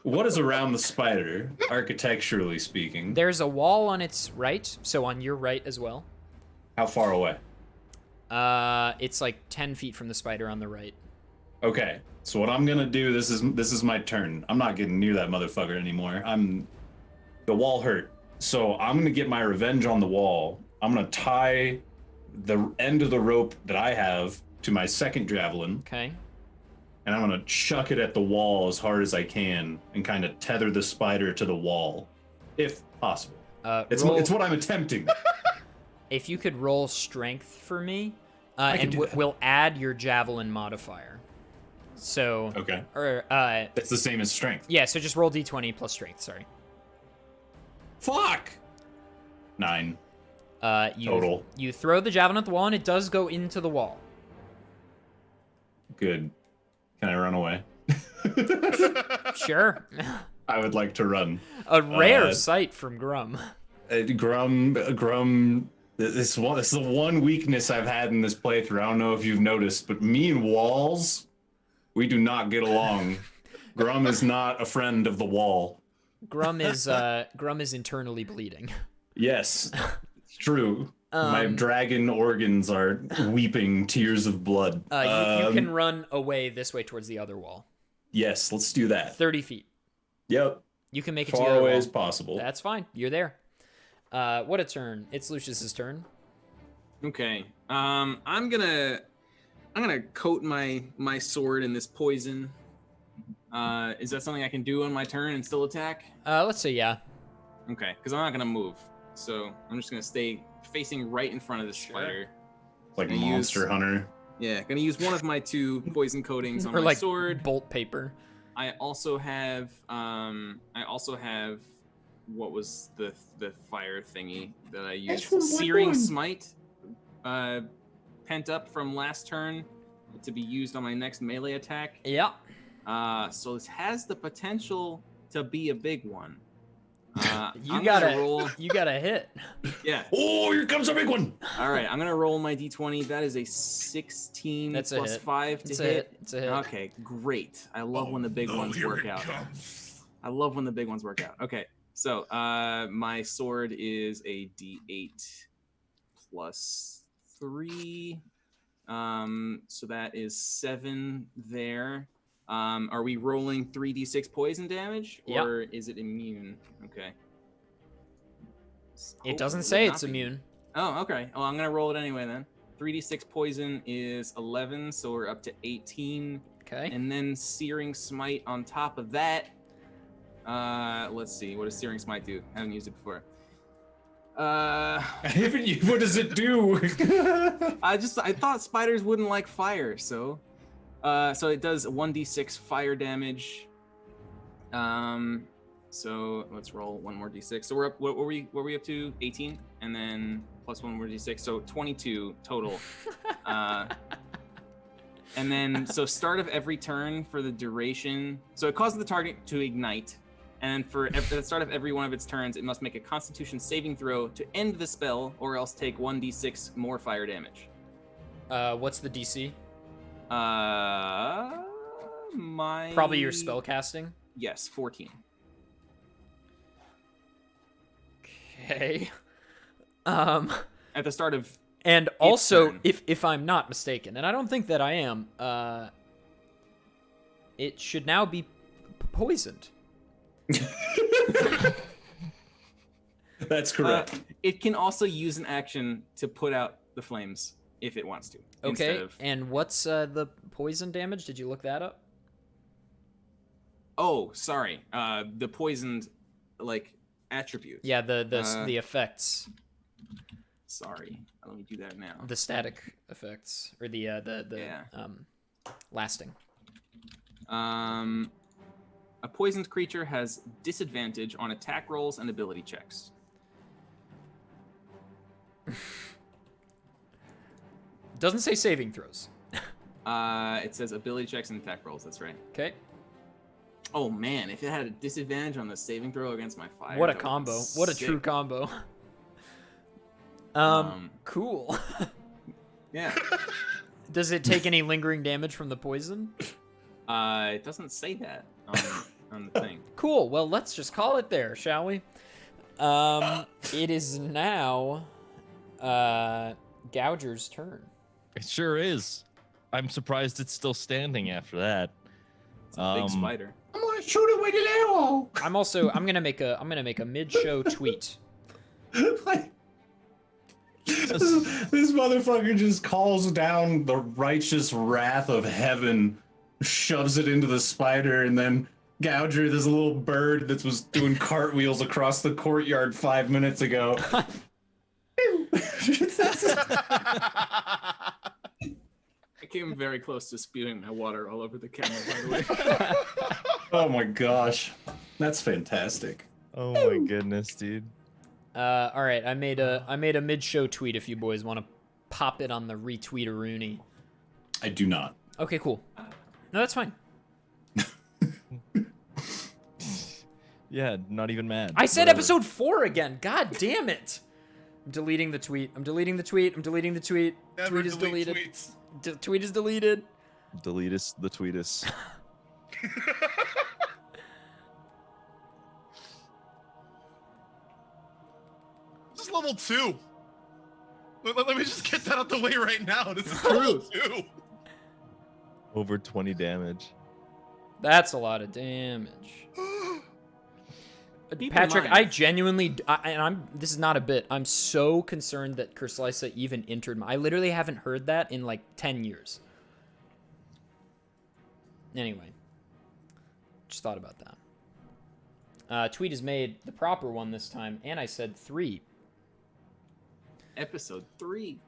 What is around the spider, architecturally speaking? There's a wall on its right, so on your right as well. How far away? It's like 10 feet from the spider on the right. Okay, so what I'm gonna do, this is my turn. I'm not getting near that motherfucker anymore. The wall hurt. So I'm gonna get my revenge on the wall. I'm gonna tie the end of the rope that I have to my second javelin, Okay. and I'm gonna chuck it at the wall as hard as I can and kind of tether the spider to the wall, if possible. It's what I'm attempting. If you could roll strength for me, can and do that. we'll add your javelin modifier. So, Okay. or That's the same as strength. yeah. So just roll d20 plus strength. Sorry. Fuck! 9. You, Total. You throw the javelin at the wall, and it does go into the wall. Good. Can I run away? Sure. I would like to run. A rare sight from Grum. Grum. This is the one weakness I've had in this playthrough. I don't know if you've noticed, but me and walls, we do not get along. Grum is not a friend of the wall. Grum is internally bleeding. Yes, it's true. My dragon organs are weeping tears of blood. You can run away this way towards the other wall. Yes, let's do that. 30 feet. Yep. You can make it to the Far other away wall. as possible. That's fine. You're there. What a turn. It's Lucius's turn. Okay. I'm gonna coat my sword in this poison. Is that something I can do on my turn and still attack? Let's say yeah. Okay, because I'm not gonna move. So I'm just gonna stay facing right in front of this spider. Like Gonna Monster Hunter. Yeah, gonna use one of my 2 poison coatings on Or my like sword. bolt paper. I also have what was the fire thingy that I used? from Searing Bloodborne. Smite, pent up from last turn to be used on my next melee attack. Yeah. So this has the potential to be a big one. You I'm gotta gonna roll. You gotta hit. Yeah. Oh, here comes a big one. All right, I'm gonna roll my d20. That is a 16 That's a plus hit. 5 to It's a hit. hit. It's a hit. Okay, great. I love when the big ones here work it out. comes. I love when the big ones work out. Okay, so my sword is a d8 plus 3. So that is 7 there. Are we rolling 3d6 poison damage, Yep. or is it immune? Okay. It Oh, doesn't would say not it's be. immune. Oh, okay. Well, I'm gonna roll it anyway then. 3d6 poison is 11, so we're up to 18. Okay. And then Searing Smite on top of that. Let's see. What does Searing Smite do? I haven't used it before. What does it do? I thought spiders wouldn't like fire, so it does 1d6 fire damage. So let's roll one more d6. So we're up. What were we up to? 18, and then plus one more d6. So 22 total. And then so start of every turn for the duration. So it causes the target to ignite, and at the start of every one of its turns, it must make a Constitution saving throw to end the spell, or else take 1d6 more fire damage. What's the DC? My Probably your spell casting. Yes, 14. Okay. At the start of And also, turn. if I'm not mistaken, and I don't think that I am, it should now be poisoned. That's correct. It can also use an action to put out the flames if it wants to. Okay. Instead of, And what's the poison damage? Did you look that up? oh, sorry. The poisoned attribute. Yeah, the effects, Sorry. Let me do that now. the static effects, or the Yeah. lasting. A poisoned creature has disadvantage on attack rolls and ability checks. Doesn't say saving throws. It says ability checks and attack rolls. That's right. Okay. Oh man, if it had a disadvantage on the saving throw against my fire. What a that would've combo. been What a sick. true combo. Cool. Yeah. Does it take any lingering damage from the poison? It doesn't say that on the thing. Cool. Well, let's just call it there, shall we? It is now Gouger's turn. It sure is. I'm surprised it's still standing after that. It's a big spider. I'm gonna shoot it with an arrow. I'm gonna make a mid-show tweet. This motherfucker just calls down the righteous wrath of heaven, shoves it into the spider, and then Gouger, this little bird that was doing cartwheels across the courtyard 5 minutes ago. I came very close to spewing my water all over the camera, by the way. Oh my gosh, that's fantastic. Oh my goodness, dude. All right, I made a mid-show tweet. If you boys want to pop it on the retweet-a-rooney. I do not. Okay, cool. No, that's fine. Yeah, not even mad. I said Whatever. episode 4 again. God damn it! I'm deleting the tweet. I'm deleting the tweet. I'm deleting the tweet. Never Tweet is delete deleted. tweets. Tweet is deleted. Delete us, the tweetus. This is level 2. Let me just get that out the way right now. This is level 2. Over 20 damage. That's a lot of damage. Keep in Patrick, mind- I genuinely, this is not a bit. I'm so concerned that Kerslisa even entered I literally haven't heard that in like 10 years. Anyway, just thought about that. Tweet is made, the proper one this time, and I said 3. Episode 3.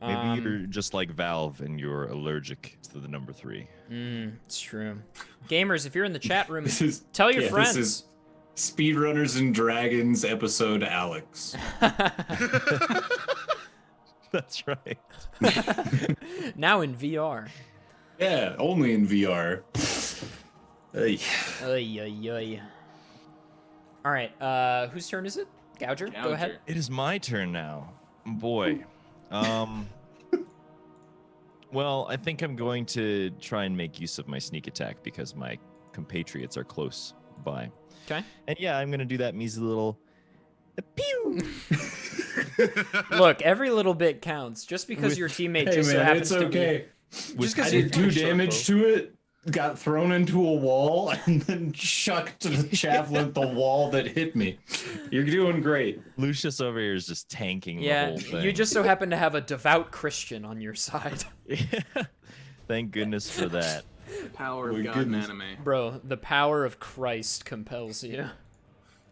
Maybe you're just like Valve and you're allergic to the number 3. It's true. Gamers, if you're in the chat room, This is tell your friends. This is Speedrunners and Dragons episode Alex. That's right. Now in VR. Yeah, only in VR. Ay. Ay, ay, ay. All right. Whose turn is it? Gouger? Go ahead. Gouger. It is my turn now. Boy. Well, I think I'm going to try and make use of my sneak attack because my compatriots are close by. Okay. And yeah, I'm going to do that measly little pew. Look, every little bit counts. Just because your teammate Hey just so man, happens it's to okay. Just I because did you 2 damage to it, got thrown into a wall, and then chucked the javelin at the wall that hit me. You're doing great. Lucius over here is just tanking the yeah, whole thing. you just so happen to have a devout Christian on your side. Thank goodness for that. The power of My God goodness. in anime. Bro, the power of Christ compels you.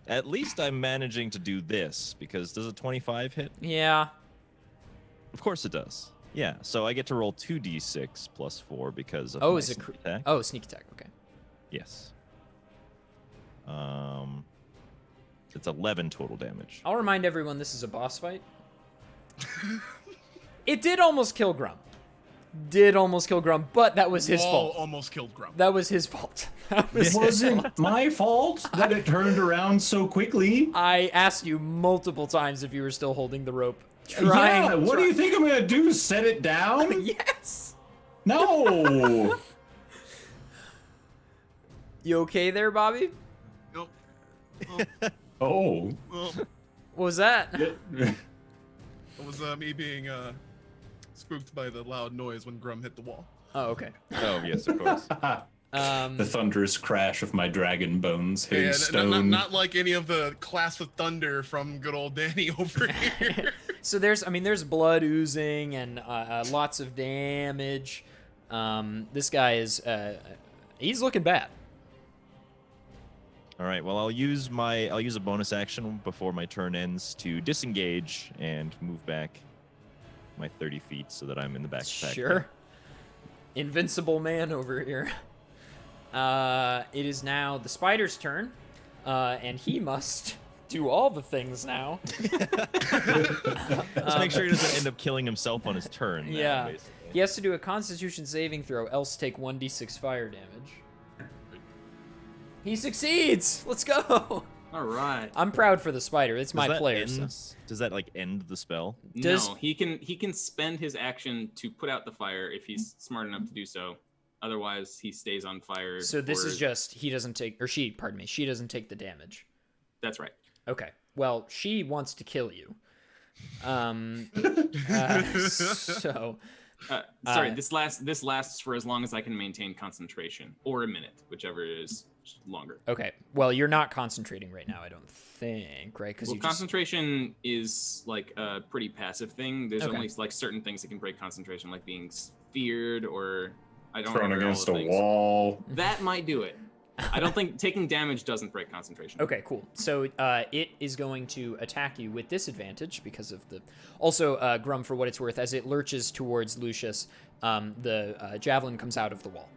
At least I'm managing to do this, because does a 25 hit? Yeah. Of course it does. Yeah, so I get to roll 2d6 plus 4 because of Oh, my is it? sneak attack. Oh, sneak attack. Okay. Yes. It's 11 total damage. I'll remind everyone this is a boss fight. It did almost kill Grum. But that was his Wall fault. almost killed Grum. That was his fault. That was It his wasn't fault. my fault that it turned around so quickly. I asked you multiple times if you were still holding the rope. Yeah, what do you think I'm gonna do? Set it down? Yes. No. You okay there, Bobby? Nope. Oh. Well, What was that? it was me being spooked by the loud noise when Grum hit the wall. Oh, okay. Oh, yes, of course. The thunderous crash of my dragon bones hitting Yeah, stone. not like any of the class of thunder from good old Danny over here. So there's blood oozing and lots of damage. This guy is, he's looking bad. All right, well, I'll use a bonus action before my turn ends to disengage and move back my 30 feet so that I'm in the back pack. Sure. Invincible man over here. It is now the spider's turn, and he must do all the things now. Let's make sure he doesn't end up killing himself on his turn. now, Yeah. basically. He has to do a Constitution saving throw, else take 1d6 fire damage. He succeeds! Let's go! All right. I'm proud for the spider. It's my Does that player. end- So. Does that like end the spell? Does- No, he can spend his action to put out the fire if he's smart enough to do so. Otherwise, he stays on fire. So this for- is just, he doesn't take, or she, pardon me, she doesn't take the damage. That's right. Okay. Well, she wants to kill you. So... Sorry, this lasts for as long as I can maintain concentration, or a minute, whichever is longer. Okay. Well, you're not concentrating right now, I don't think, right? Because Well, concentration is like a pretty passive thing. There's Okay. only like certain things that can break concentration, like being feared or I don't Thrown remember all against the a things. wall. That might do it. I don't think taking damage doesn't break concentration. Okay, cool. So it is going to attack you with disadvantage because of the... Also, Grum, for what it's worth, as it lurches towards Lucius, the javelin comes out of the wall.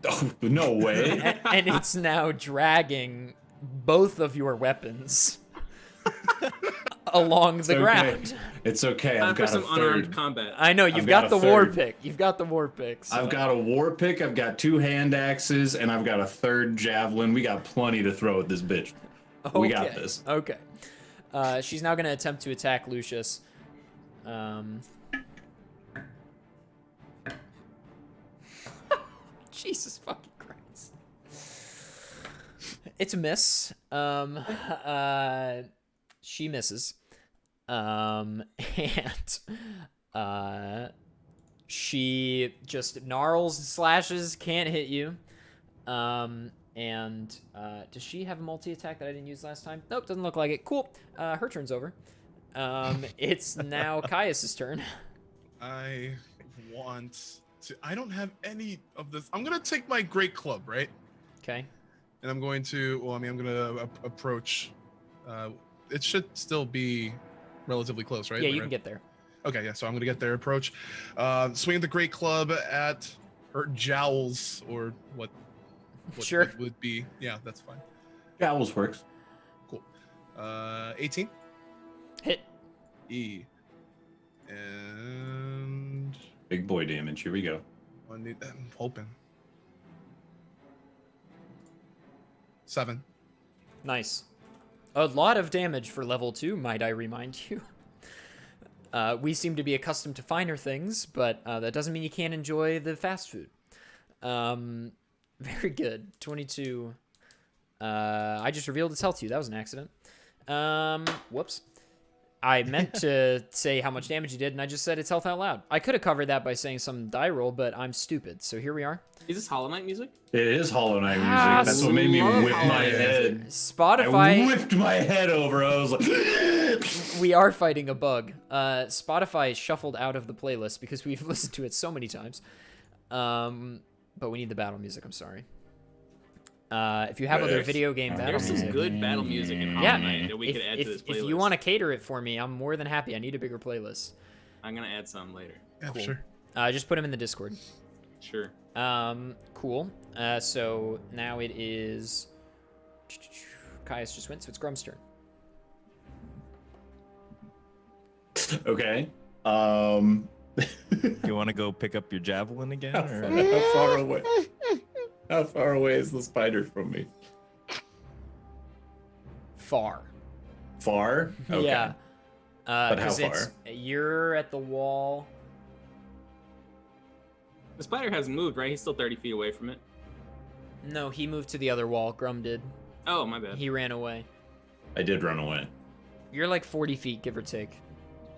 Oh, no way. And it's now dragging both of your weapons along the ground. It's okay. Time I've for got a some unarmed third. combat. I know, you've I've got got a the war third. pick. You've got the war pick. So. I've got a war pick. I've got 2 hand axes, and I've got a third javelin. We got plenty to throw at this bitch. We got Okay, this. Okay. She's now going to attempt to attack Lucius. Jesus fucking Christ. It's a miss. She misses. She just gnarls and slashes, can't hit you. Does she have a multi-attack that I didn't use last time? Nope, doesn't look like it. Cool. Her turn's over. It's now Caius's turn. I want to. I don't have any of this. I'm gonna take my great club, right? Okay. And I'm going to. Well, I mean, I'm gonna approach. It should still be relatively close, right? Yeah, Am I you right? can get there. Okay, yeah. So I'm gonna get their approach. Swing the great club at her jowls or what Sure. would be. Yeah, that's fine. Jowls works. Cool. 18. Hit. E. And Big boy damage. Here we go. I'm hoping. 7. Nice. A lot of damage for level 2, might I remind you. We seem to be accustomed to finer things, but that doesn't mean you can't enjoy the fast food. Very good. 22. I just revealed its health to you. That was an accident. Whoops. I meant to say how much damage you did, and I just said its health out loud. I could have covered that by saying some die roll, but I'm stupid. So here we are. Is this Hollow Knight music? It is Hollow Knight music. That's what made me whip my head. Spotify. I whipped my head over. I was like, We are fighting a bug. Spotify shuffled out of the playlist because we've listened to it so many times. But we need the battle music. I'm sorry. If you have other video game battle There's some music, good battle music in Hollow Knight that we could add to this playlist. if you want to cater it for me, I'm more than happy. I need a bigger playlist. I'm gonna add some later. Yeah, Cool. sure. Just put them in the Discord. Sure. Cool. So now it is Caius just went, so it's Grum's turn. okay. You want to go pick up your javelin again? Or? How far away? How far away is the spider from me? Far. Far? Okay. Yeah. But how 'cause far? You're at the wall. The spider hasn't moved, right? He's still 30 feet away from it. No, he moved to the other wall. Grum did. Oh, my bad. He ran away. I did run away. You're like 40 feet, give or take.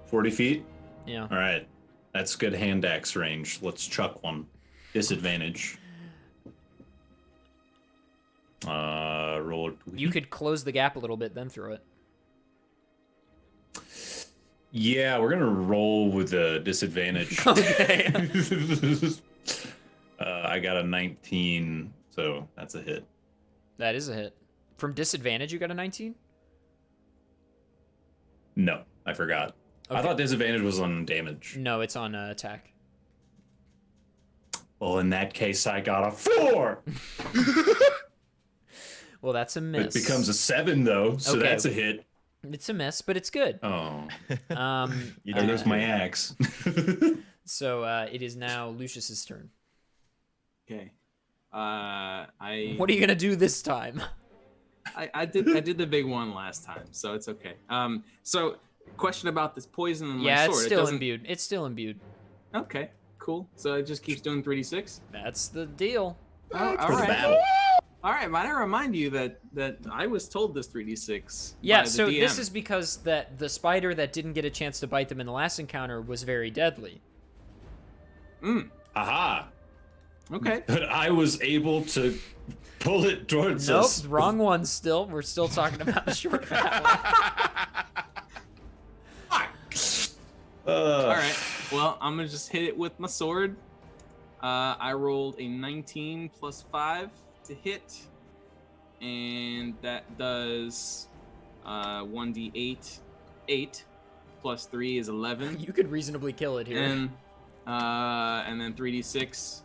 40 feet? Yeah. All right. That's good hand axe range. Let's chuck one. Disadvantage. Roll. You could close the gap a little bit, then throw it. Yeah, we're gonna roll with a disadvantage. Okay. I got a 19, so that's a hit. That is a hit. From disadvantage, you got a 19? No, I forgot. I Okay. thought disadvantage was on damage. No, it's on attack. Well, in that case, I got a 4. Well, that's a miss. It becomes a 7 though, so Okay. that's a hit. It's a miss, but it's good. Oh, You there did goes it. my axe. So it is now Lucius's turn. Okay. What are you gonna do this time? I did the big one last time, so it's okay. So question about this poison on my Yeah, sword. it's It still doesn't- imbued. It's still imbued. Okay, cool. So it just keeps doing 3d6. That's the deal. Oh, all For the right. battle. All right. Might I remind you that I was told this 3d6. Yeah, by the so this DM. is because that the spider that didn't get a chance to bite them in the last encounter was very deadly. Aha! Okay. But I was able to pull it towards Nope, us. wrong one still. We're still talking about the short battle. All right. Well, I'm gonna just hit it with my sword. I rolled a 19 plus 5 to hit, and that does 1d8, 8 plus 3 is 11, You could reasonably kill it here. and then 3d6,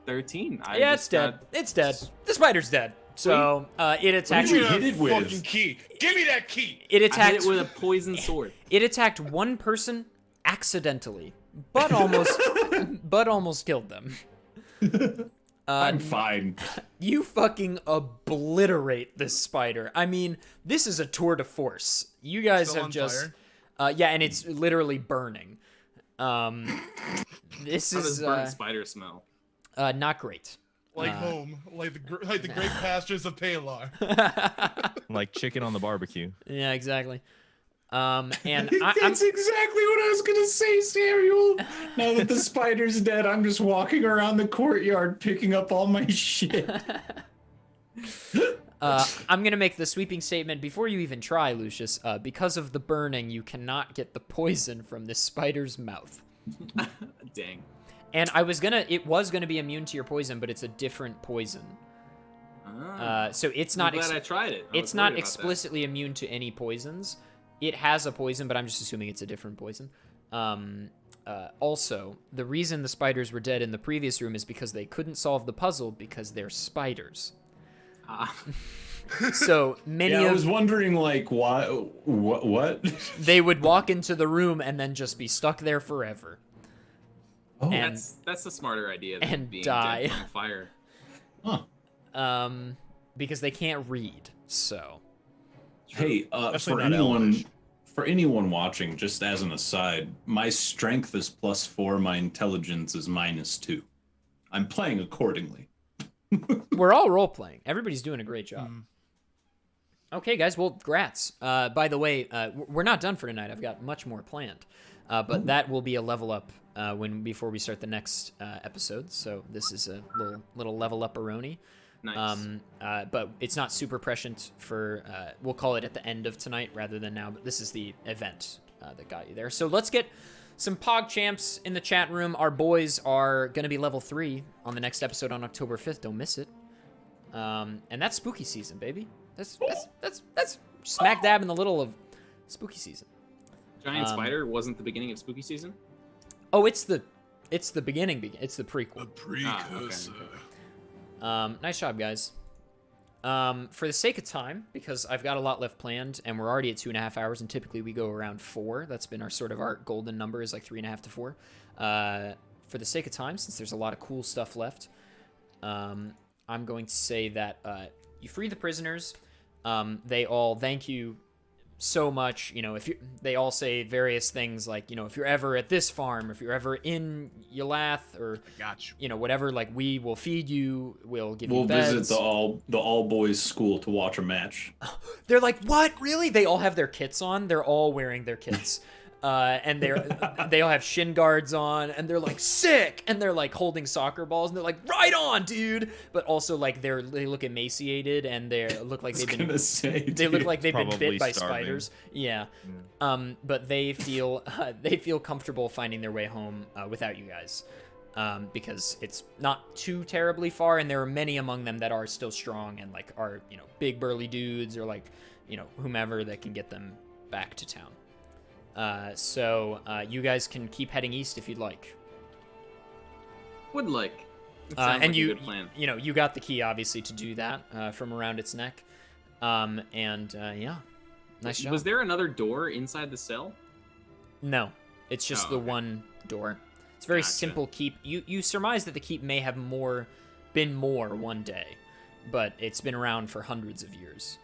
13. Yeah, it's dead. It's dead. The spider's dead. So it attacked. did you hit it with? Fucking key. Give me that key. It I attacked. hit it with a poison sword. It attacked one person accidentally, but almost killed them. I'm fine. You fucking obliterate this spider. I mean, this is a tour de force. You guys Still have on just, fire? yeah, and it's literally burning. This How does is burnt spider smell? not great. Like home, like the great pastures of Palar. Like chicken on the barbecue. Yeah, exactly. And That's exactly what I was gonna say, Samuel. Now that the spider's dead, I'm just walking around the courtyard picking up all my shit. I'm gonna make the sweeping statement before you even try, Lucius. Because of the burning, you cannot get the poison from this spider's mouth. Dang. And it was gonna be immune to your poison, but it's a different poison. So it's not. I'm glad I tried it. I It's was not worried about that. explicitly immune to any poisons. It has a poison, but I'm just assuming it's a different poison. Also, the reason the spiders were dead in the previous room is because they couldn't solve the puzzle because they're spiders. Ah. So many Yeah, I was of wondering, like, why? What? they would walk into the room and then just be stuck there forever. Oh, And- That's a smarter idea than and being die. dead from fire. huh. Because they can't read. So Hey, Especially not elvish. for anyone watching, just as an aside, my strength is +4, my intelligence is -2. I'm playing accordingly. We're all role playing. Everybody's doing a great job. Mm. Okay, guys. Well, grats. By the way, we're not done for tonight. I've got much more planned, but that will be a level up before we start the next episode. So this is a little level up Aroni. Nice. But it's not super prescient for. We'll call it at the end of tonight rather than now. But this is the event that got you there. So let's get some Pog Champs in the chat room. Our boys are going to be level 3 on the next episode on October 5th. Don't miss it. And that's spooky season, baby. That's smack dab in the little of spooky season. Giant spider wasn't the beginning of spooky season. Oh, it's the beginning. It's the The prequel. precursor. Okay. Nice job, guys. For the sake of time, because I've got a lot left planned, and we're already at 2.5 hours, and typically we go around 4. That's been our golden number is like 3.5 to 4. For the sake of time, since there's a lot of cool stuff left, I'm going to say that you free the prisoners. They all thank you so much. You know, they all say various things like, you know, if you're ever at this farm, if you're ever in Yalath, or I got you. you know, whatever, like we will feed you, we'll give We'll you beds. visit the all boys school to watch a match. They're like, what? Really? They all have their kits on. They're all wearing their kits. And they all have shin guards on, and they're like sick, and they're like holding soccer balls, and they're like, right on, dude. But also like they look emaciated, and they look like they've been look like they've been Probably bit by starving. spiders. Yeah. But they feel comfortable finding their way home without you guys. Because it's not too terribly far, and there are many among them that are still strong and like are, you know, big burly dudes, or like, you know, whomever that can get them back to town. So you guys can keep heading east if you'd like. Would like. It sounds And like a good plan. you know, you got the key obviously to do that from around its neck. Yeah, nice job. Was there another door inside the cell? No, it's just Oh, the okay. one door. It's a very Gotcha. simple keep. You surmise that the keep may have been more one day, but it's been around for hundreds of years.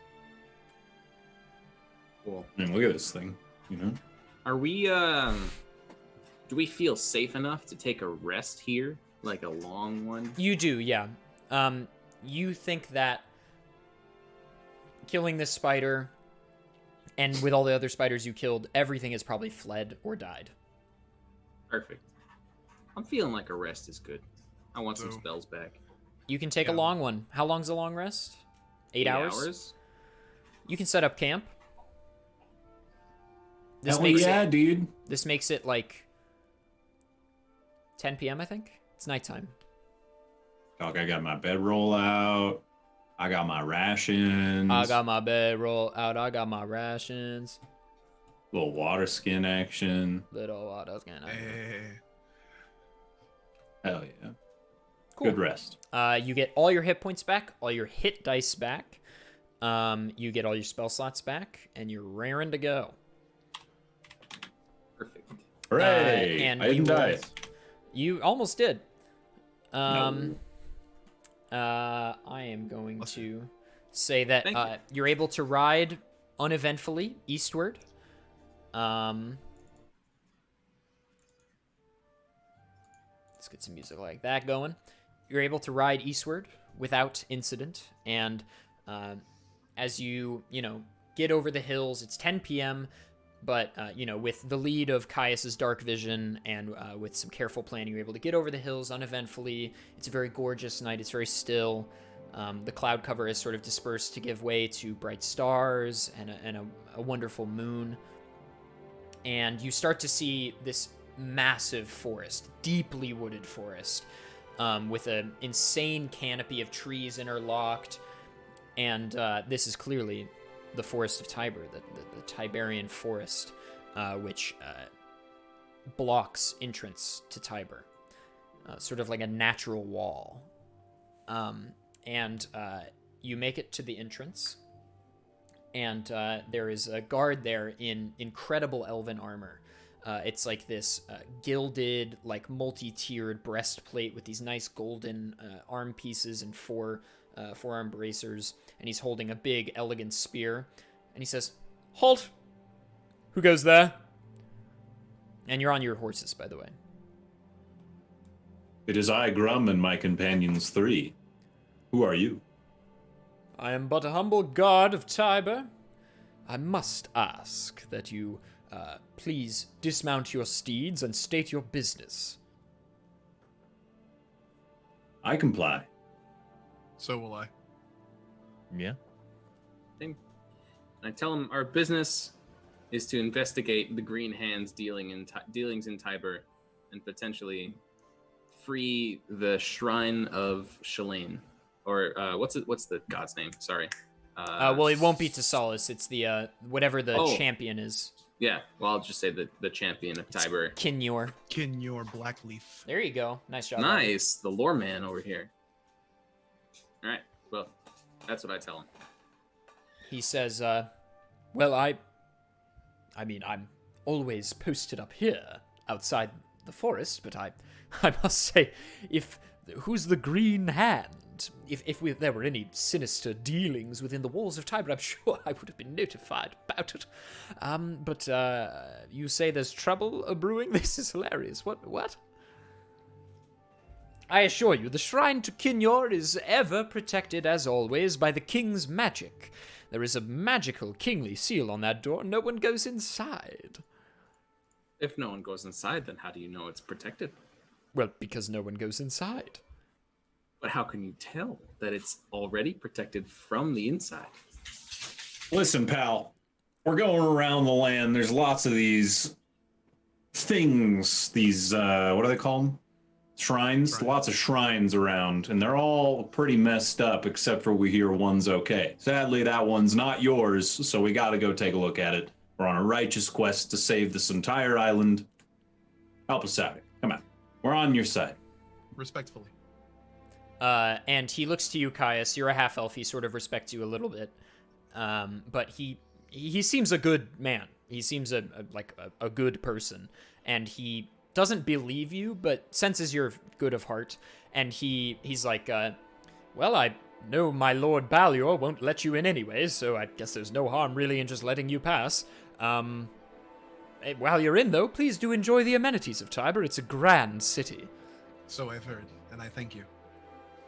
Cool. I mean, look at this thing, you know? Are we, do we feel safe enough to take a rest here? Like a long one? You do, yeah. You think that killing this spider, and with all the other spiders you killed, everything has probably fled or died. Perfect. I'm feeling like a rest is good. I want some So- spells back. You can take a Yeah. long one. How long's a long rest? 8 hours? You can set up camp. This Hell makes yeah, it dude. This makes it like 10 p.m. I think. It's nighttime. Dog, I got my bedroll out. I got my rations. I got my bedroll out. I got my rations. little water skin action. Little water skin. Eh, Hell yeah. Cool. Good rest. You get all your hit points back, all your hit dice back. You get all your spell slots back, and you're raring to go. Perfect. Hooray! and I didn't we will- die. You almost did. No. I am going to say that Thank you. you're able to ride uneventfully eastward. Let's get some music like that going. You're able to ride eastward without incident, and as you get over the hills, it's 10 p.m. But, with the lead of Caius's dark vision and with some careful planning, you're able to get over the hills uneventfully. It's a very gorgeous night. It's very still. The cloud cover is sort of dispersed to give way to bright stars and a wonderful moon. And you start to see this massive forest, deeply wooded forest, with an insane canopy of trees interlocked. And this is clearly the Forest of Tiber, the Tiberian forest, which blocks entrance to Tiber, sort of like a natural wall. And you make it to the entrance, and there is a guard there in incredible elven armor. It's like this gilded, like multi-tiered breastplate with these nice golden arm pieces and forearm bracers, and he's holding a big, elegant spear, And he says, "Halt! Who goes there?" And you're on your horses, by the way. It is I, Grum, and my companions 3. Who are you? I am but a humble guard of Tiber. I must ask that you please dismount your steeds and state your business. I comply. So will I. Yeah. I tell him our business is to investigate the Green Hand's dealings in Tiber and potentially free the Shrine of Shalane. Or what's the god's name? Sorry. Well, it won't be to Solace. It's the whatever the champion is. Yeah, well, I'll just say the champion of Tiber. Kinyor. Kinyor Blackleaf. There you go. Nice job. Nice, the lore man over here. All right, well, that's what I tell him. He says, well, I mean, I'm always posted up here, outside the forest, but I must say, who's the Green Hand? If there were any sinister dealings within the walls of Tiber, I'm sure I would have been notified about it. But you say there's trouble brewing? This is hilarious. What? I assure you, the shrine to Kinyor is ever protected, as always, by the king's magic. There is a magical kingly seal on that door. No one goes inside. If no one goes inside, then how do you know it's protected? Well, because no one goes inside. But how can you tell that it's already protected from the inside? Listen, pal. We're going around the land. There's lots of these things. These, what do they call them? Shrines? Lots of shrines around. And they're all pretty messed up, except for we hear one's okay. Sadly, that one's not yours, so we gotta go take a look at it. We're on a righteous quest to save this entire island. Help us out. Come on. We're on your side. Respectfully. And he looks to you, Caius. You're a half-elf. He sort of respects you a little bit. But he seems a good man. He seems a good person. And he doesn't believe you, but senses you're good of heart. And he's like, well, I know my Lord Ballior won't let you in anyway, so I guess there's no harm really in just letting you pass. While you're in, though, please do enjoy the amenities of Tiber. It's a grand city. So I've heard, and I thank you.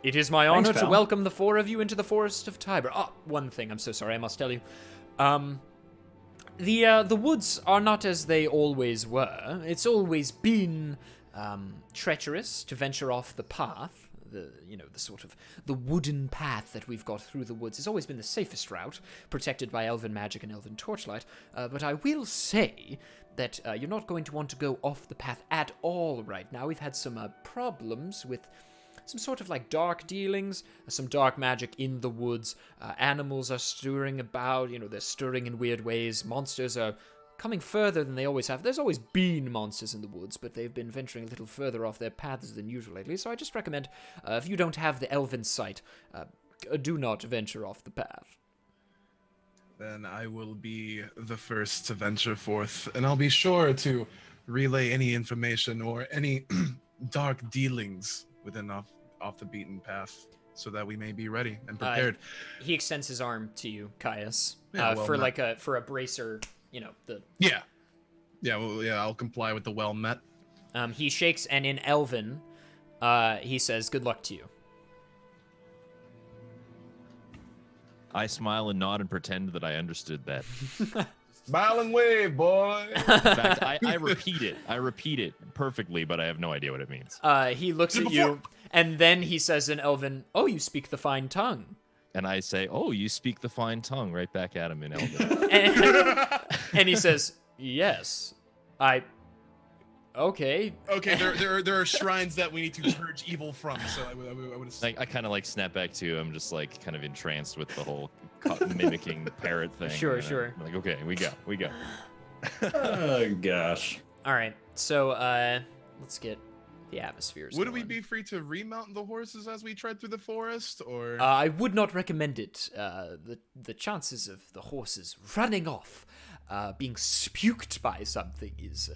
It is my honor to pal. welcome the 4 of you into the forest of Tiber. One thing, I'm so sorry, I must tell you. The woods are not as they always were. It's always been treacherous to venture off the path. The wooden path that we've got through the woods has always been the safest route, protected by elven magic and elven torchlight. But I will say that you're not going to want to go off the path at all right now. We've had some problems with some sort of dark dealings, some dark magic in the woods. Animals are stirring about, they're stirring in weird ways. Monsters are coming further than they always have. There's always been monsters in the woods, but they've been venturing a little further off their paths than usual lately. So I just recommend, if you don't have the elven sight, do not venture off the path. Then I will be the first to venture forth, and I'll be sure to relay any information or any dark dealings within off the beaten path, so that we may be ready and prepared. He extends his arm to you, Caius, Yeah, well met. for a bracer. I'll comply with the well met. He shakes, and in Elven, he says, "Good luck to you." I smile and nod and pretend that I understood that. Smile and wave, boy. In fact, I repeat it. I repeat it perfectly, but I have no idea what it means. He looks at you, and then he says in Elven, "Oh, you speak the fine tongue." And I say, "Oh, you speak the fine tongue," right back at him in Elven. And he says, "Yes, okay." Okay, there are shrines that we need to purge evil from. So I would. I kind of snap back to. I'm just kind of entranced with the whole mimicking parrot thing. Sure. I'm like, okay, we go. Oh gosh. All right, so let's get the atmospheres. Would we going. be free to remount the horses as we tread through the forest, or? I would not recommend it. The chances of the horses running off, being spuked by something is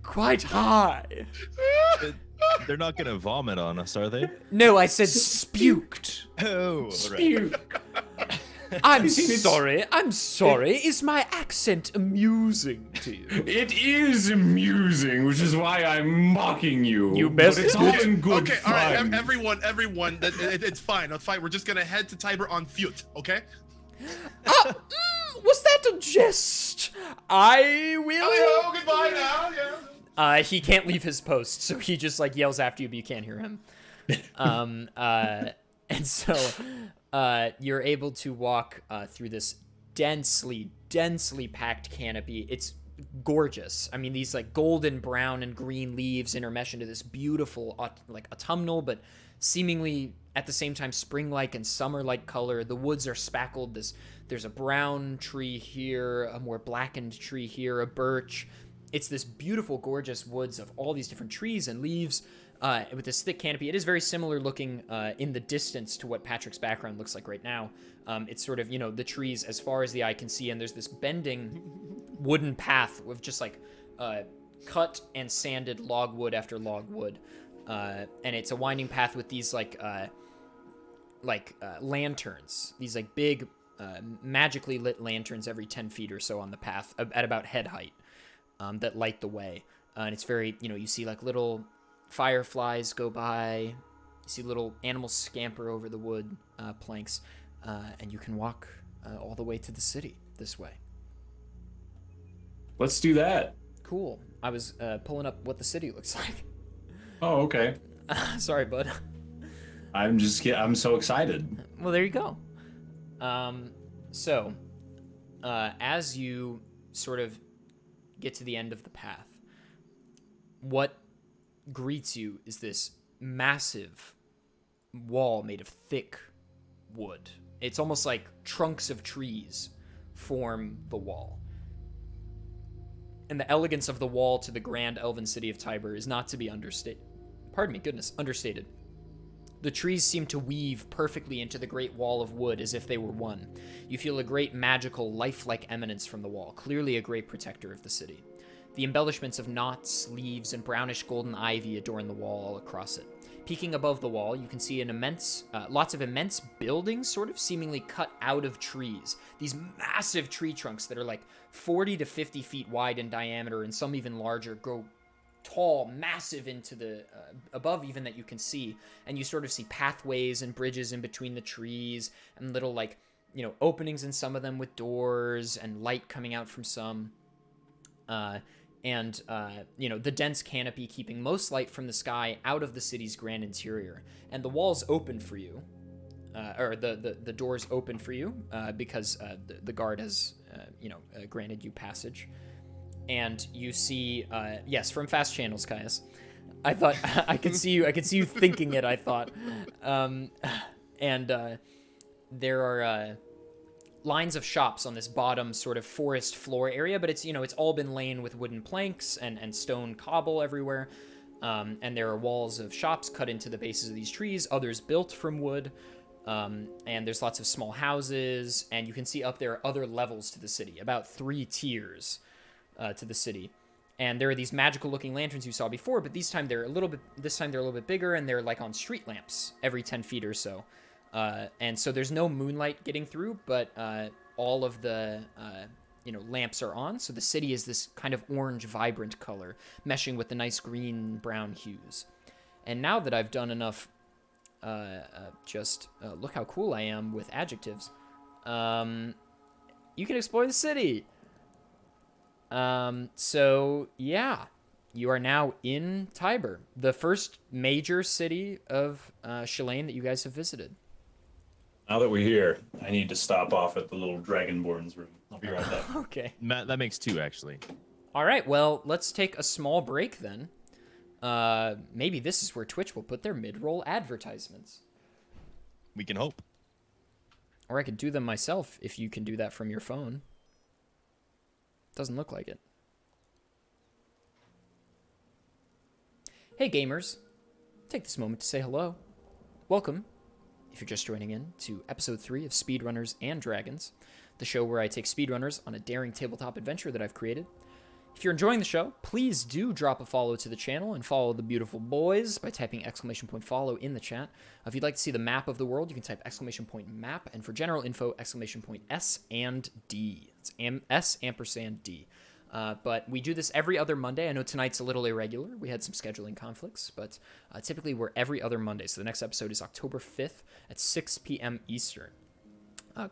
quite high. They're not gonna vomit on us, are they? No, I said spuked. Oh, Spew. I'm sorry. I'm sorry. Is my accent amusing to you? It is amusing, which is why I'm mocking you. You best But it's all in good Okay, fun. all right, everyone. It's fine. It's fine. We're just gonna head to Tiber on foot, okay? Was that a jest? I will. Oh, goodbye now. Yeah. He can't leave his post, so he just like yells after you, but you can't hear him. And so you're able to walk through this densely packed canopy. It's gorgeous. I mean, these like golden brown and green leaves intermesh into this beautiful like autumnal, but seemingly at the same time spring-like and summer-like color. The woods are spackled. There's a brown tree here, a more blackened tree here, a birch. It's this beautiful, gorgeous woods of all these different trees and leaves with this thick canopy. It is very similar looking in the distance to what Patrick's background looks like right now. It's sort of, the trees as far as the eye can see, and there's this bending wooden path with just like cut and sanded logwood after logwood. And it's a winding path with these like lanterns, these like big magically lit lanterns every 10 feet or so on the path at about head height that light the way. And it's very, you see like little fireflies go by, you see little animals scamper over the wood planks, and you can walk all the way to the city this way. Let's do that. Cool. I was pulling up what the city looks like. Oh, okay. Sorry, bud. I'm so excited. Well, there you go. So, as you sort of get to the end of the path, what greets you is this massive wall made of thick wood. It's almost like trunks of trees form the wall. And the elegance of the wall to the grand elven city of Tiber is not to be understated. Understated. The trees seem to weave perfectly into the great wall of wood as if they were one. You feel a great magical, lifelike eminence from the wall, clearly a great protector of the city. The embellishments of knots, leaves, and brownish golden ivy adorn the wall all across it. Peeking above the wall, you can see lots of immense buildings, sort of seemingly cut out of trees. These massive tree trunks that are like 40 to 50 feet wide in diameter, and some even larger, grow tall, massive into the above even that you can see. And you sort of see pathways and bridges in between the trees, and little openings in some of them with doors and light coming out from some. The dense canopy keeping most light from the sky out of the city's grand interior. And the walls open for you, or the doors open for you, because the guard has, granted you passage. And you see, yes, from fast channels, Caius. I thought, I could see you thinking it, I thought. There are, lines of shops on this bottom sort of forest floor area, but it's all been lain with wooden planks and stone cobble everywhere. And there are walls of shops cut into the bases of these trees, others built from wood. And there's lots of small houses, and you can see up there other levels to the city, about 3 tiers to the city. And there are these magical looking lanterns you saw before, but this time they're a little bit bigger, and they're like on street lamps every 10 feet or so. And so there's no moonlight getting through, but all of the lamps are on. So the city is this kind of orange, vibrant color, meshing with the nice green, brown hues. And now that I've done enough, look how cool I am with adjectives, you can explore the city. So yeah, you are now in Tiber, the first major city of Shalane that you guys have visited. Now that we're here, I need to stop off at the little Dragonborn's room. I'll be right back. Okay. That makes 2, actually. All right, well, let's take a small break then. Maybe this is where Twitch will put their mid-roll advertisements. We can hope. Or I could do them myself if you can do that from your phone. Doesn't look like it. Hey gamers, take this moment to say hello. Welcome, if you're just joining in, to episode 3 of Speedrunners and Dragons, the show where I take speedrunners on a daring tabletop adventure that I've created. If you're enjoying the show, please do drop a follow to the channel and follow the beautiful boys by typing !follow in the chat. If you'd like to see the map of the world, you can type !map, and for general info, !S and D. It's S&D. But we do this every other Monday. I know tonight's a little irregular. We had some scheduling conflicts, but typically we're every other Monday. So the next episode is October 5th at 6 p.m. Eastern.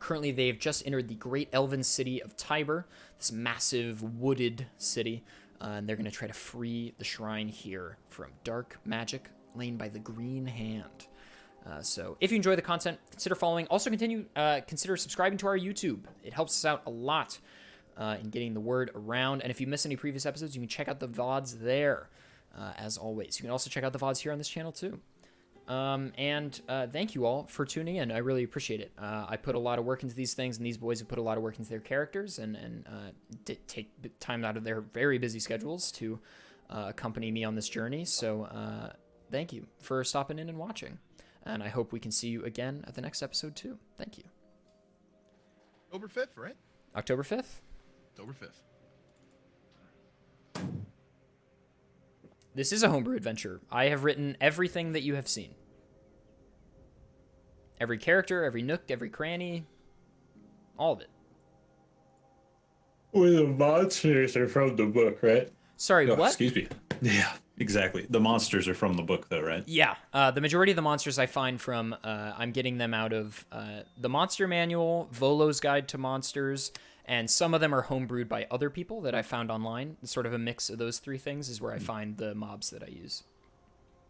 Currently, they've just entered the great elven city of Tiber, this massive wooded city, and they're going to try to free the shrine here from dark magic lain by the Green Hand. So if you enjoy the content, consider following. Also, consider subscribing to our YouTube. It helps us out a lot in getting the word around. And if you miss any previous episodes, you can check out the VODs there, as always. You can also check out the VODs here on this channel, too. Thank you all for tuning in. I really appreciate it. I put a lot of work into these things, and these boys have put a lot of work into their characters and take time out of their very busy schedules to accompany me on this journey. So thank you for stopping in and watching. And I hope we can see you again at the next episode, too. Thank you. October 5th, right? October 5th? October 5th. This is a homebrew adventure. I have written everything that you have seen. Every character, every nook, every cranny. All of it. Well, the monsters are from the book, right? Sorry, Oh, what? Excuse me. Yeah, exactly. The monsters are from the book, though, right? Yeah, the majority of the monsters I find from, I'm getting them out of the Monster Manual, Volo's Guide to Monsters, and some of them are homebrewed by other people that I found online. It's sort of a mix of those three things is where I find the mobs that I use.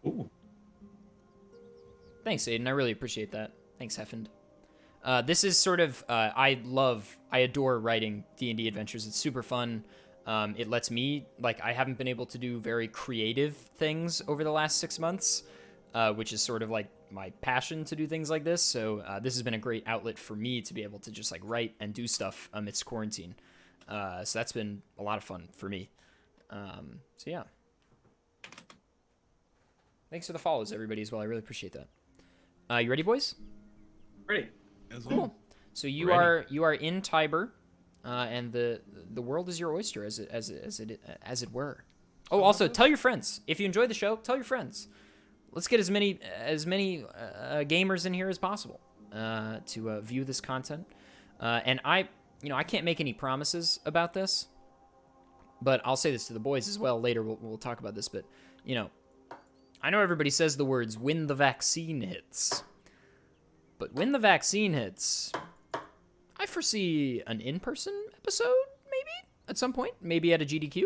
Ooh. Thanks, Aiden. I really appreciate that. Thanks, Heffend. This is sort of, I adore writing D&D adventures. It's super fun. It lets me, I haven't been able to do very creative things over the last 6 months, which is sort of like my passion to do things like this. So this has been a great outlet for me to be able to just write and do stuff amidst quarantine. So that's been a lot of fun for me. So yeah. Thanks for the follows, everybody, as well. I really appreciate that. You ready, boys? Ready. Cool. So you are in Tiber, and the world is your oyster, as it were. Oh, also tell your friends if you enjoyed the show. Tell your friends. Let's get as many gamers in here as possible to view this content. And I can't make any promises about this, but I'll say this to the boys as well. Later we'll talk about this, but I know everybody says the words "when the vaccine hits," but when the vaccine hits, I foresee an in-person episode, maybe at some point, maybe at a GDQ.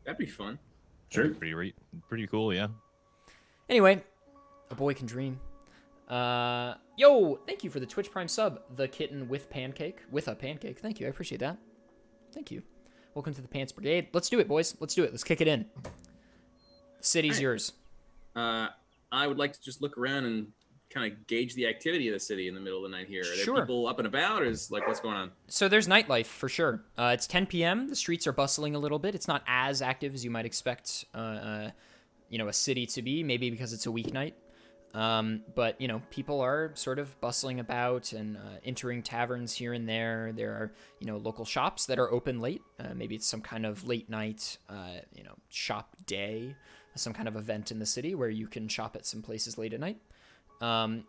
That'd be fun. Sure. Pretty cool, yeah. Anyway, a boy can dream. Yo, thank you for the Twitch Prime sub, the kitten with a pancake. Thank you, I appreciate that. Thank you. Welcome to the Pants Brigade. Let's do it, boys. Let's do it. Let's kick it in. The city's yours. I would like to just look around and kind of gauge the activity of the city in the middle of the night here. Are there Sure. people up and about, or is what's going on? So there's nightlife for sure. It's 10 p.m. The streets are bustling a little bit. It's not as active as you might expect a city to be, maybe because it's a weeknight. But people are sort of bustling about and entering taverns here and there. There are local shops that are open late. Maybe it's some kind of late night shop day, some kind of event in the city where you can shop at some places late at night.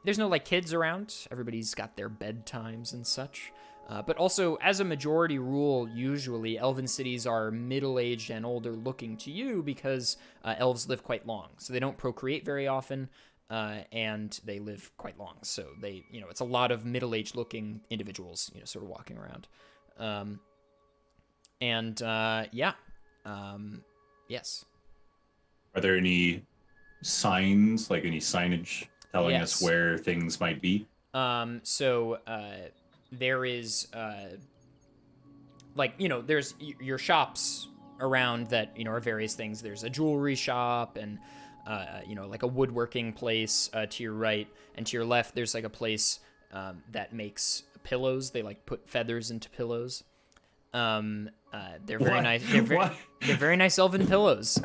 There's no kids around. Everybody's got their bedtimes and such. But also, as a majority rule, usually elven cities are middle-aged and older looking to you because elves live quite long. So they don't procreate very often, and they live quite long. So they, it's a lot of middle-aged looking individuals, sort of walking around. Yes. Are there any signs, any signage telling us where things might be? There is, there's your shops around that, are various things. There's a jewelry shop and, a woodworking place to your right, and to your left, there's a place that makes pillows. They put feathers into pillows. They're very nice. They're very nice elven pillows.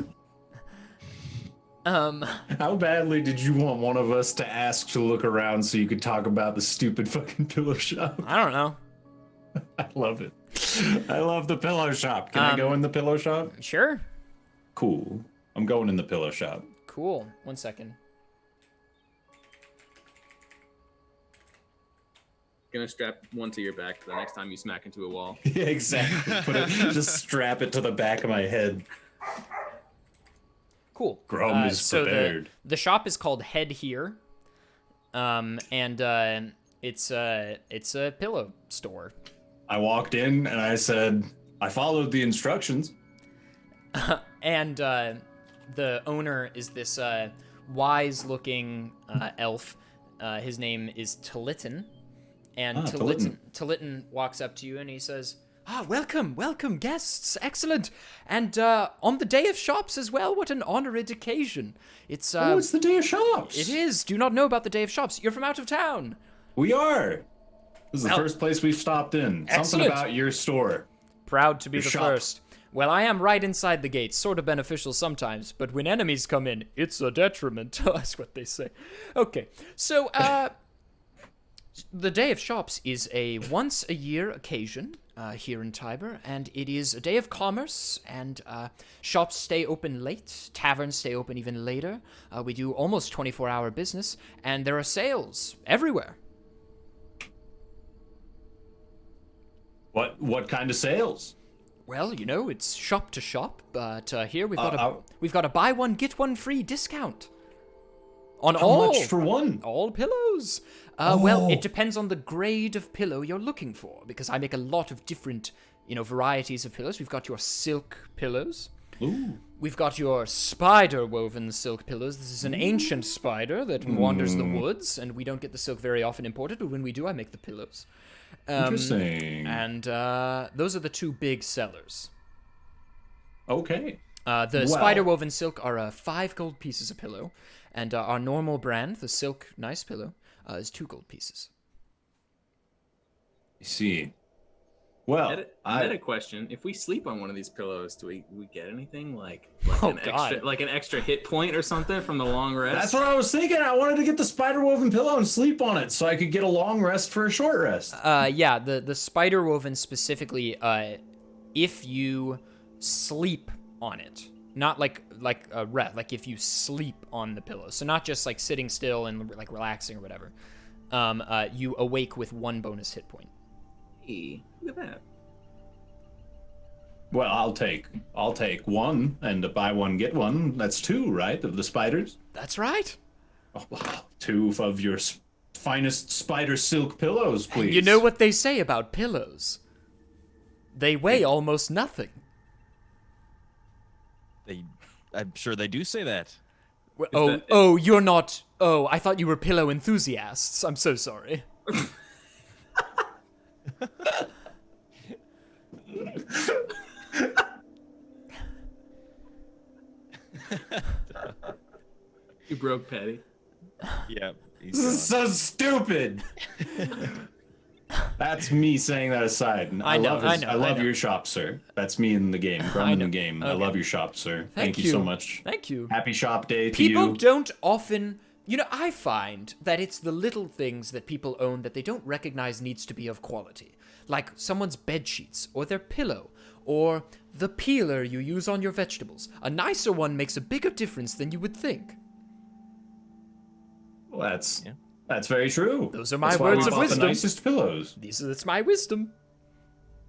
How badly did you want one of us to ask to look around so you could talk about the stupid fucking pillow shop? I don't know. I love it. I love the pillow shop. Can I go in the pillow shop? Sure. Cool. I'm going in the pillow shop. Cool. 1 second. Gonna strap one to your back for the next time you smack into a wall. Yeah, exactly. Just strap it to the back of my head. Cool. Grum is prepared. The shop is called Head Here, and it's a pillow store. I walked in and I said, I followed the instructions. And the owner is this wise-looking elf. His name is Talitin. And Talitin walks up to you and he says, welcome guests, excellent. And on the day of shops as well, what an honored occasion. It's it's the day of shops. It is. Do you not know about the day of shops? You're from out of town. We are. This is the first place we've stopped in. Excellent. Something about your store. Proud to be Your the shop. first. Well, I am right inside the gates, sort of beneficial sometimes, but when enemies come in, it's a detriment. That's what they say. Okay, so, the Day of Shops is a once-a-year occasion here in Tiber, and it is a day of commerce, and shops stay open late, taverns stay open even later. We do almost 24-hour business, and there are sales everywhere. What kind of sales? Well, you know, it's shop to shop, but here we've got a buy one get one free discount on How much for one? all pillows. Well, it depends on the grade of pillow you're looking for, because I make a lot of different, varieties of pillows. We've got your silk pillows. Ooh. We've got your spider-woven silk pillows. This is an ancient spider that wanders the woods, and we don't get the silk very often imported, but when we do, I make the pillows. Interesting. And those are the two big sellers. Okay. The spider-woven silk are 5 gold pieces a pillow, and our normal brand, the silk nice pillow, is 2 gold pieces. I see. Well, I had a question. If we sleep on one of these pillows, do we get anything like an extra hit point or something from the long rest? that's what I was thinking. I wanted to get the spider-woven pillow and sleep on it so I could get a long rest for a short rest. Yeah, the spider-woven specifically, if you sleep on it, not like a rest, like if you sleep on the pillow, so not just like sitting still and like relaxing or whatever, you awake with 1 bonus hit point. Hey, look at that. Well, I'll take 1 and buy 1 get 1. That's 2, right? Of the spiders. That's right. Oh, 2 of your finest spider silk pillows, please. And you know what they say about pillows? They weigh almost nothing. I'm sure they do say that. You're not. Oh, I thought you were pillow enthusiasts. I'm so sorry. You broke Patty. Yeah. This is so stupid. That's me saying that aside. I love your shop, sir. That's me in the game. Grum in the game. Okay. I love your shop, sir. Thank you so much. Thank you. Happy shop day to you. People don't often... I find that it's the little things that people own that they don't recognize needs to be of quality. Like someone's bed sheets, or their pillow, or the peeler you use on your vegetables. A nicer one makes a bigger difference than you would think. Well, that's very true. Those are my words of wisdom. The nicest pillows. That's my wisdom.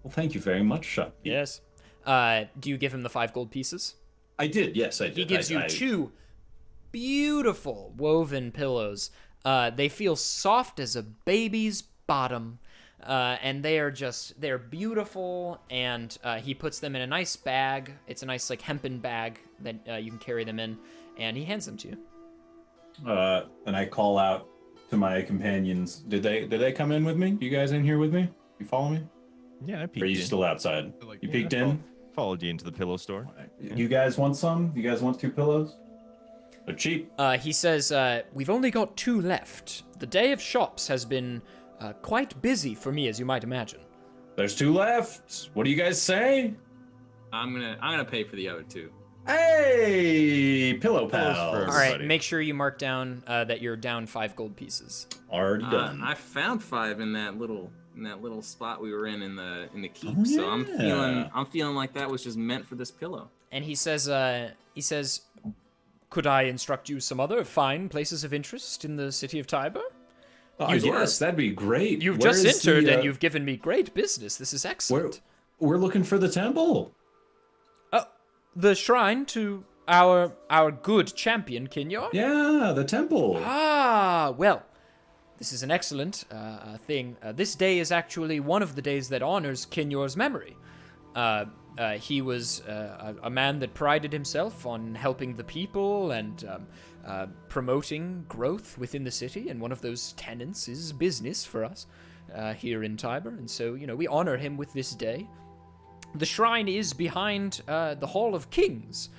Well, thank you very much, Shop. Yes. Do you give him the 5 gold pieces? I did. Yes, I did. He gives you 2 beautiful woven pillows. They feel soft as a baby's bottom, and they're beautiful. And he puts them in a nice bag. It's a nice hempen bag that you can carry them in, and he hands them to you. And I call out to my companions. Did they come in with me? You guys in here with me? You follow me? Yeah, I peeked in. Or are you still outside? You peeked in? Followed you into the pillow store. You guys want some? You guys want 2 pillows? They're cheap. He says, we've only got 2 left. The day of shops has been quite busy for me, as you might imagine. There's 2 left. What do you guys say? I'm gonna pay for the other 2. Hey, pillow pals. All right, make sure you mark down that you're down 5 gold pieces. Already done. I found 5 in that little in that little spot we were in the keep. Oh, So yeah. I'm feeling like that was just meant for this pillow. And he says, could I instruct you some other fine places of interest in the city of Tiber? Oh, yes, that'd be great. You've Where just is entered the, and you've given me great business. This is excellent. We're looking for the temple. The shrine to our good champion, Kinyor? Yeah, the temple. Ah, well, this is an excellent thing. This day is actually one of the days that honors Kinyor's memory. He was a man that prided himself on helping the people and promoting growth within the city, and one of those tenets is business for us here in Tiber, and so, we honor him with this day. The shrine is behind the Hall of Kings,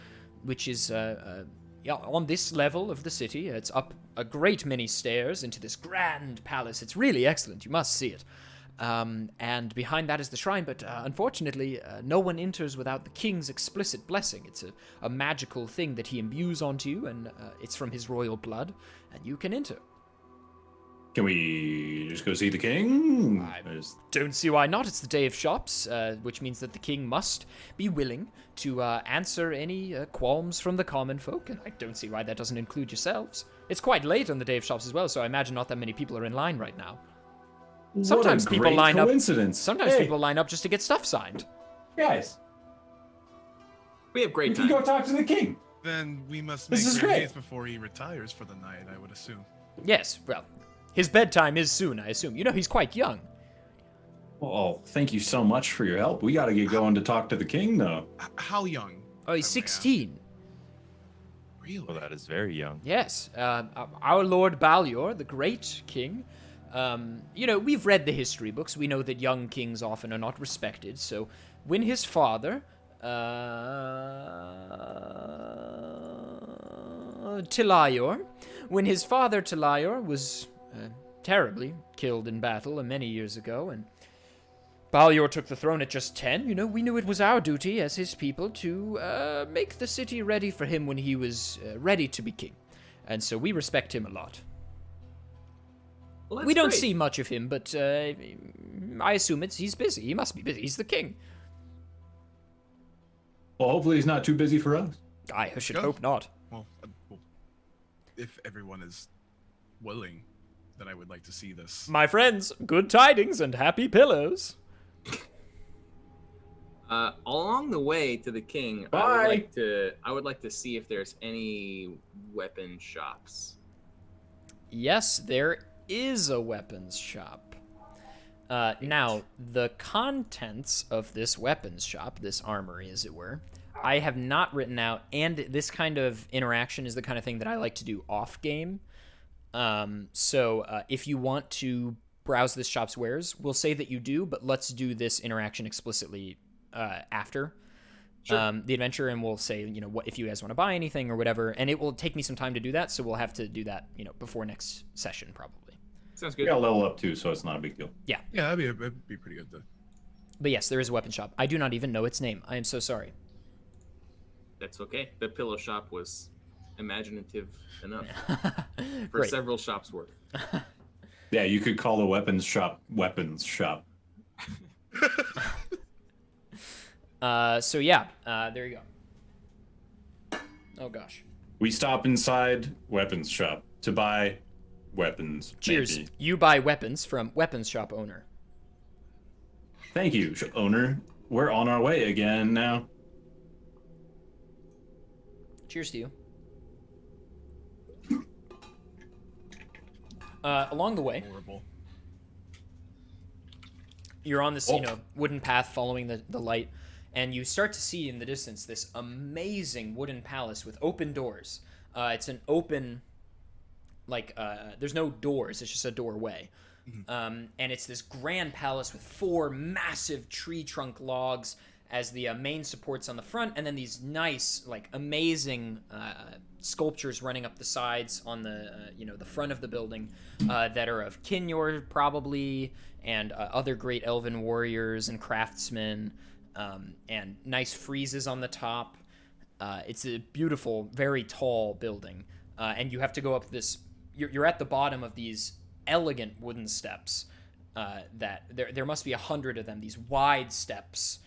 which is on this level of the city. It's up a great many stairs into this grand palace. It's really excellent. You must see it. And behind that is the shrine, but unfortunately, no one enters without the king's explicit blessing. It's a magical thing that he imbues onto you, and it's from his royal blood, and you can enter. Can we just go see the king? I don't see why not. It's the day of shops, which means that the king must be willing to answer any qualms from the common folk, and I don't see why that doesn't include yourselves. It's quite late on the day of shops as well, so I imagine not that many people are in line right now. Sometimes people line up. Sometimes people line up just to get stuff signed. Guys, We have great we time. can go talk to the king. Then we must This make is great great. haste before he retires for the night, I would assume. Yes, well, his bedtime is soon, I assume. He's quite young. Oh, thank you so much for your help. We got to get going to talk to the king, though. How young? Oh, he's I may ask? 16. Really? Well, that is very young. Yes, our Lord Balyor, the great king. We've read the history books. We know that young kings often are not respected. So when his father, Tilayor, was terribly killed in battle many years ago, and Balyor took the throne at just 10, we knew it was our duty as his people to make the city ready for him when he was ready to be king. And so we respect him a lot. Well, that's We don't great. see much of him, but I assume he's busy. He must be busy. He's the king. Well, hopefully he's not too busy for us. I should Go. hope not. Well, if everyone is willing, then I would like to see this. My friends, good tidings and happy pillows. Along the way to the king, Bye. I would like to see if there's any weapon shops. Yes, there is a weapons shop. Now, the contents of this weapons shop, this armory as it were, I have not written out, and this kind of interaction is the kind of thing that I like to do off-game. So if you want to browse this shop's wares, we'll say that you do, but let's do this interaction explicitly after the adventure, and we'll say, what if you guys want to buy anything or whatever, and it will take me some time to do that, so we'll have to do that, before next session probably. Sounds We good. got to level up too, so it's not a big deal. Yeah, that'd be pretty good to. But yes, there is a weapon shop. I do not even know its name. I am so sorry. That's okay. The pillow shop was imaginative enough for Great. several shops worth. Yeah, you could call the weapons shop. So yeah, there you go. Oh gosh. We stop inside weapons shop to buy weapons. Cheers. maybe. You buy weapons from weapons shop owner. Thank you, owner. We're on our way again now. Cheers to you. Along the way, Horrible. you're on this, Oh. wooden path following the light, and you start to see in the distance this amazing wooden palace with open doors. It's an open, there's no doors, it's just a doorway. And it's this grand palace with 4 massive tree trunk logs as the main supports on the front, and then these nice, amazing sculptures running up the sides on the, the front of the building that are of Kinyor, probably, and other great elven warriors and craftsmen, and nice friezes on the top. It's a beautiful, very tall building, and you have to go up this. You're at the bottom of these elegant wooden steps, that there must be 100 of them, these wide steps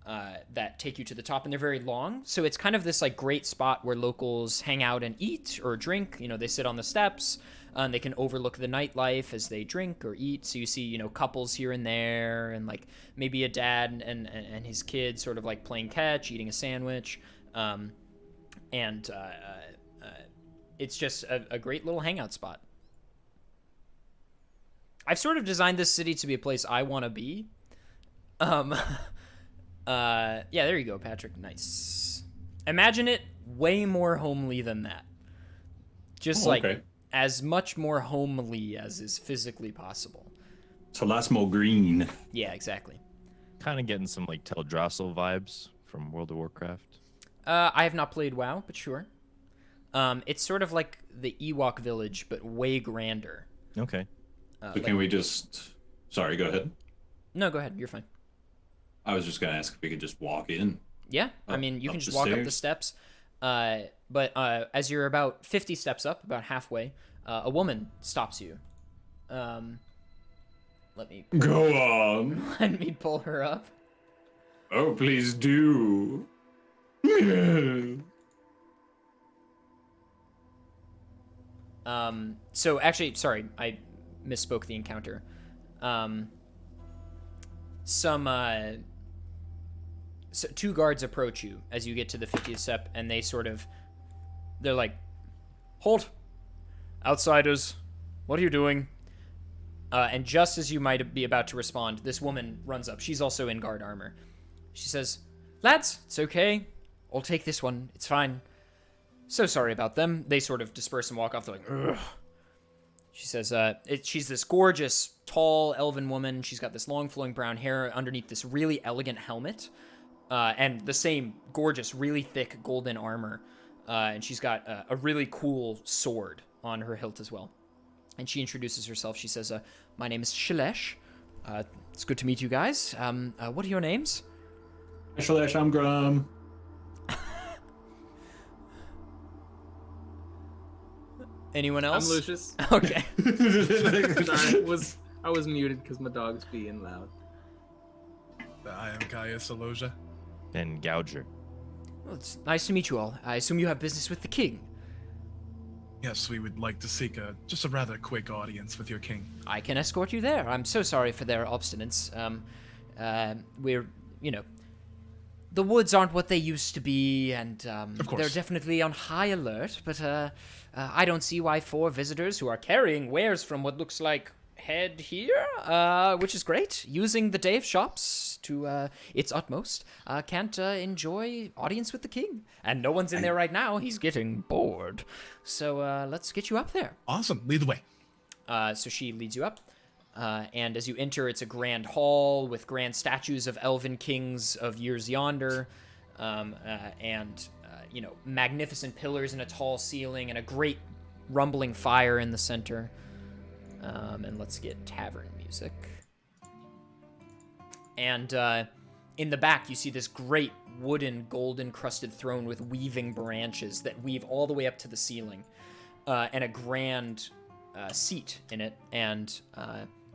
that take you to the top, and they're very long. So it's kind of this like great spot where locals hang out and eat or drink. You know, they sit on the steps, and they can overlook the nightlife as they drink or eat. So you see, you know, couples here and there, and like maybe a dad and his kid sort of like playing catch, eating a sandwich, and it's just a great little hangout spot. I've sort of designed this city to be a place I want to be. Yeah, there you go, Patrick. Nice. Imagine it way more homely than that. Just like as much more homely as is physically possible. So that's more green. Yeah, exactly. Kind of getting some like Teldrassil vibes from World of Warcraft. I have not played WoW, but sure. It's sort of like the Ewok village, but way grander. Okay. So can we just... Sorry, go ahead. No, go ahead. You're fine. I was just going to ask if we could just walk in. Yeah, I mean, you can just walk up the steps. But as you're about 50 steps up, about halfway, a woman stops you. Let me Go on. let me pull her up. Oh, please do. So actually, sorry, I misspoke the encounter. So two guards approach you as you get to the 50th step, and they're like, "Halt, outsiders! What are you doing?" And just as you might be about to respond, this woman runs up. She's also in guard armor. She says, "Lads, it's okay. I'll take this one. It's fine. So sorry about them." They sort of disperse and walk off. They're like, "Ugh." She says, she's this gorgeous, tall, elven woman. She's got this long, flowing brown hair underneath this really elegant helmet, and the same gorgeous, really thick golden armor. And she's got a really cool sword on her hilt as well. And she introduces herself. She says, "My name is Shailesh. It's good to meet you guys. What are your names?" Shailesh, I'm Grum. Anyone else? I'm Lucius. Okay. Sorry, I was muted because my dog's being loud. I am Caius Aloja. And Gouger. Well, it's nice to meet you all. I assume you have business with the king. Yes, we would like to seek just a rather quick audience with your king. I can escort you there. I'm so sorry for their obstinance. We're, the woods aren't what they used to be, and Of course. they're definitely on high alert, but I don't see why 4 visitors who are carrying wares from what looks like head here, which is great, using the day of shops to its utmost, can't enjoy audience with the king. And no one's in there right now. He's getting bored. So let's get you up there. Awesome. Lead the way. So she leads you up. And as you enter, it's a grand hall with grand statues of elven kings of years yonder, and magnificent pillars and a tall ceiling and a great rumbling fire in the center. And let's get tavern music. And in the back, you see this great wooden, gold-encrusted throne with weaving branches that weave all the way up to the ceiling, and a grand seat in it, and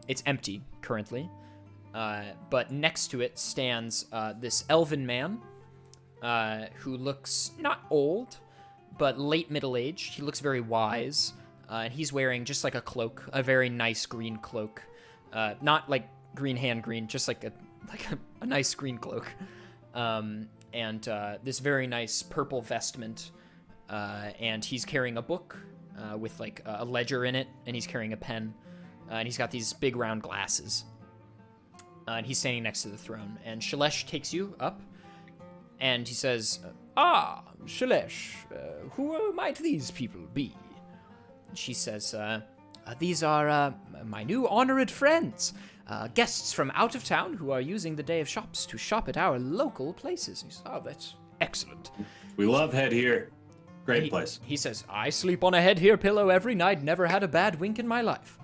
it's empty currently. But next to it stands this elven man who looks not old, but late middle-aged. He looks very wise. And he's wearing just like a cloak, a very nice green cloak. Not like green hand green, just like a nice green cloak. And this very nice purple vestment. And he's carrying a book with like a ledger in it, and he's carrying a pen. And he's got these big round glasses. And he's standing next to the throne. And Shailesh takes you up, and he says, Shailesh, who might these people be? She says, these are my new honored friends, guests from out of town who are using the day of shops to shop at our local places. He says, that's excellent. We love head here. Great place. He says, I sleep on a head here pillow every night, never had a bad wink in my life.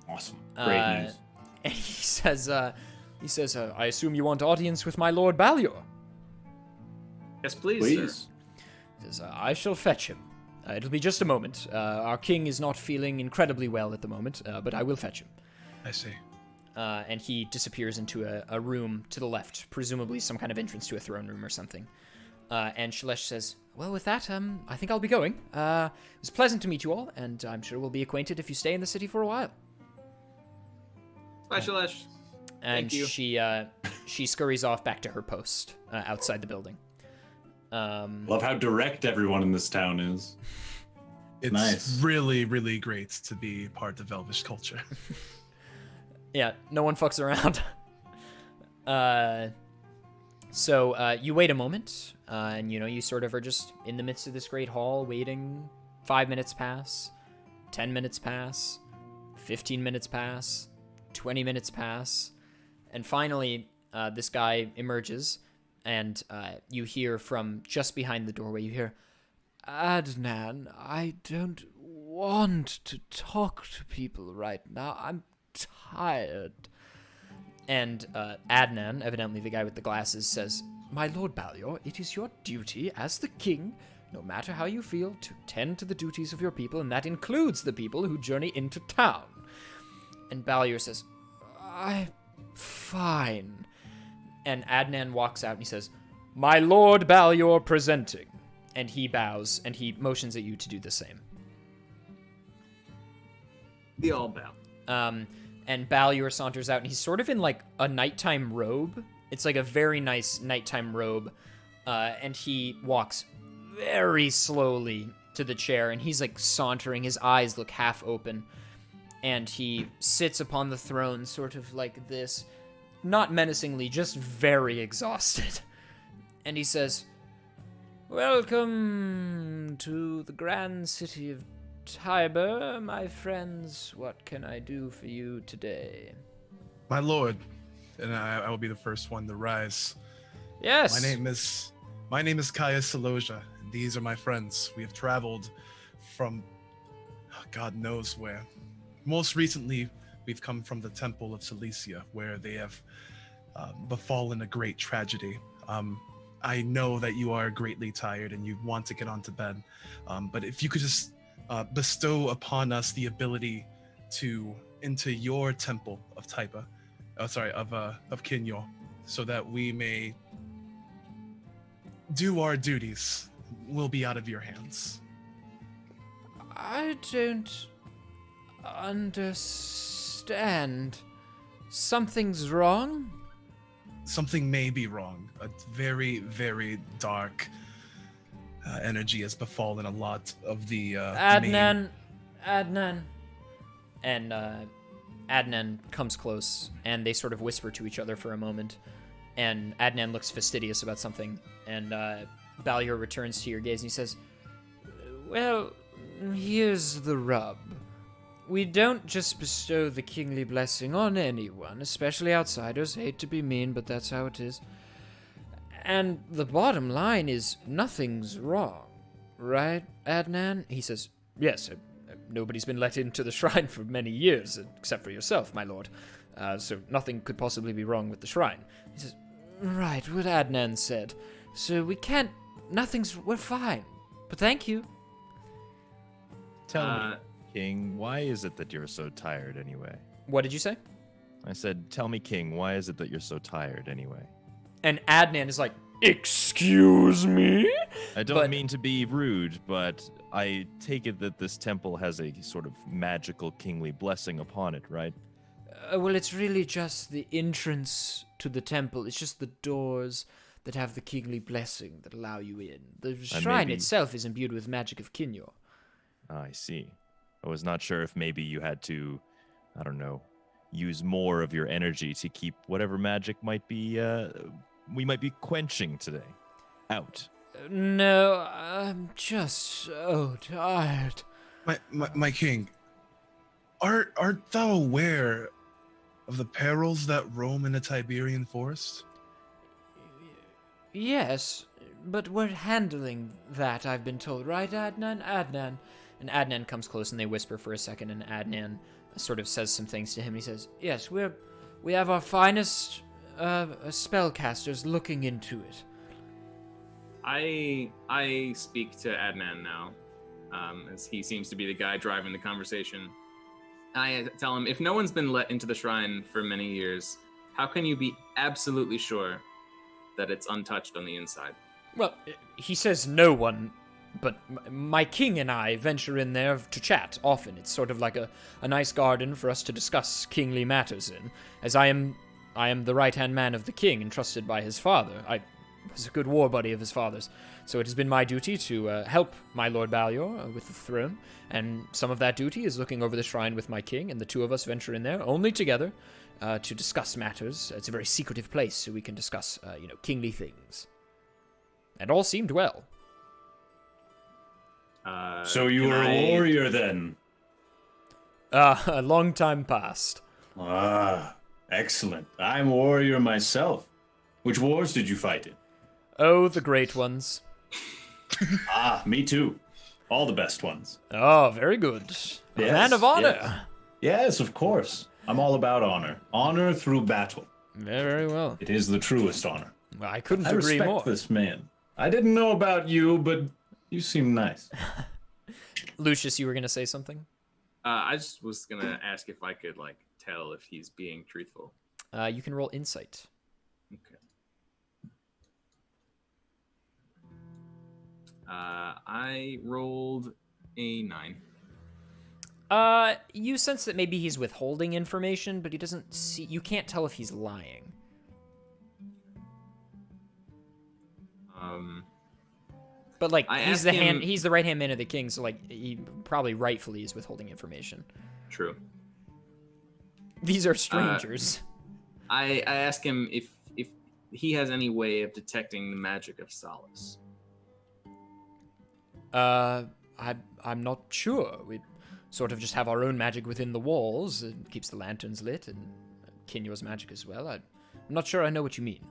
Awesome. Great news. And he says, I assume you want audience with my Lord Ballior. Yes, please, Please. sir. He says, I shall fetch him. It'll be just a moment. Our king is not feeling incredibly well at the moment, but I will fetch him. I see. and he disappears into a room to the left, presumably some kind of entrance to a throne room or something. And Shalesh says, well, with that, I think I'll be going. It was pleasant to meet you all, and I'm sure we'll be acquainted if you stay in the city for a while. Bye, Shalesh. And Thank you. she scurries off back to her post outside the building. Love how direct everyone in this town is. It's Nice. really, really great to be part of Elvish culture. Yeah, no one fucks around. So you wait a moment, and you sort of are just in the midst of this great hall waiting. 5 minutes pass, 10 minutes pass, 15 minutes pass, 20 minutes pass, and finally this guy emerges, and you hear from just behind the doorway, you hear, Adnan, I don't want to talk to people right now. I'm tired. And Adnan, evidently the guy with the glasses, says, My Lord Balyor, it is your duty as the king, no matter how you feel, to tend to the duties of your people, and that includes the people who journey into town. And Balyor says, Fine. And Adnan walks out and he says, My Lord Balyor presenting. And he bows, and he motions at you to do the same. They all bow. And Balyor saunters out, and he's sort of in, like, a nighttime robe. It's, like, a very nice nighttime robe. And he walks very slowly to the chair, and he's, like, sauntering. His eyes look half open. And he sits upon the throne, sort of like this. Not menacingly, just very exhausted. And he says, Welcome to the grand city of Tiber, my friends. What can I do for you today? My lord, and I will be the first one to rise. Yes. My name is Kaya Saloja, and these are my friends. We have traveled from God knows where. Most recently, we've come from the Temple of Cilicia, where they have befallen a great tragedy. I know that you are greatly tired and you want to get onto bed, but if you could just bestow upon us the ability to enter your temple of of Kinyo, so that we may do our duties, we'll be out of your hands. I don't understand. Something's wrong? Something may be wrong. A very, very dark energy has befallen a lot of the Adnan. And Adnan comes close, and they sort of whisper to each other for a moment. And Adnan looks fastidious about something, and Balyor returns to your gaze, and he says, Well, here's the rub. We don't just bestow the kingly blessing on anyone, especially outsiders. Hate to be mean, but that's how it is. And the bottom line is nothing's wrong, right, Adnan? He says, Yes, nobody's been let into the shrine for many years, except for yourself, my lord. So nothing could possibly be wrong with the shrine. He says, Right, what Adnan said. So we're fine. But thank you. Tell me, King, why is it that you're so tired anyway? What did you say? I said, tell me, King, why is it that you're so tired anyway? And Adnan is like, Excuse me? I don't mean to be rude, but I take it that this temple has a sort of magical kingly blessing upon it, right? Well, it's really just the entrance to the temple. It's just the doors that have the kingly blessing that allow you in. The shrine itself is imbued with magic of Kinyo. I see. I was not sure if maybe you had to, I don't know, use more of your energy to keep whatever magic might be, we might be quenching today out. No, I'm just so tired. My king, art thou aware of the perils that roam in the Tiberian forest? Yes, but we're handling that, I've been told, right, Adnan? Adnan. And Adnan comes close and they whisper for a second, and Adnan sort of says some things to him. He says, Yes, we have our finest spellcasters looking into it. I speak to Adnan now, as he seems to be the guy driving the conversation. I tell him, if no one's been let into the shrine for many years, how can you be absolutely sure that it's untouched on the inside? Well, he says no one, but my king and I venture in there to chat often. It's sort of like a nice garden for us to discuss kingly matters in, as I am the right-hand man of the king, entrusted by his father. I was a good war buddy of his father's, so it has been my duty to help my Lord Balyor with the throne, and some of that duty is looking over the shrine with my king, and the two of us venture in there, only together, to discuss matters. It's a very secretive place, so we can discuss, kingly things. And all seemed well. So you were a warrior then? A long time past. Ah, excellent. I'm a warrior myself. Which wars did you fight in? Oh, the great ones. Ah, me too. All the best ones. Oh, very good. A man of honor. Yes, of course. I'm all about honor. Honor through battle. Very well. It is the truest honor. Well, I couldn't I agree respect more. this man. I didn't know about you, but you seem nice. Lucius, you were going to say something? I just was gonna ask if I could tell if he's being truthful. You can roll insight. Okay. I rolled a 9. You sense that maybe he's withholding information, but he doesn't see. You can't tell if he's lying. But he's the right hand man of the king, so he probably rightfully is withholding information. True. These are strangers. I ask him if he has any way of detecting the magic of solace. I'm not sure. We sort of just have our own magic within the walls. It keeps the lanterns lit, and Kinyor's magic as well. I'm not sure I know what you mean.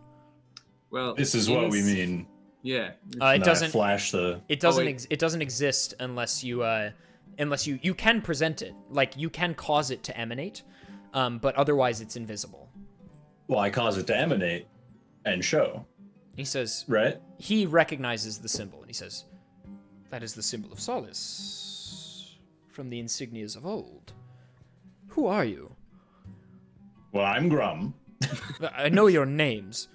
Well, This is what we mean. Yeah. It doesn't flash the. It doesn't. It doesn't exist unless you you can present it. You can cause it to emanate, but otherwise it's invisible. Well, I cause it to emanate and show. He says. Right. He recognizes the symbol, and he says, "That is the symbol of solace from the insignias of old. Who are you?" Well, I'm Grum. I know your names.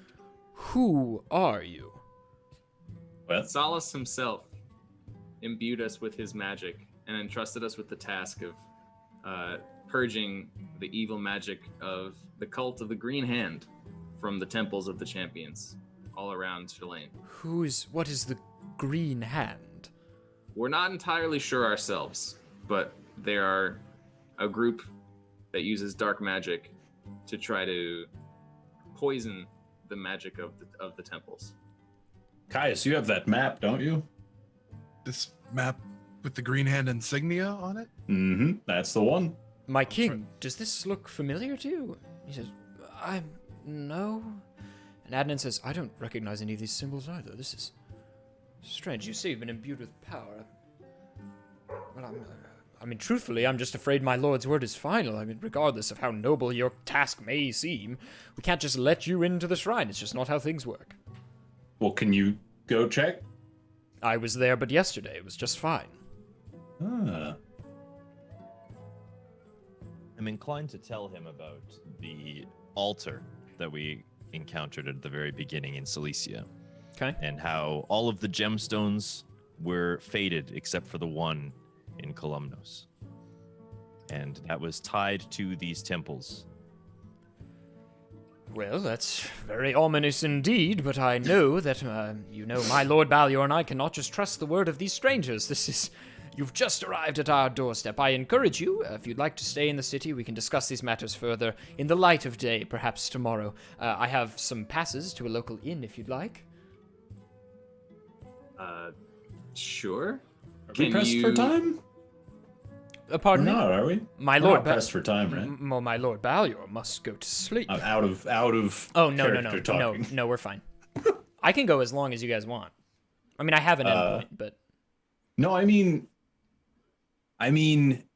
Who are you? Well, Solace himself imbued us with his magic and entrusted us with the task of purging the evil magic of the cult of the Green Hand from the temples of the champions all around Shalane. What is the Green Hand? We're not entirely sure ourselves, but they are a group that uses dark magic to try to poison the magic of the temples. Caius, you have that map, don't you? This map with the green hand insignia on it? Mm-hmm. That's the one. My king, does this look familiar to you? He says, no. And Adnan says, I don't recognize any of these symbols either. This is strange. You say you've been imbued with power. Well, truthfully, I'm just afraid my lord's word is final. Regardless of how noble your task may seem, we can't just let you into the shrine. It's just not how things work. Well, can you go check? I was there but yesterday. It was just fine. Ah. I'm inclined to tell him about the altar that we encountered at the very beginning in Cilicia. Okay. And how all of the gemstones were faded except for the one in Columnos. And that was tied to these temples. Well, that's very ominous indeed, but I know that, my Lord Balyor and I cannot just trust the word of these strangers. You've just arrived at our doorstep. I encourage you, if you'd like to stay in the city, we can discuss these matters further in the light of day, perhaps tomorrow. I have some passes to a local inn if you'd like. Sure. Are we pressed for time? Pardon We're me? not, are we? My We're Lord not pressed for time, right? Well, my Lord Balyor must go to sleep. I'm out of. Oh, no, talking. no, we're fine. I can go as long as you guys want. I have an endpoint, but... No, I mean,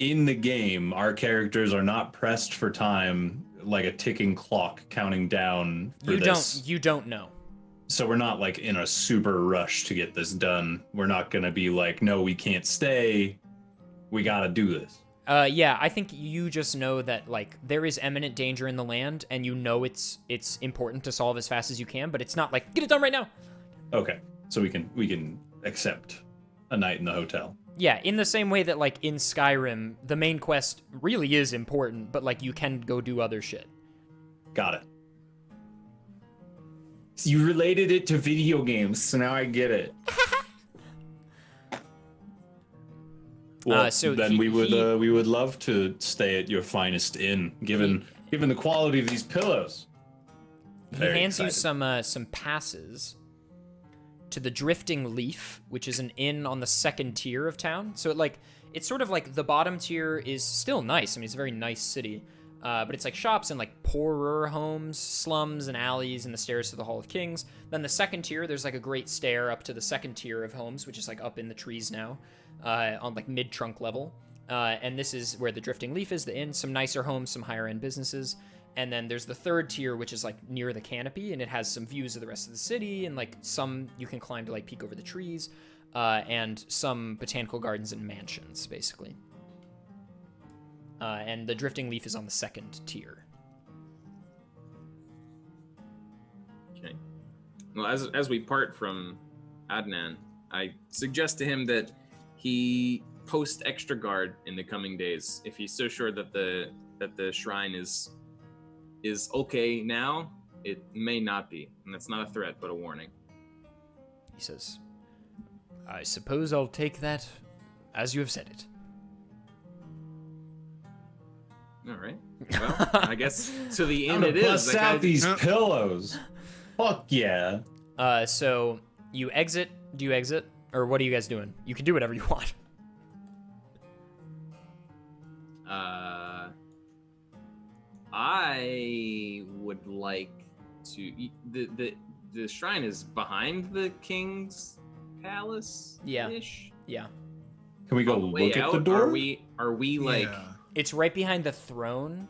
in the game, our characters are not pressed for time like a ticking clock counting down for this. You don't know. So we're not in a super rush to get this done. We're not going to be no, we can't stay. We got to do this. Yeah, I think you just know that, like, there is imminent danger in the land, and you know it's important to solve as fast as you can, but it's not like, get it done right now. Okay, so we can accept a night in the hotel. Yeah, in the same way that, like, in Skyrim, the main quest really is important, but, like, you can go do other shit. Got it. So you related it to video games, so now I get it. Well, so then we would love to stay at your finest inn, given the quality of these pillows. He hands you some passes to the Drifting Leaf, which is an inn on the second tier of town. So it's sort of like the bottom tier is still nice. I mean, it's a very nice city, but it's like shops and like poorer homes, slums and alleys, and the stairs to the Hall of Kings. Then the second tier, there's like a great stair up to the second tier of homes, which is like up in the trees now, on like mid-trunk level. And this is where the Drifting Leaf is, the inn, some nicer homes, some higher-end businesses. And then there's the third tier, which is like near the canopy, and it has some views of the rest of the city, and like some you can climb to like peek over the trees, and some botanical gardens and mansions, basically. And the Drifting Leaf is on the second tier. Okay. Well, as we part from Adnan, I suggest to him that he post extra guard in the coming days if he's so sure that the shrine is okay now. It may not be, and that's not a threat but a warning. He says, I suppose I'll take that as you have said it. All right. Well, I guess to the I'm end gonna it is. bust Like, out these pillows. Fuck yeah. So you exit. Do you exit? Or what are you guys doing? You can do whatever you want. I would like to. The shrine is behind the king's palace. Yeah. Ish. Yeah. Can we go On the way look at out, the door? Are we like? Yeah. It's right behind the throne.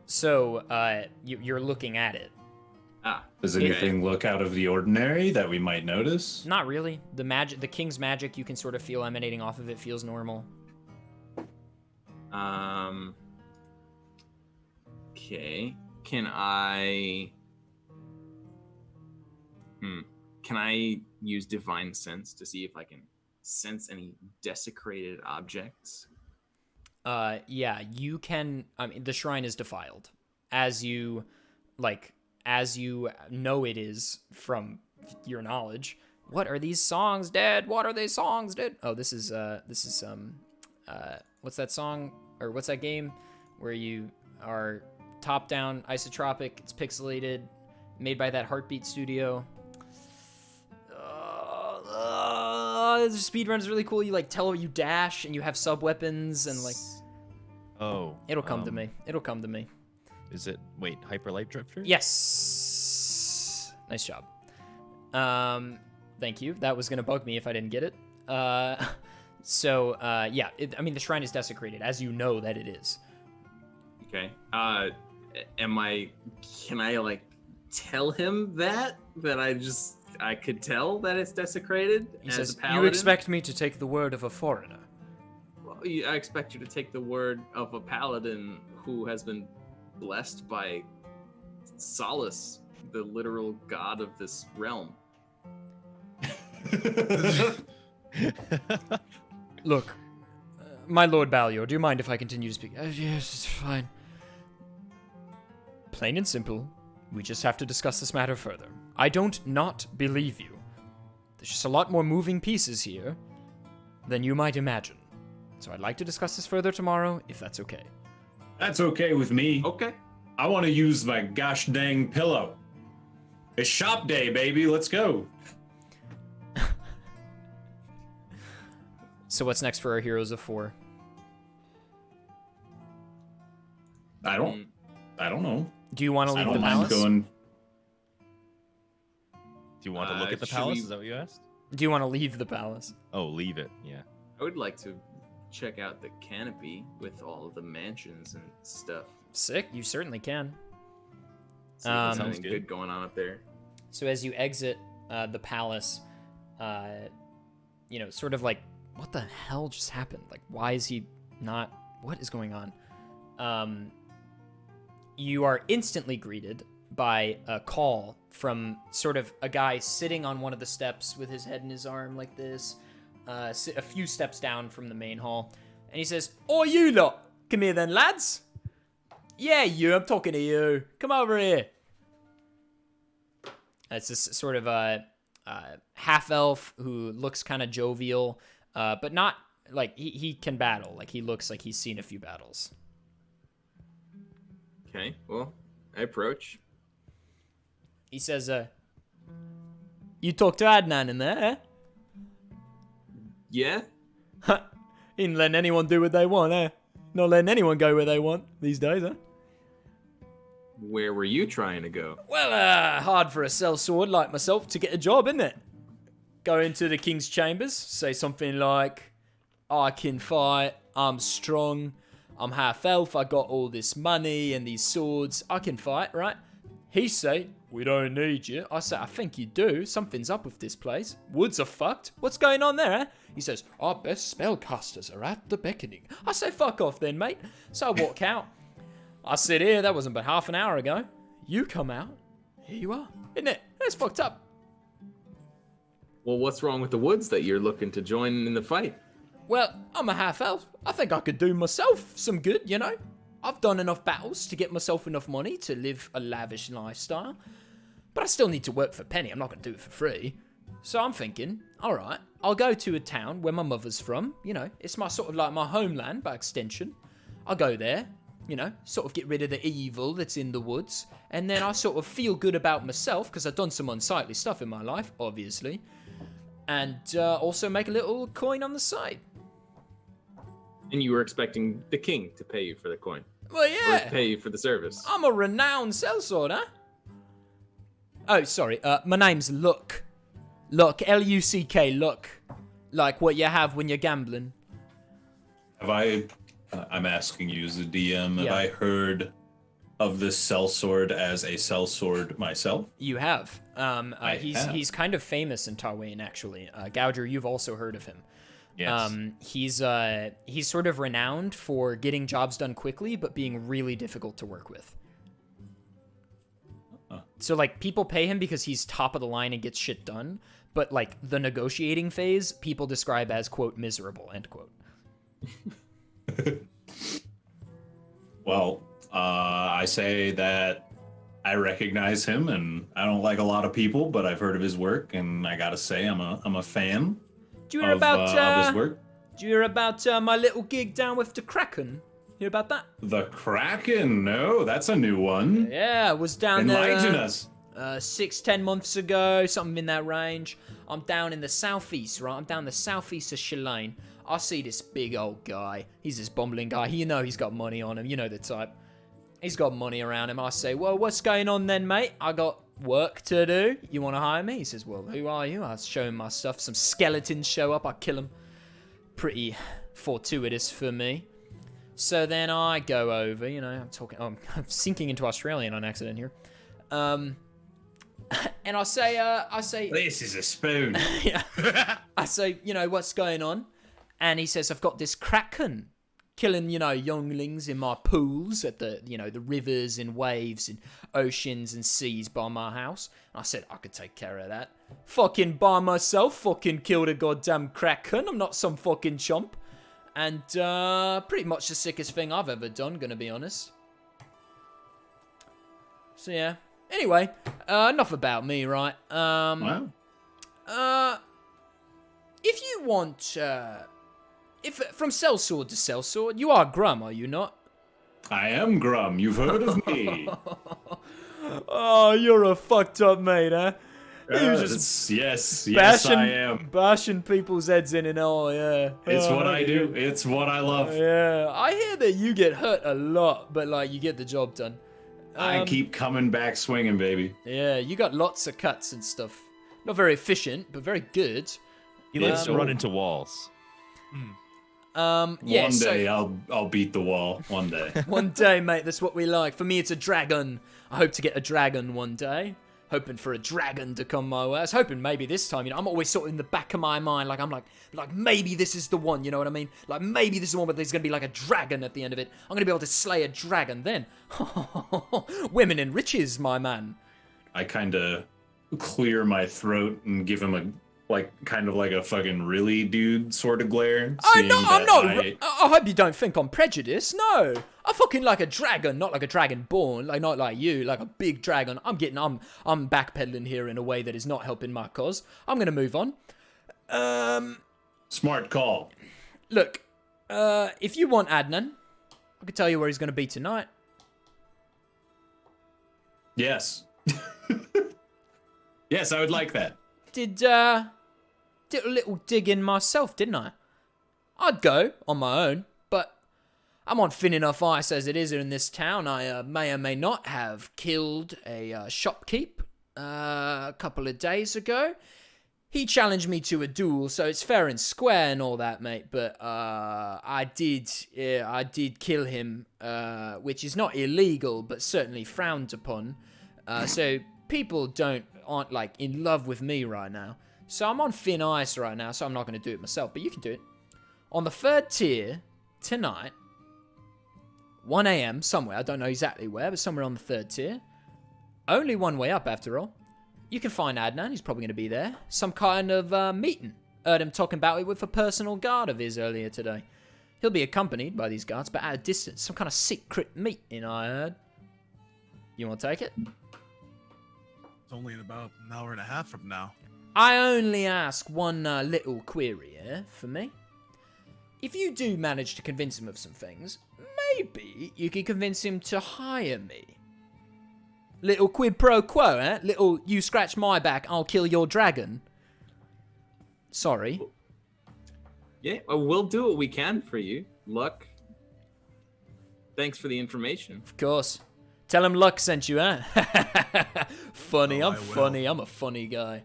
So you're looking at it. Does okay. anything look out of the ordinary that we might notice? Not really. The king's magic you can sort of feel emanating off of it feels normal. Okay. Can I use divine sense to see if I can sense any desecrated objects? Yeah, you can. I mean, the shrine is defiled, as you know it is from your knowledge. What are these songs, Dad? What are these songs, Dad? Oh, this is what's that song or what's that game where you are top-down isotropic? It's pixelated, made by that Heartbeat studio. Speedrun is really cool. You you dash and you have sub weapons and it'll come to me. It'll come to me. Is it Hyper Light Drifter? Yes. Nice job. Thank you. That was gonna bug me if I didn't get it. Yeah. The shrine is desecrated, as you know that it is. Okay. Can I tell him that I could tell that it's desecrated? He as says, a paladin? "You expect me to take the word of a foreigner?" Well, I expect you to take the word of a paladin who has been blessed by Solace, the literal god of this realm. Look, my Lord Ballior, do you mind if I continue to speak? Yes, it's fine. Plain and simple, we just have to discuss this matter further. I don't not believe you. There's just a lot more moving pieces here than you might imagine. So I'd like to discuss this further tomorrow, if that's okay. That's okay with me. Okay. I want to use my gosh dang pillow. It's shop day, baby. Let's go. So what's next for our Heroes of 4? I don't know. Do you want to I leave the don't mind palace? going. Do you want to look at the should palace? we- Is that what you asked? Do you want to leave the palace? Oh, leave it. Yeah. I would like to check out the canopy with all of the mansions and stuff. Sick, you certainly can. See if there's Sounds something good. good going on up there. So as you exit the palace, sort of like, what the hell just happened? Like, why is he not what is going on? You are instantly greeted by a call from sort of a guy sitting on one of the steps with his head in his arm like this, a few steps down from the main hall. And he says, "Oh, you lot! Come here then, lads! Yeah, you, I'm talking to you. Come over here." It's this sort of a half-elf who looks kind of jovial, but not, like, he can battle. Like, he looks like he's seen a few battles. Okay, well, I approach. He says, "You talk to Adnan in there, eh?" Yeah? He ain't letting anyone do what they want, eh? Not letting anyone go where they want these days, huh? Where were you trying to go? Well, hard for a sellsword like myself to get a job, isn't it? Go into the king's chambers, say something like, "I can fight, I'm strong, I'm half elf, I got all this money and these swords, I can fight," right? He say, "We don't need you." I say, "I think you do. Something's up with this place. Woods are fucked. What's going on there, eh?" He says, "Our best spellcasters are at the beckoning." I say, "Fuck off then, mate." So I walk out. I sit here, that wasn't but half an hour ago. You come out, here you are. Isn't it? It's fucked up. Well, what's wrong with the woods that you're looking to join in the fight? Well, I'm a half-elf. I think I could do myself some good, you know? I've done enough battles to get myself enough money to live a lavish lifestyle. But I still need to work for penny. I'm not going to do it for free. So I'm thinking, all right, I'll go to a town where my mother's from. You know, it's my sort of like my homeland by extension. I'll go there, you know, sort of get rid of the evil that's in the woods. And then I sort of feel good about myself because I've done some unsightly stuff in my life, obviously. And also make a little coin on the side. And you were expecting the king to pay you for the coin. Well, Or yeah. to pay you for the service. I'm a renowned sellsword, huh? Oh, sorry. My name's Luck. Luck. Luck. Luck. Like what you have when you're gambling. Have I? I'm asking you as a DM. Have Yeah. I heard of this sellsword as a sellsword myself? You have. I have. He's kind of famous in Tarwain, actually. Gouger, you've also heard of him. Yes. He's sort of renowned for getting jobs done quickly, but being really difficult to work with. So, like, people pay him because he's top of the line and gets shit done. But, like, the negotiating phase, people describe as, quote, miserable, end quote. Well, I say that I recognize him, and I don't like a lot of people, but I've heard of his work, and I gotta say I'm a fan Do you hear of his work. Do you hear about my little gig down with the Kraken? Hear about that? The Kraken? No, that's a new one. Yeah, I was down Enlighten there. us. 6-10 months ago, something in that range. I'm down in the southeast, right? I'm down the southeast of Shalane. I see this big old guy. He's this bumbling guy. You know he's got money on him. You know the type. He's got money around him. I say, "Well, what's going on then, mate? I got work to do. You want to hire me?" He says, "Well, who are you?" I show him my stuff. Some skeletons show up. I kill them. Pretty fortuitous for me. So then I go over, you know, I'm sinking into Australian on accident here. And I say, This is a spoon. yeah. I say, you know, "What's going on?" And he says, "I've got this Kraken killing, you know, younglings in my pools at the, you know, the rivers and waves and oceans and seas by my house." And I said, "I could take care of that. Fucking by myself, fucking kill the goddamn Kraken. I'm not some fucking chump." And pretty much the sickest thing I've ever done, gonna be honest. So yeah. Anyway, enough about me, right? Wow. If you want, if from sellsword to sellsword, you are Grum, are you not? I am Grum. You've heard of me. Oh, you're a fucked up mate, huh? You yes, bashing, I am. bashing people's heads in and all, yeah. It's Oh, what I do. It's what I love. Yeah, I hear that you get hurt a lot, but like you get the job done. I keep coming back swinging, baby. Yeah, you got lots of cuts and stuff. Not very efficient, but very good. He likes to run into walls. Yeah, One day so I'll beat the wall. One day. one day, mate, that's what we like. For me, it's a dragon. I hope to get a dragon one day. hoping for a dragon to come my way. I was hoping maybe this time, I'm always sort of in the back of my mind, like, I'm like maybe this is the one, you know what I mean? Like, maybe this is the one, but there's going to be like a dragon at the end of it. I'm going to be able to slay a dragon then. Women and riches, my man. I kind of clear my throat and give him a kind of like a fucking really dude sort of glare. I'm not. I hope you don't think I'm prejudiced. No, I fucking like a dragon, not like a dragonborn, like not like you, like a big dragon. I'm backpedaling here in a way that is not helping my cause. I'm gonna move on. Smart call. Look, if you want Adnan, I can tell you where he's gonna be tonight. Yes. Yes, I would like that. Did a little digging myself, didn't I? I'd go on my own, but I'm on thin enough ice as it is in this town. I may or may not have killed a shopkeep a couple of days ago. He challenged me to a duel, so it's fair and square and all that, mate. But I did kill him, which is not illegal, but certainly frowned upon. So people aren't like in love with me right now. So I'm on thin ice right now, so I'm not going to do it myself, but you can do it. On the 3rd tier, tonight, 1 a.m. somewhere, I don't know exactly where, but somewhere on the 3rd tier. Only one way up, after all. You can find Adnan, he's probably going to be there. Some kind of meeting. Heard him talking about it with a personal guard of his earlier today. He'll be accompanied by these guards, but at a distance. Some kind of secret meeting, I heard. You want to take it? It's only in about an hour and a half from now. I only ask one little query here for me. If you do manage to convince him of some things, maybe you can convince him to hire me. Little quid pro quo, eh? Little, you scratch my back, I'll kill your dragon. Sorry. Yeah, well, we'll do what we can for you. Luck. Thanks for the information. Of course. Tell him Luck sent you, eh? Funny, Oh, I'm funny. I'm a funny guy.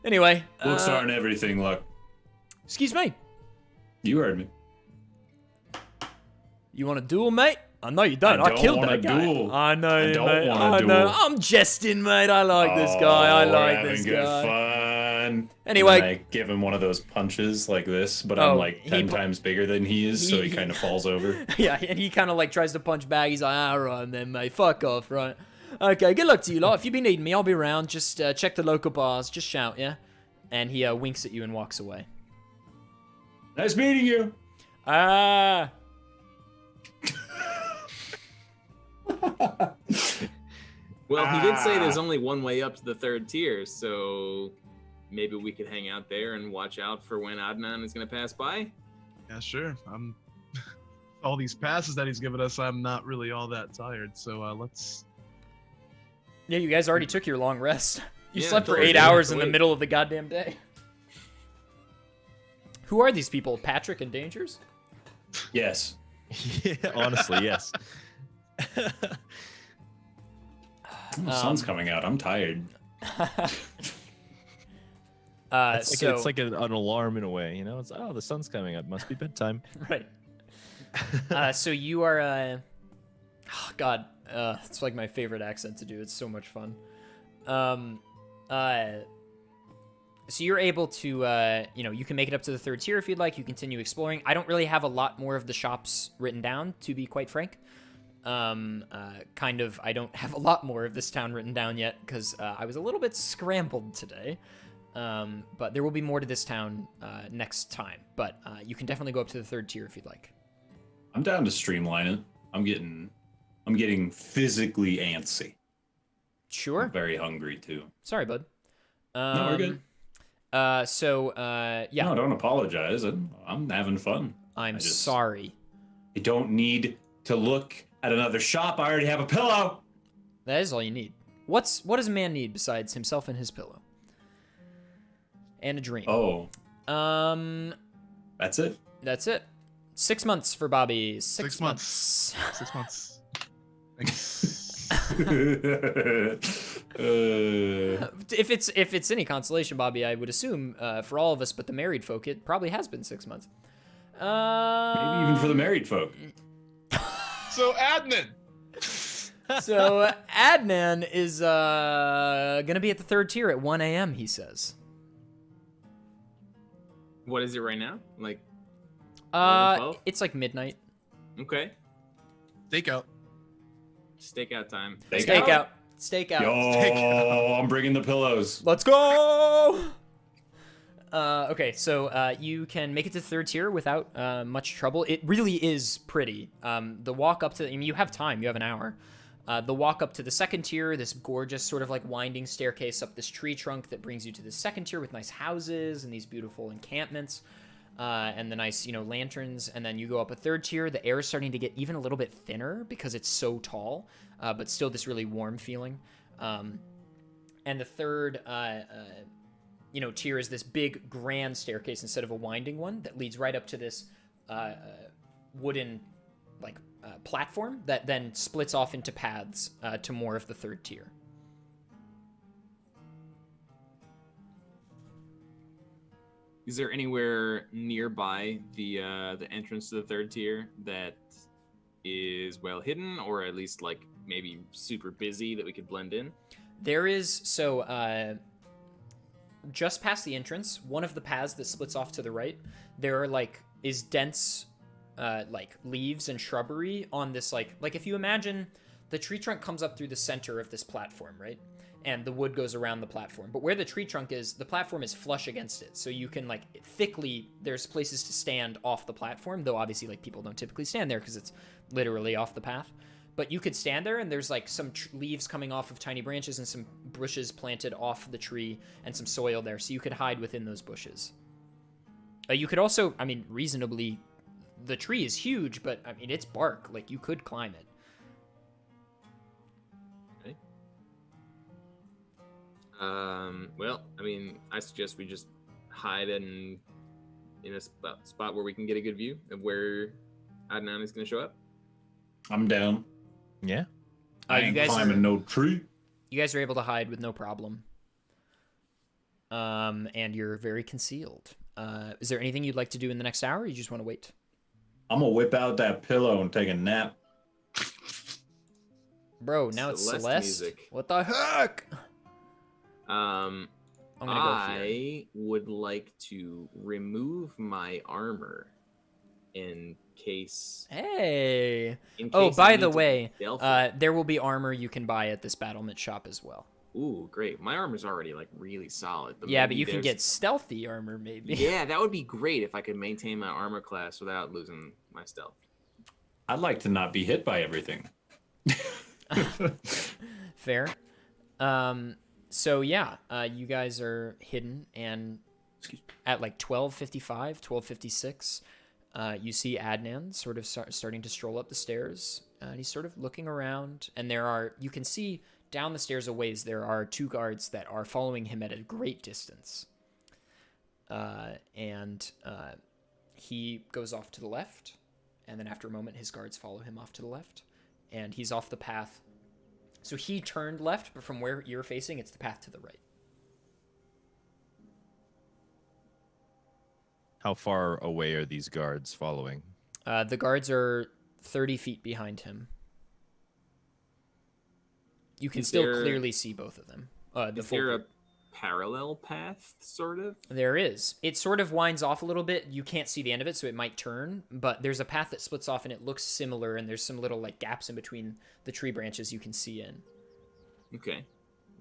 Anyway. Looks aren't everything, Luck. Excuse me. You heard me. You want a duel, mate? I know you don't. I killed that guy. Duel. I know, I don't mate. want a I duel. know. I'm jesting, mate. I like this guy. I like this Having guy. good fun. Anyway. And I give him one of those punches like this, but I'm like 10 times bigger than he is, so he kind of falls over. Yeah, and he kind of like tries to punch back. He's like, all right, then, mate. Fuck off, right? Okay, good luck to you lot. If you be needing me, I'll be around. Just check the local bars. Just shout, yeah? And he winks at you and walks away. Nice meeting you. Ah. Well, he did say there's only one way up to the 3rd tier, so maybe we could hang out there and watch out for when Adnan is going to pass by. Yeah, sure. All these passes that he's given us, I'm not really all that tired. So let's. Yeah, you guys already took your long rest. You Yeah, slept for totally. 8 hours in Wait. the middle of the goddamn day. Who are these people? Patrick and Dangers? Yes. Yeah, honestly, yes. The sun's coming out. I'm tired. It's like an alarm in a way, you know? It's, oh, the sun's coming up. Must be bedtime. Right. So you are, oh God, it's like my favorite accent to do. It's so much fun. So you're able to, you can make it up to the 3rd tier if you'd like. You continue exploring. I don't really have a lot more of the shops written down, to be quite frank. I don't have a lot more of this town written down yet because I was a little bit scrambled today. But there will be more to this town next time. But you can definitely go up to the 3rd tier if you'd like. I'm down to streamline it. I'm getting physically antsy. Sure. I'm very hungry too. Sorry, bud. No, we're good. Yeah. No, don't apologize. I'm having fun. I'm sorry. I don't need to look at another shop. I already have a pillow. That is all you need. What does a man need besides himself and his pillow? And a dream. Oh. That's it. That's it. 6 months for Bobby. 6 months. 6 months. Thanks. If it's any consolation, Bobby, I would assume for all of us but the married folk, it probably has been 6 months. Maybe even for the married folk. So, Adnan. So Adnan is gonna be at the 3rd tier at 1 a.m. He says. What is it right now? Like 12? It's like midnight. Okay. Stakeout. Stakeout time. Stakeout. Yo, I'm bringing the pillows. Let's go. Okay, so you can make it to the 3rd tier without much trouble. It really is pretty. The walk up to, I mean, you have time. You have an hour. The walk up to the 2nd tier, this gorgeous sort of like winding staircase up this tree trunk that brings you to the 2nd tier with nice houses and these beautiful encampments. And the nice, lanterns, and then you go up a 3rd tier. The air is starting to get even a little bit thinner because it's so tall, but still this really warm feeling. And the 3rd, tier is this big grand staircase instead of a winding one that leads right up to this wooden, platform that then splits off into paths to more of the 3rd tier. Is there anywhere nearby the entrance to the 3rd tier that is well hidden, or at least like maybe super busy that we could blend in? There is, just past the entrance, one of the paths that splits off to the right, there are is dense leaves and shrubbery on this like if you imagine the tree trunk comes up through the center of this platform, right? And the wood goes around the platform. But where the tree trunk is, the platform is flush against it. So you can thickly, there's places to stand off the platform, though obviously people don't typically stand there because it's literally off the path. But you could stand there and there's some leaves coming off of tiny branches and some bushes planted off the tree and some soil there. So you could hide within those bushes. You could also, reasonably, the tree is huge, but it's bark. You could climb it. Well, I suggest we just hide in a spot where we can get a good view of where Adnan is going to show up. I'm down. Yeah. I ain't climbing no tree. You guys are able to hide with no problem. And you're very concealed. Is there anything you'd like to do in the next hour, or you just want to wait? I'm gonna whip out that pillow and take a nap. Bro, now it's Celeste Celeste. music. What the heck? I'm gonna go here. I would like to remove my armor in case. Hey. In Oh, case by I the need to way, be stealthy. there will be armor you can buy at this battlement shop as well. Ooh, great! My armor's already really solid. Yeah, but maybe you can there's- get stealthy armor, maybe. Yeah, that would be great if I could maintain my armor class without losing my stealth. I'd like to not be hit by everything. Fair. So yeah, you guys are hidden, and at 12:55, 12:56, you see Adnan sort of starting to stroll up the stairs, and he's sort of looking around, and you can see down the stairs a ways there are 2 guards that are following him at a great distance. And he goes off to the left, and then after a moment his guards follow him off to the left, and he's off the path. So he turned left, but from where you're facing, it's the path to the right. How far away are these guards following? The guards are 30 feet behind him. You can still clearly see both of them. Is there a parallel path, sort of? There is. It sort of winds off a little bit. You can't see the end of it, so it might turn. But there's a path that splits off, and it looks similar, and there's some little gaps in between the tree branches you can see in. Okay.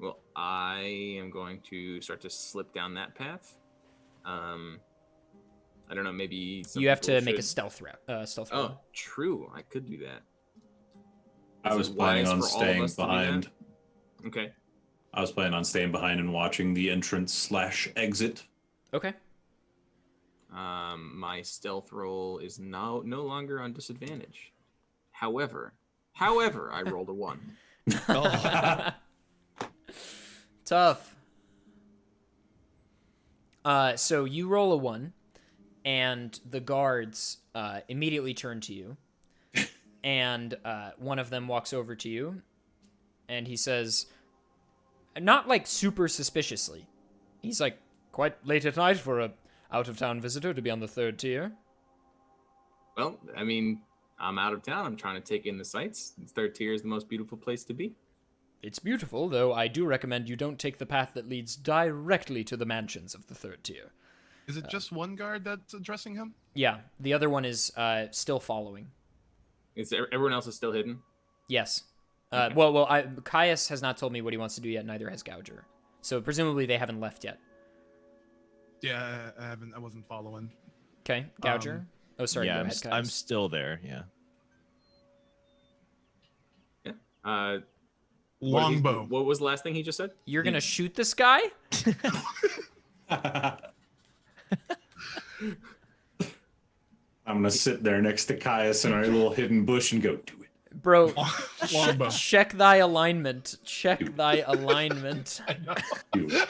Well, I am going to start to slip down that path. I don't know, maybe some You have to people make a should- stealth roll. Oh, true. I could do that. I Is was it planning wise on for all of staying us to do behind. that? Okay. I was planning on staying behind and watching the entrance/exit. Okay. My stealth roll is no longer on disadvantage. However, I rolled a 1. Tough. So you roll a 1, and the guards immediately turn to you, and one of them walks over to you, and he says, not super suspiciously, he's quite late at night for a out-of-town visitor to be on the 3rd tier. Well, I'm out of town. I'm trying to take in the sights. Third tier is the most beautiful place to be. It's beautiful, though I do recommend you don't take the path that leads directly to the mansions of the third tier. Is it just one guard that's addressing him? Yeah, the other one is still following. Everyone else is still hidden? Yes. Okay. Caius has not told me what he wants to do yet, neither has Gouger. So presumably they haven't left yet. Yeah, I wasn't following. Okay, Gouger. Sorry, yeah, go ahead, Caius. I'm still there. Yeah. Yeah. Longbow. What was the last thing he just said? You're gonna shoot this guy? I'm gonna sit there next to Caius in our little hidden bush and go, do it. Bro, Longbow. check thy alignment. Check thy alignment. I know. Do it.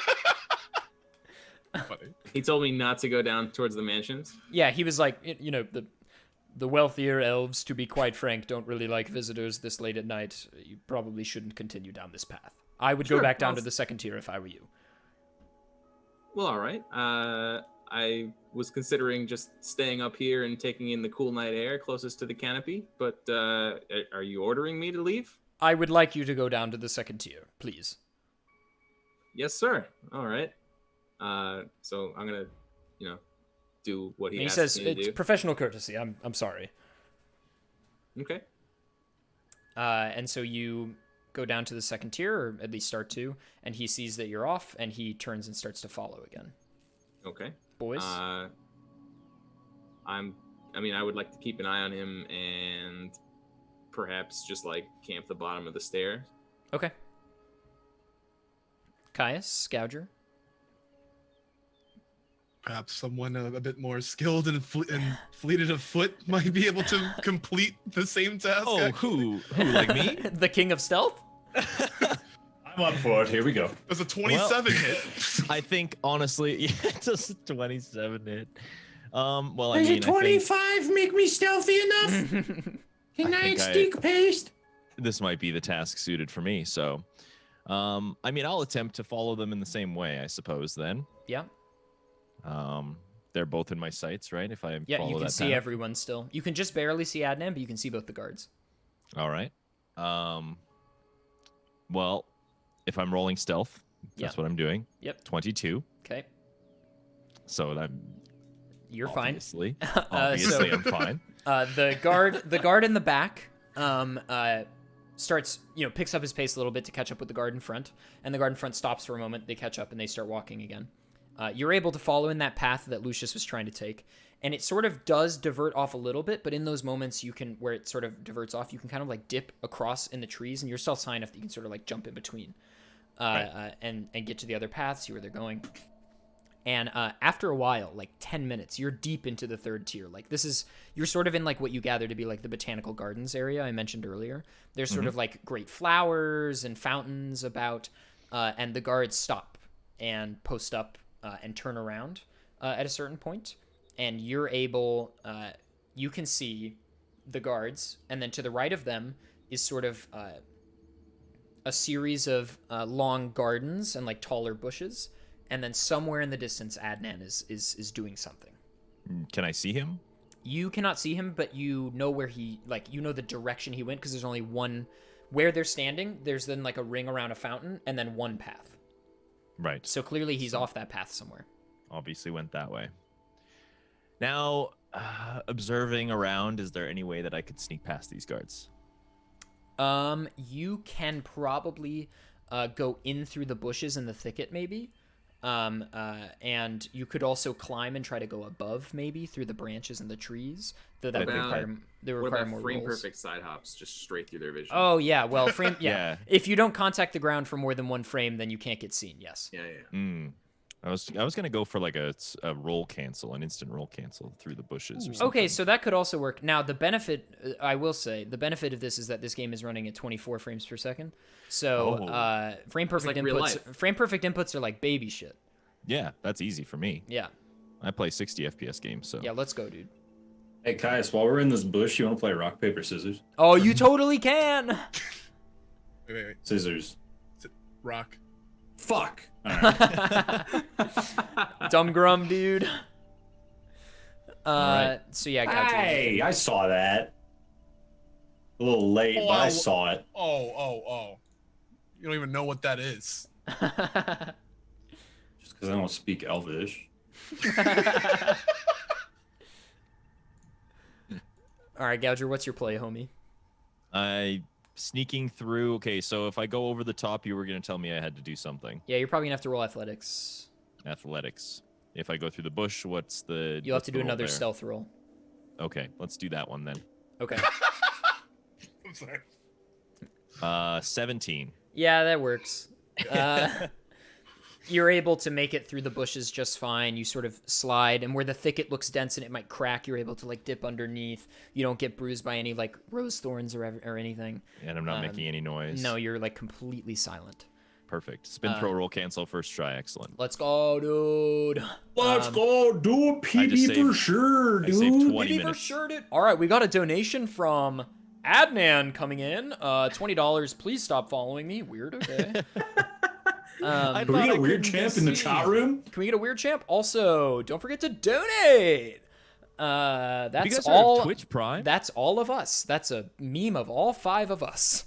Funny. He told me not to go down towards the mansions. Yeah, he was like, the wealthier elves, to be quite frank, don't really like visitors this late at night. You probably shouldn't continue down this path. I would go Sure, back down I'll- to the second tier if I were you. Well, all right. I was considering just staying up here and taking in the cool night air closest to the canopy, but are you ordering me to leave? I would like you to go down to the second tier, please. Yes, sir. All right. So I'm gonna, do what And he he asked says, me to it's do. professional courtesy. I'm sorry. Okay. And so you go down to the second tier, or at least start to, and he sees that you're off, and he turns and starts to follow again. Okay. Boys? I would like to keep an eye on him and perhaps just like camp the bottom of the stairs. Okay. Caius, Gouger. Perhaps someone a bit more skilled and fleeted of foot might be able to complete the same task. Oh, actually. who like me? The king of stealth? I'm up for it. Here we go. There's a 27 hit. I think honestly, yeah, just a 27 hit. Well, I Is mean, it I think 25 make me stealthy enough? Can I think stick paste? this might be the task suited for me. So, I'll attempt to follow them in the same way, I suppose. Then, Yeah. they're both in my sights, right? If I Yeah, follow you can that see path. everyone still. You can just barely see Adnan, but you can see both the guards. All right. Well, if I'm rolling stealth, that's Yeah. what I'm doing. Yep. 22. Okay. So that You're fine. obviously, so- I'm fine. The guard in the back, starts, picks up his pace a little bit to catch up with the guard in front, and the guard in front stops for a moment. They catch up and they start walking again. You're able to follow in that path that Lucius was trying to take, and it sort of does divert off a little bit, but in those moments where it sort of diverts off, you can kind of like dip across in the trees, and you're still high enough that you can sort of like jump in between, Right. and get to the other paths, see where they're going. And after a while, like 10 minutes, you're deep into the third tier. Like you're sort of in like what you gather to be like the botanical gardens area I mentioned earlier. There's sort of like great flowers and fountains about, and the guards stop and post up and turn around at a certain point. And you're able, you can see the guards, and then to the right of them is sort of a series of long gardens and like taller bushes. And then somewhere in the distance, Adnan is doing something. Can I see him? You cannot see him, but you know where the direction he went, because there's only one. Where they're standing, there's then like a ring around a fountain, and then one path. Right. So clearly he's off that path somewhere. Obviously went that way. Now, observing around, is there any way that I could sneak past these guards? You can probably go in through the bushes in the thicket, maybe. And you could also climb and try to go above, maybe through the branches and the trees. Though that would What require about more frame rolls. perfect side hops just straight through their vision? Oh yeah, well frame yeah. Yeah. If you don't contact the ground for more than one frame, then you can't get seen. Yes. Yeah. I was gonna go for like a roll cancel, an instant roll cancel through the bushes or something. Okay, so that could also work. Now the benefit, I will say, the benefit of this is that this game is running at 24 frames per second. So frame perfect like real inputs. life. Frame perfect inputs are like baby shit. Yeah, that's easy for me. Yeah. I play 60 FPS games, so Yeah. Let's go, dude. Hey, Caius, while we're in this bush, you want to play rock, paper, scissors? Oh, you totally can. Wait. Scissors. Rock. Fuck. All right. Dumb Grum, dude. right. So yeah, gotcha. Hey, I saw that. A little late, but I saw it. Oh. You don't even know what that is. Just because I don't speak Elvish. All right, Gouger, what's your play, homie? Sneaking through. Okay, so if I go over the top, you were going to tell me I had to do something. Yeah, you're probably going to have to roll athletics. Athletics. If I go through the bush, what's the... You'll have to do roll another there? stealth roll. Okay, let's do that one then. Okay. I'm sorry. 17. Yeah, that works. You're able to make it through the bushes just fine. You sort of slide, and where the thicket looks dense and it might crack, you're able to like dip underneath. You don't get bruised by any like rose thorns or anything. And I'm not making any noise. No, you're like completely silent. Perfect. Spin, throw, roll, cancel, first try. Excellent. Let's go, dude. Let's go do a PB for sure, dude. I saved 20 Maybe minutes. for sure, dude. All right, we got a donation from Adnan coming in. $20. Please stop following me. Weird, okay. Can we get a weird champ in the chat room? Can we get a weird champ? Also, don't forget to donate. That's You guys all. are Twitch Prime? That's all of us. That's a meme of all 5 of us.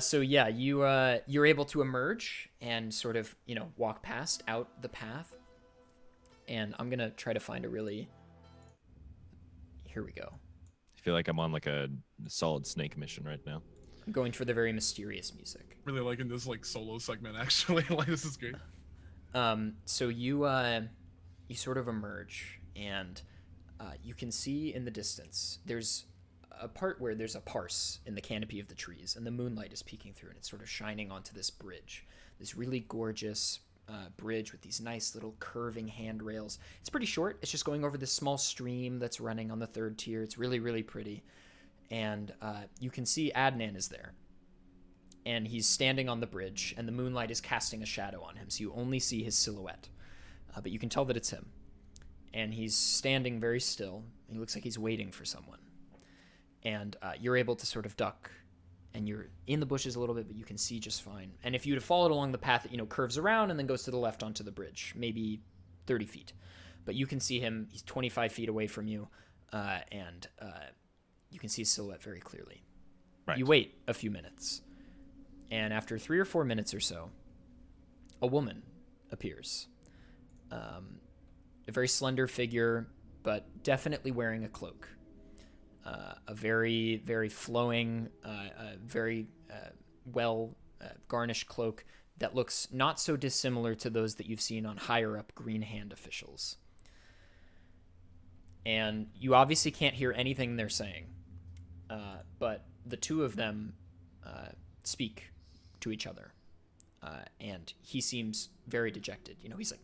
So yeah, you're able to emerge and sort of, walk past out the path. And I'm gonna try to find a really. Here we go. I feel like I'm on like a solid snake mission right now. I'm going for the very mysterious music. Really liking this like solo segment actually. Like this is great. So you sort of emerge, and you can see in the distance there's a part where there's a parse in the canopy of the trees, and the moonlight is peeking through, and it's sort of shining onto this bridge, this really gorgeous bridge with these nice little curving handrails. It's pretty short. It's just going over this small stream that's running on the 3rd tier. It's really, really pretty. And you can see Adnan is there. And he's standing on the bridge, and the moonlight is casting a shadow on him, so you only see his silhouette. But you can tell that it's him. And he's standing very still. He looks like he's waiting for someone. And you're able to sort of duck, and you're in the bushes a little bit, but you can see just fine. And if you'd have followed along the path that, curves around and then goes to the left onto the bridge, maybe 30 feet. But you can see him. He's 25 feet away from you, and you can see his silhouette very clearly. Right. You wait a few minutes, and after 3 or 4 minutes or so, a woman appears. A very slender figure, but definitely wearing a cloak. A very, very flowing, very well garnished cloak that looks not so dissimilar to those that you've seen on higher up Green Hand officials. And you obviously can't hear anything they're saying, but the two of them speak to each other, and he seems very dejected. He's like,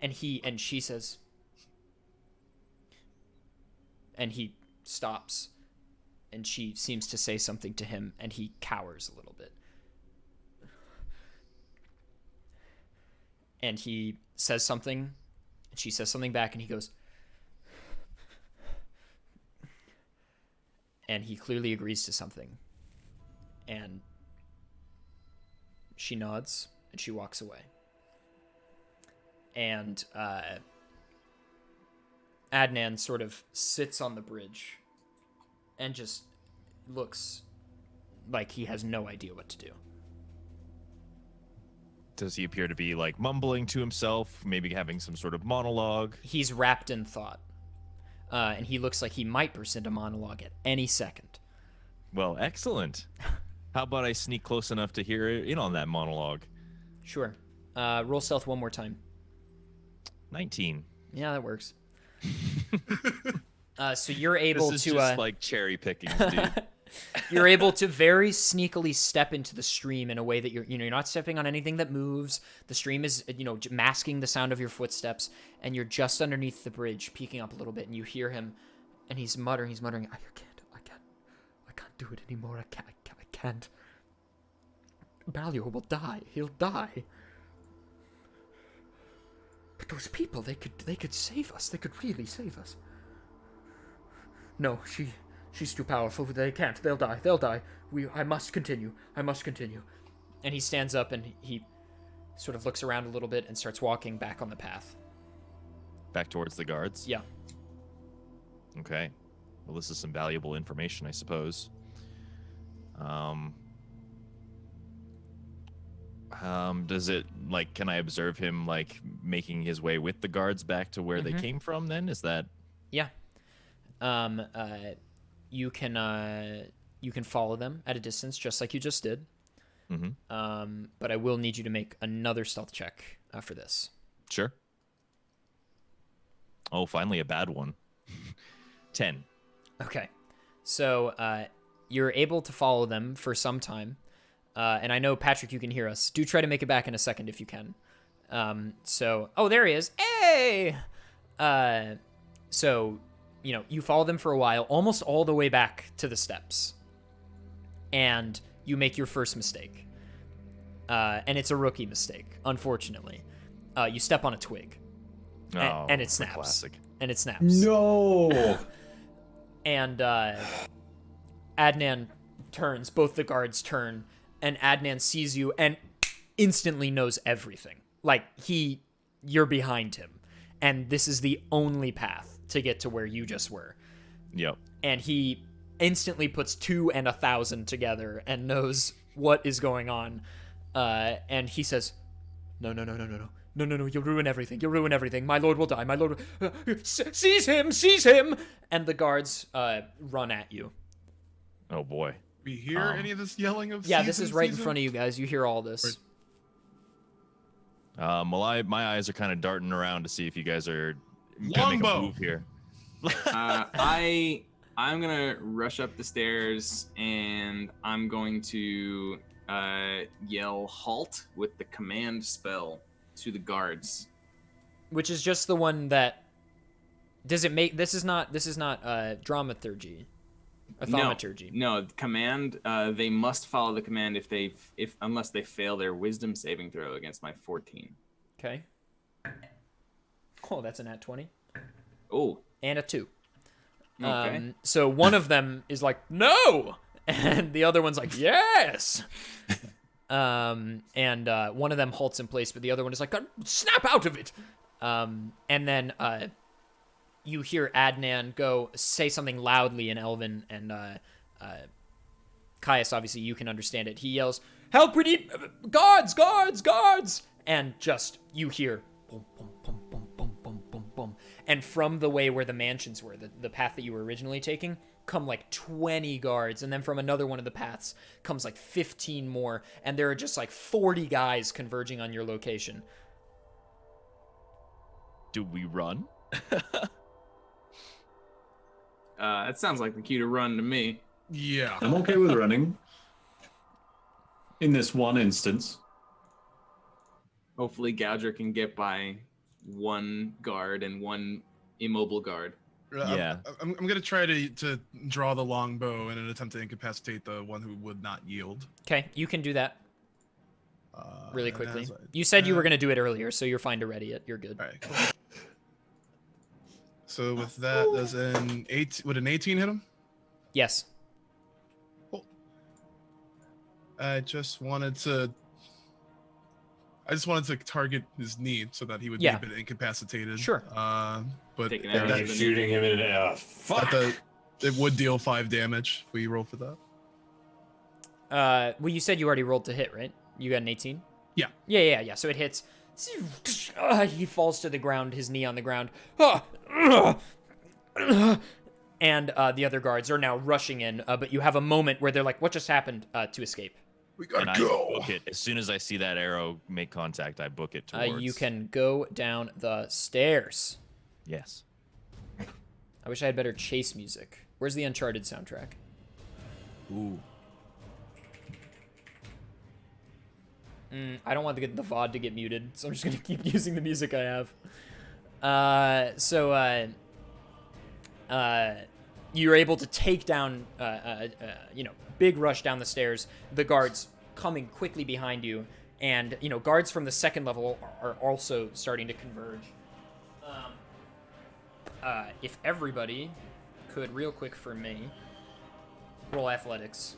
and she says. And he stops, and she seems to say something to him, and he cowers a little bit. And he says something, and she says something back, and he goes, and he clearly agrees to something. And she nods, and she walks away. And Adnan sort of sits on the bridge and just looks like he has no idea what to do. Does he appear to be like mumbling to himself, maybe having some sort of monologue? He's wrapped in thought, and he looks like he might burst into monologue at any second. Well, excellent. How about I sneak close enough to hear in on that monologue? Sure. Roll stealth one more time. 19. Yeah, that works. So you're able this is to just like cherry picking, dude. you're able to very sneakily step into the stream in a way that you're not stepping on anything that moves. The stream is masking the sound of your footsteps, and you're just underneath the bridge, peeking up a little bit, and you hear him, and he's muttering, I can't do it anymore. I can't. Ballior will die. He'll die. But those people, they could save us. They could really save us. No, she's too powerful. They can't. They'll die. I must continue. And he stands up and he sort of looks around a little bit and starts walking back on the path. Back towards the guards? Yeah. Okay. Well, this is some valuable information, I suppose. Does it, like, can I observe him, like, making his way with the guards back to where they came from then? Is that... Yeah. You can follow them at a distance, just like you just did. But I will need you to make another stealth check for this. Sure. Oh, finally a bad one. 10. Okay. So you're able to follow them for some time. And I know, Patrick, you can hear us. Do try to make it back in a second if you can. Oh, there he is. Hey! So, you follow them for a while, almost all the way back to the steps. And you make your first mistake. And it's a rookie mistake, unfortunately. You step on a twig. And it snaps. Classic. And it snaps. No. And Adnan turns. Both the guards turn. And Adnan sees you and instantly knows everything. Like, you're behind him. And this is the only path to get to where you just were. Yep. And he instantly puts 2 and 1,000 together and knows what is going on. And he says, No, you'll ruin everything. My lord will die. My lord seize him. And the guards run at you. Oh, boy. We hear any of this yelling of Yeah, this is right in front of you guys. You hear all this. Well, my eyes are kind of darting around to see if you guys are gonna make a move here. I'm gonna rush up the stairs and I'm going to yell halt with the command spell to the guards. Which is just the one that does it make this is not dramaturgy. Thaumaturgy. No, command. They must follow the command unless they fail their wisdom saving throw against my 14. Okay. Oh, that's a nat 20. Oh. And a 2. Okay. So one of them is like, no! And the other one's like, yes! And one of them halts in place, but the other one is like, snap out of it! And then you hear Adnan say something loudly in Elven, and Caius, obviously, you can understand it. He yells, help, we need guards! And just, you hear, boom, boom, boom, boom, boom, boom, boom, boom. And from the way where the mansions were, the path that you were originally taking, come like 20 guards. And then from another one of the paths comes like 15 more. And there are just like 40 guys converging on your location. Do we run? That sounds like the cue to run to me. Yeah. I'm okay with running. In this one instance. Hopefully Gouger can get by one guard and one immobile guard. Yeah. I'm gonna try to draw the longbow in an attempt to incapacitate the one who would not yield. Okay, you can do that really and quickly. as I- You said you were going to do it earlier, so you're fine to ready it. You're good. All right. Cool. So with that, does would an 18 hit him? Yes. Cool. I just wanted to target his knee so that he would be a bit incapacitated. Sure. But Take an They're arrow like to the shooting him in fuck. it would deal 5 damage if we roll for that. Well, you said you already rolled to hit, right? You got an 18? Yeah. Yeah. So it hits. He falls to the ground, his knee on the ground. And the other guards are now rushing in, but you have a moment where they're like, what just happened, to escape? We gotta And go. I book it. As soon as I see that arrow make contact, I book it towards. You can go down the stairs. Yes. I wish I had better chase music. Where's the Uncharted soundtrack? Ooh. I don't want the VOD to get muted, so I'm just going to keep using the music I have. You're able to take down, big rush down the stairs, the guards coming quickly behind you, and, guards from the second level are also starting to converge. If everybody could, real quick for me, roll athletics.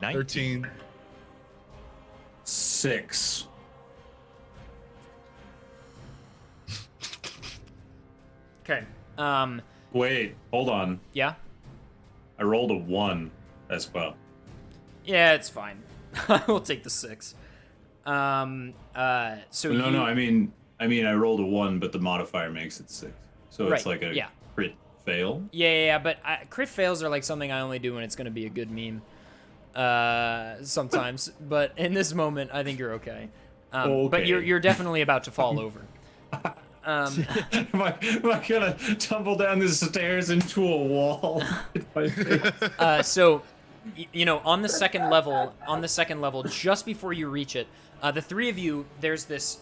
19. 13. 6. Okay. Wait, hold on. Yeah. I rolled a 1 as well. Yeah, it's fine. We'll take the 6. So No, I mean I rolled a 1, but the modifier makes it 6. So it's Right, like a yeah. crit fail. Yeah, but crit fails are like something I only do when it's going to be a good meme. Sometimes, but in this moment, I think you're okay. Okay. But you're definitely about to fall over. Am I gonna tumble down the stairs into a wall? So, on the second level, just before you reach it, the three of you, there's this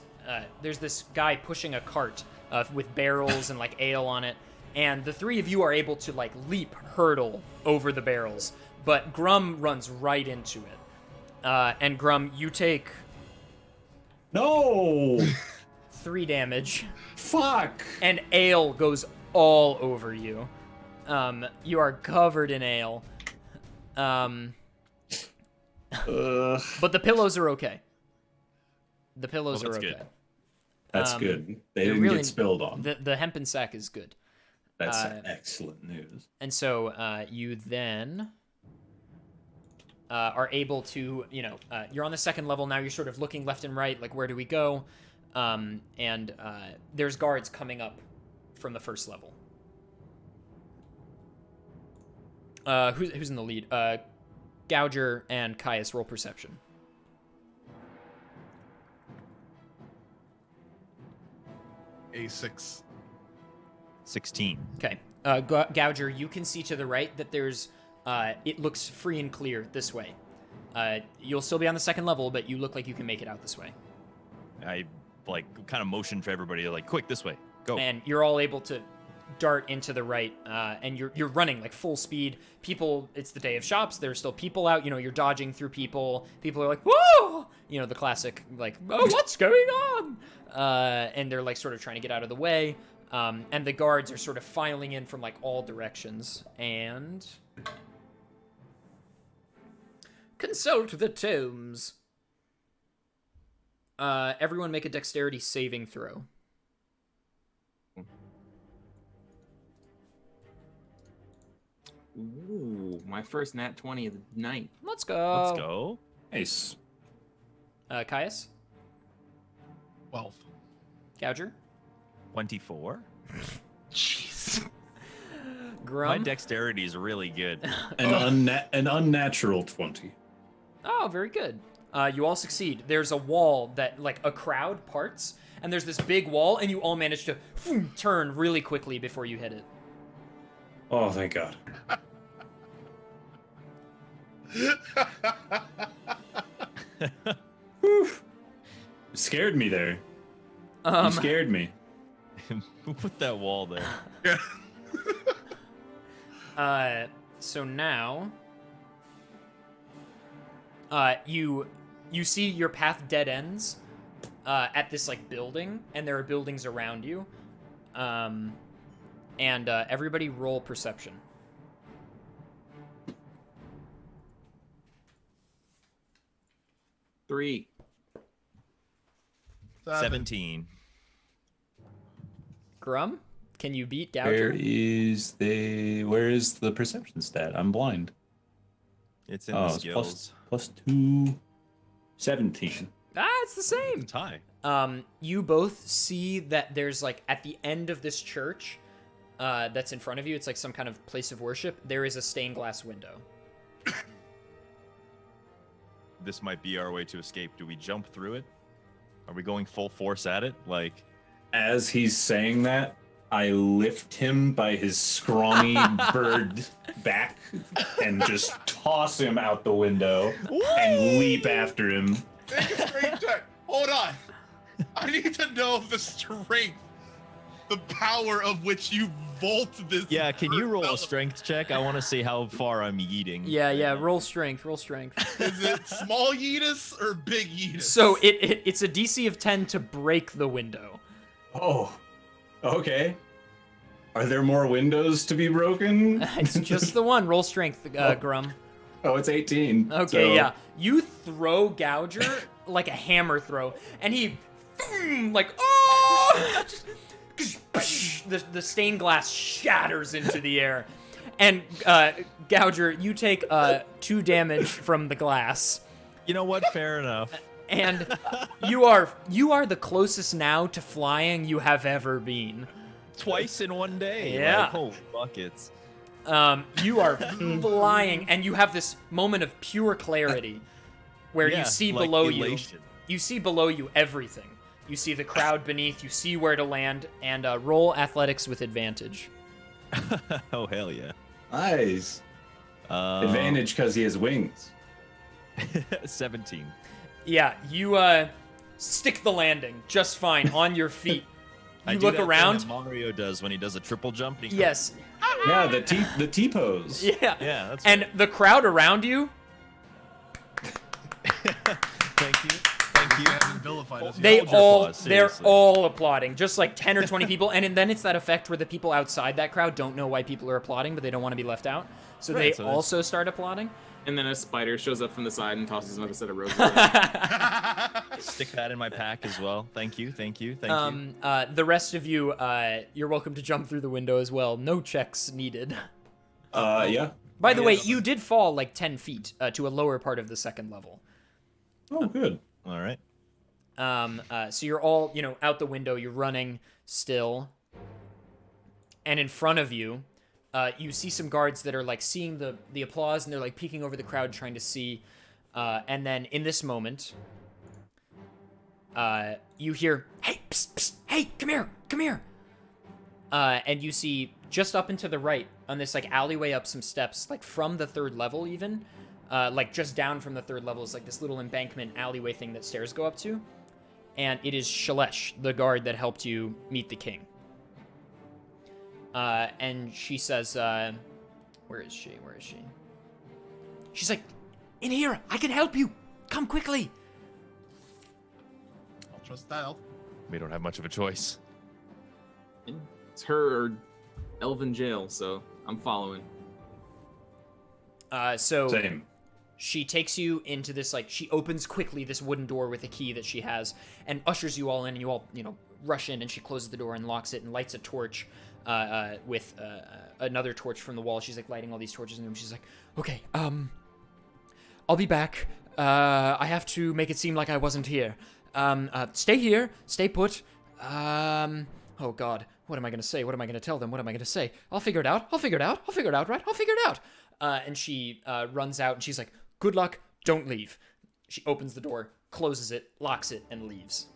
guy pushing a cart with barrels and like ale on it, and the three of you are able to like leap, hurdle over the barrels, but Grum runs right into it, and Grum, you take No! 3 damage, Fuck! and ale goes all over you. You are covered in ale. But the pillows are okay. The pillows are okay. Good. That's good. They didn't really- get spilled on. The hempen sack is good. That's excellent news. And so you then are able to, you're on the second level now. You're sort of looking left and right, like where do we go? And there's guards coming up from the first level. Who's in the lead? Gouger and Caius, roll perception. A6. 16. Okay. Gouger, you can see to the right that there's, it looks free and clear this way. You'll still be on the second level, but you look like you can make it out this way. I kind of motion for everybody like, quick, this way, go. And you're all able to dart into the right, and you're running like full speed. People, it's the day of shops. There's still people out. You're dodging through people. People are like, whoa! The classic like, oh, what's going on? And they're like sort of trying to get out of the way. And the guards are sort of filing in from like all directions. And consult the tomes. Everyone make a dexterity saving throw. Ooh, my first nat 20 of the night. Let's go. Let's go. Nice. Caius? 12. Gouger? 24. Jeez. Grum? My dexterity is really good. An unnatural 20. Oh, very good. You all succeed. There's a wall that, like, a crowd parts, and there's this big wall, and you all manage to turn really quickly before you hit it. Oh, thank God. Whew. Scared me there. You scared me. Who put that wall there? So now, you see your path dead ends at this like building, and there are buildings around you. And everybody roll perception. 3. 17. Grum, can you beat Where Gouger? is the perception stat? I'm blind. It's in the it's skills. plus 2. 17. It's the same. It's high. You both see that there's like at the end of this church that's in front of you, it's like some kind of place of worship, there is a stained glass window. This might be our way to escape. Do we jump through it? Are we going full force at it? Like, As he's saying that, I lift him by his scrawny bird back and just toss him out the window and leap after him. Make a strength check. Hold on. I need to know the strength, the power of which you vault this. yeah, can you roll a bird. strength check? I want to see how far I'm yeeting. Yeah, roll strength. Is it small yeetus or big yeetus? So it's a DC of 10 to break the window. Oh, okay. Are there more windows to be broken? It's just the one. Roll strength, Grum. Oh, it's 18. Okay, so- yeah. You throw Gouger like a hammer throw, and he, like, oh! The stained glass shatters into the air. And, Gouger, you take 2 damage from the glass. You know what? Fair enough. And you are the closest now to flying you have ever been. Twice in one day. Yeah. Like, holy buckets. You are flying, and you have this moment of pure clarity where you Yeah, see like below elation. you see below you everything. You see the crowd beneath, you see where to land, and roll athletics with advantage. Oh, hell yeah. Nice. Advantage because he has wings. 17. Yeah, you stick the landing just fine on your feet. I You do look that thing around. that Mario does when he does a triple jump. And he Yes. Yeah, the T pose. Yeah. Yeah, that's And the crowd around you, Thank you. Thank you. You haven't vilified us yet. they're seriously. all applauding, just like 10 or 20 people, and then it's that effect where the people outside that crowd don't know why people are applauding, but they don't want to be left out, so Right, they so that's- also start applauding. And then a spider shows up from the side and tosses another set of roses. Stick that in my pack as well. Thank you. Thank you. Thank you. The rest of you, you're welcome to jump through the window as well. No checks needed. Yeah. By the way, you did fall like 10 feet to a lower part of the second level. Oh, good. All right. So you're all, out the window, you're running still. And in front of you, you see some guards that are like seeing the applause, and they're like peeking over the crowd trying to see. And then in this moment, you hear, "Hey, psst, psst, hey, come here. And you see just up and to the right on this like alleyway up some steps, like from the third level even, like just down from the third level is like this little embankment alleyway thing that stairs go up to. And it is Shalesh, the guard that helped you meet the king. And she says, where is she? She's like, in here, I can help you. Come quickly. Ultra style. We don't have much of a choice. It's her or Elven jail, so I'm following. So Same. she takes you into this, like, she opens quickly this wooden door with a key that she has and ushers you all in, and you all, rush in, and she closes the door and locks it and lights a torch with another torch from the wall. She's, like, lighting all these torches in the room. She's like, okay, I'll be back. I have to make it seem like I wasn't here. Stay here. Stay put. Oh, God. What am I going to say? What am I going to tell them? What am I going to say? I'll figure it out, right? I'll figure it out. And she runs out, and she's like, good luck. Don't leave. She opens the door, closes it, locks it, and leaves.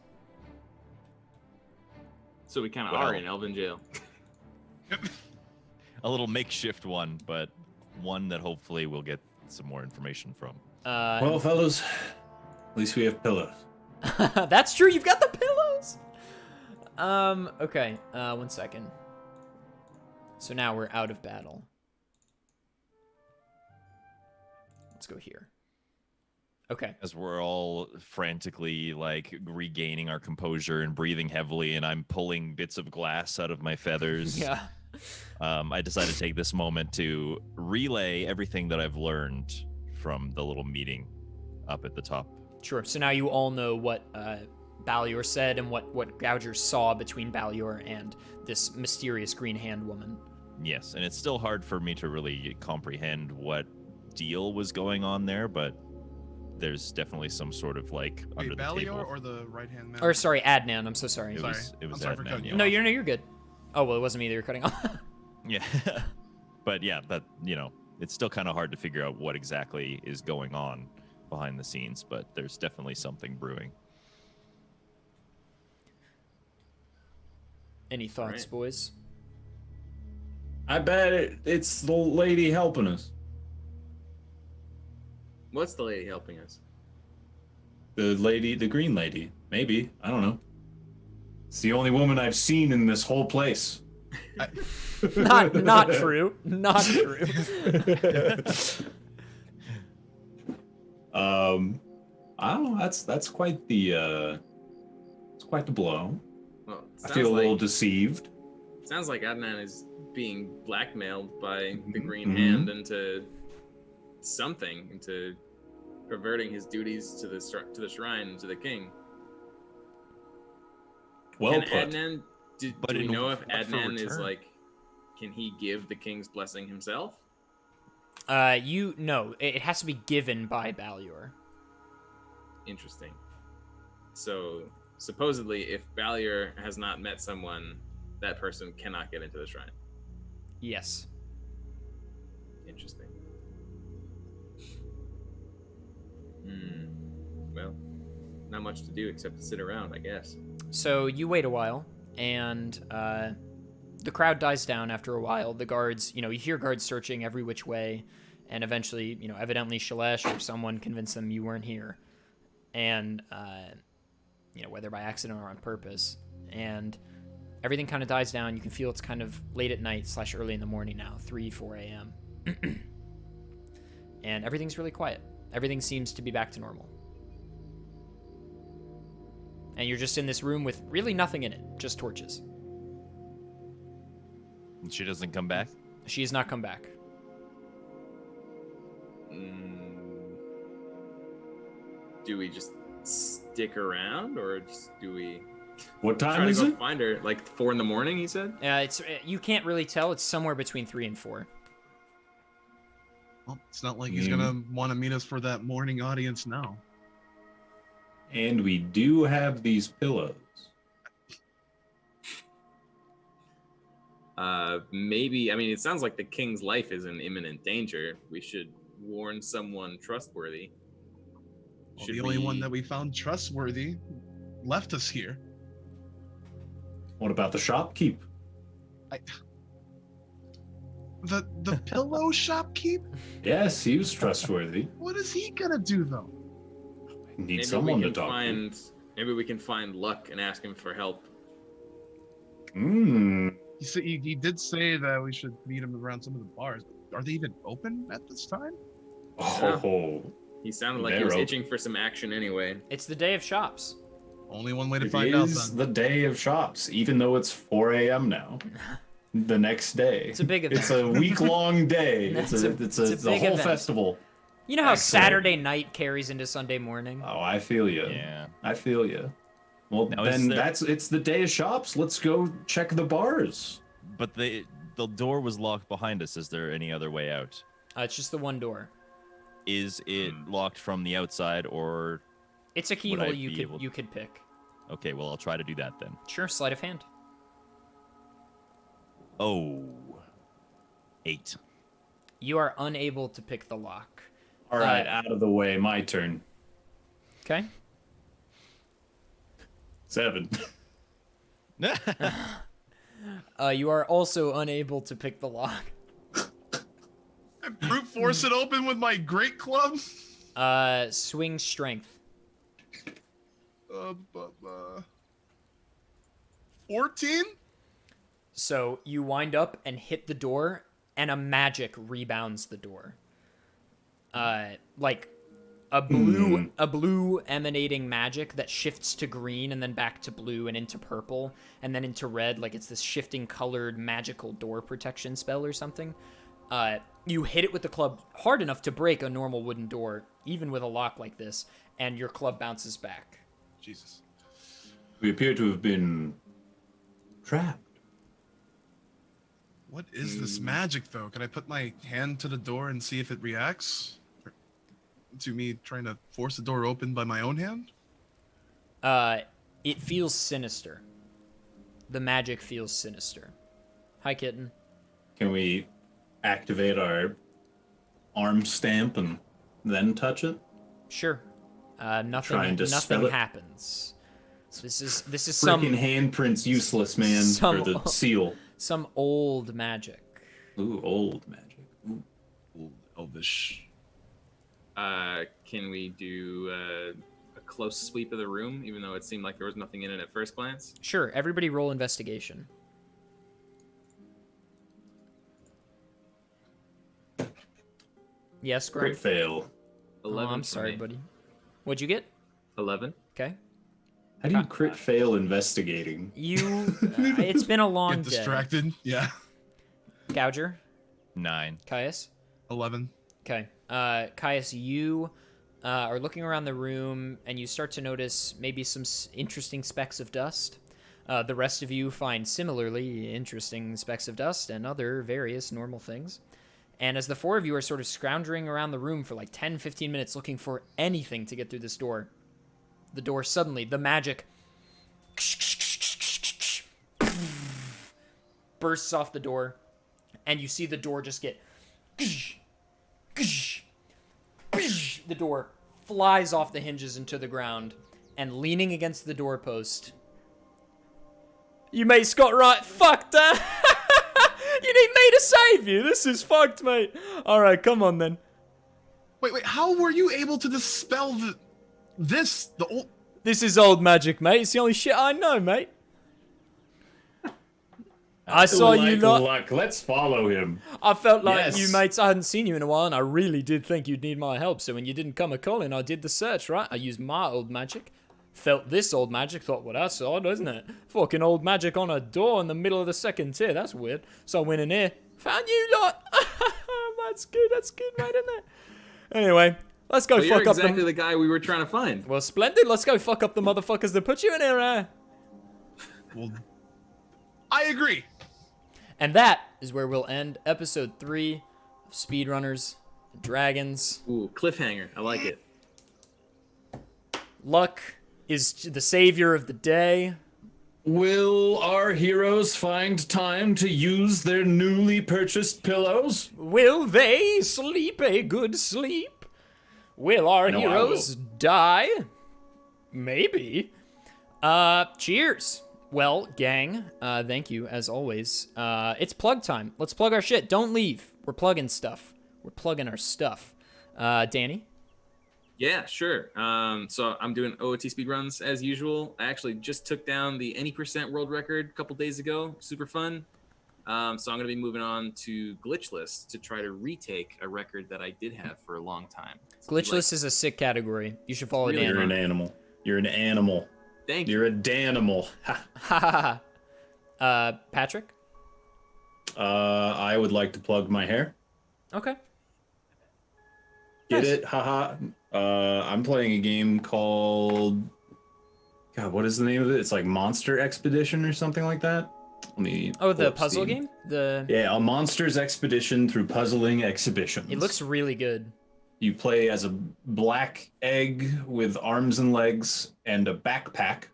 So we kind of Well. are in Elven jail. A little makeshift one, but one that hopefully we'll get some more information from. Well, fellas, at least we have pillows. That's true. You've got the pillows. Okay. 1 second. So now we're out of battle. Let's go here. Okay. As we're all frantically like regaining our composure and breathing heavily, and I'm pulling bits of glass out of my feathers. Yeah. I decided to take this moment to relay everything that I've learned from the little meeting up at the top. Sure. So now you all know what Balior said and what Gouger saw between Balior and this mysterious green hand woman. Yes, and it's still hard for me to really comprehend what deal was going on there, but there's definitely some sort of like Wait, under the Balior table. or the right hand man? Or sorry, Adnan. I'm so sorry. It Sorry. was I'm sorry for Adnan, cutting you yeah. No, you're good. Oh well, it wasn't me that you're cutting off. Yeah. But yeah, that it's still kind of hard to figure out what exactly is going on behind the scenes, but there's definitely something brewing. Any thoughts, Right. boys? I bet it's the lady helping us. What's the lady helping us? The green lady. Maybe. I don't know. It's the only woman I've seen in this whole place. Not true. Not true. I don't know. That's quite the it's quite the blow. Well, I feel a little deceived. Sounds like Adnan is being blackmailed by the Green Mhm. Hand into something into perverting his duties to the shrine and to the king. Well Can put. Adnan, do we know if Adnan is like, can he give the king's blessing himself? No, it has to be given by Ballior. Interesting. So supposedly, if Ballior has not met someone, that person cannot get into the shrine. Yes. Interesting. Well, not much to do except to sit around, I guess. So you wait a while, and the crowd dies down after a while. The guards, you hear guards searching every which way, and eventually, evidently Shalesh or someone convinced them you weren't here. And, whether by accident or on purpose. And everything kind of dies down. You can feel it's kind of late at night / early in the morning now, 3, 4 a.m. And everything's really quiet. Everything seems to be back to normal. And you're just in this room with really nothing in it, just torches. And she doesn't come back? She has not come back. Do we just stick around, or do we What try time to is go it? find her? Like 4 a.m, he said? You can't really tell. It's somewhere between 3 and 4. Well, it's not like he's gonna want to meet us for that morning audience now. And we do have these pillows. Maybe, it sounds like the king's life is in imminent danger. We should warn someone trustworthy. Well, the only one that we found trustworthy left us here. What about the shopkeep? The pillow shopkeep? Yes, he was trustworthy. What is he gonna do though? Need someone to talk Maybe we can find Luck and ask him for help. to. He did say that we should meet him around some of the bars. Are they even open at this time? Oh, He sounded like he was itching for some action anyway. It's the day of shops. Only one way to it find out. is Then. the day of shops, even though it's 4 a.m. now. The next day. It's a big event. It's a week-long day. It's It's a a big whole event. festival. You know how Excellent. Saturday night carries into Sunday morning? Oh, I feel you. Yeah. I feel you. Well, Now, then is there- it's the day of shops. Let's go check the bars. But the door was locked behind us. Is there any other way out? It's just the one door. Is it locked from the outside, or... It's a Would I keyhole be you able- could pick. Okay, well, I'll try to do that then. Sure, sleight of hand. Oh. 8. You are unable to pick the lock. All right, out of the way. My turn. Okay. 7. You are also unable to pick the lock. I brute force it open with my great club. Swing strength. 14? So you wind up and hit the door, and a magic rebounds the door. Like a blue emanating magic that shifts to green and then back to blue and into purple and then into red, like it's this shifting colored magical door protection spell or something. You hit it with the club hard enough to break a normal wooden door, even with a lock like this, and your club bounces back. Jesus. We appear to have been trapped. What is this magic, though? Can I put my hand to the door and see if it reacts? To me trying to force the door open by my own hand? It feels sinister. The magic feels sinister. Hi, kitten. Can we activate our arm stamp and then touch it? Sure. Nothing Trying to spell it. happens. This is some Freaking handprint's useless, man. some- For the seal. some old magic. Ooh, old magic. Ooh. Old elvish. Can we do a close sweep of the room, even though it seemed like there was nothing in it at first glance? Sure, everybody roll investigation. Yes, Grum? Great fail. 11. Oh, I'm for sorry, me. buddy. What'd you get? 11. Okay. How do you crit fail investigating? You. It's been a long Get day. distracted. Yeah. Gouger, 9. Caius. 11. Okay. Caius, you are looking around the room, and you start to notice maybe some interesting specks of dust. The rest of you find similarly interesting specks of dust and other various normal things. And as the four of you are sort of scrounging around the room for like 10, 15 minutes looking for anything to get through this door, the door suddenly, the magic bursts off the door, and you see the door just get... The door flies off the hinges into the ground, and leaning against the doorpost... You mates got right fucked, huh? You need me to save you? This is fucked, mate. Alright, come on then. Wait, how were you able to dispel the old... This is old magic, mate. It's the only shit I know, mate. I saw you lot. Luck. Let's follow him. I felt like Yes. you mates, I hadn't seen you in a while, and I really did think you'd need my help. So when you didn't come a-calling, I did the search, right? I used my old magic. Felt this old magic, thought, well, that's odd, isn't it? Fucking old magic on a door in the middle of the second tier, that's weird. So I went in here, found you lot. That's good, mate, isn't it? Anyway, let's go Well, fuck you're up exactly the guy we were trying to find. Well, splendid, let's go fuck up the motherfuckers that put you in here, Well, I agree. And that is where we'll end episode 3 of Speedrunners Dragons. Ooh, cliffhanger. I like it. Luck is the savior of the day. Will our heroes find time to use their newly purchased pillows? Will they sleep a good sleep? Will our No, I heroes die? Maybe. Cheers. Well, gang, thank you, as always. It's plug time. Let's plug our shit. Don't leave. We're plugging stuff. We're plugging our stuff. Danny? Yeah, sure. So I'm doing OOT speedruns as usual. I actually just took down the any percent world record a couple days ago. Super fun. So I'm going to be moving on to Glitchless to try to retake a record that I did have for a long time. Glitchless is a sick category. You should follow Really Dan. You're an animal. You're an animal. Thank you. You're a Danimal. Ha ha ha. Patrick? I would like to plug my hair. Okay. Get Nice. it? Haha. I'm playing a game called... God, what is the name of it? It's like Monster Expedition or something like that. Let me... Oh, the pull up puzzle Steam. game? Yeah, a Monsters Expedition through Puzzling Exhibitions. It looks really good. You play as a black egg with arms and legs and a backpack,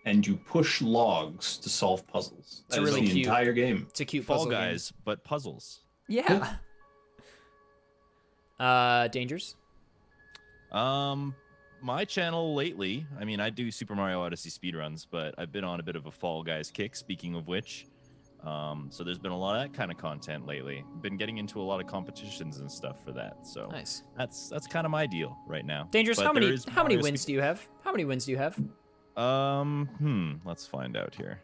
and you push logs to solve puzzles. It's That is really the cute. entire game. It's a cute Fall puzzle game. Guys, but puzzles. Yeah. Dangers? My channel lately, I mean, I do Super Mario Odyssey speedruns, but I've been on a bit of a Fall Guys kick, speaking of which. So there's been a lot of that kind of content lately. Been getting into a lot of competitions and stuff for that. So Nice. that's kind of my deal right now. Dangers, But how there many is how many Mario wins do you have? How many wins do you have? Let's find out here.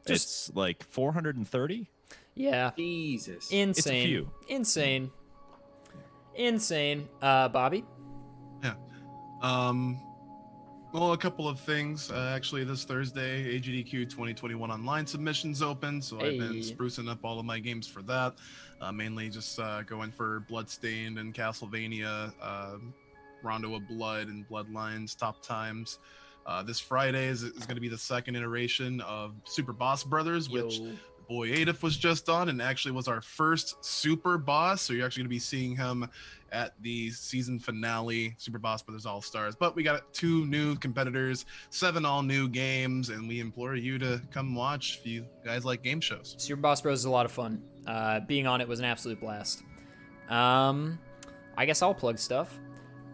Just- It's like 430. Yeah. Jesus. Insane. few. Insane. Insane. Bobby? Well, a couple of things. Actually, this Thursday, AGDQ 2021 online submissions open, so I've been Hey. sprucing up all of my games for that. Mainly just going for Bloodstained and Castlevania, Rondo of Blood and Bloodlines top times. This Friday is going to be the second iteration of Super Boss Brothers, which Yo. boy adef was just on and actually was our first super boss, so you're actually going to be seeing him at the season finale, Super Boss Brothers All Stars. But we got 2 new competitors, 7 all new games, and we implore you to come watch if you guys like game shows. Super Boss Bros is a lot of fun. Being on it was an absolute blast. I guess I'll plug stuff.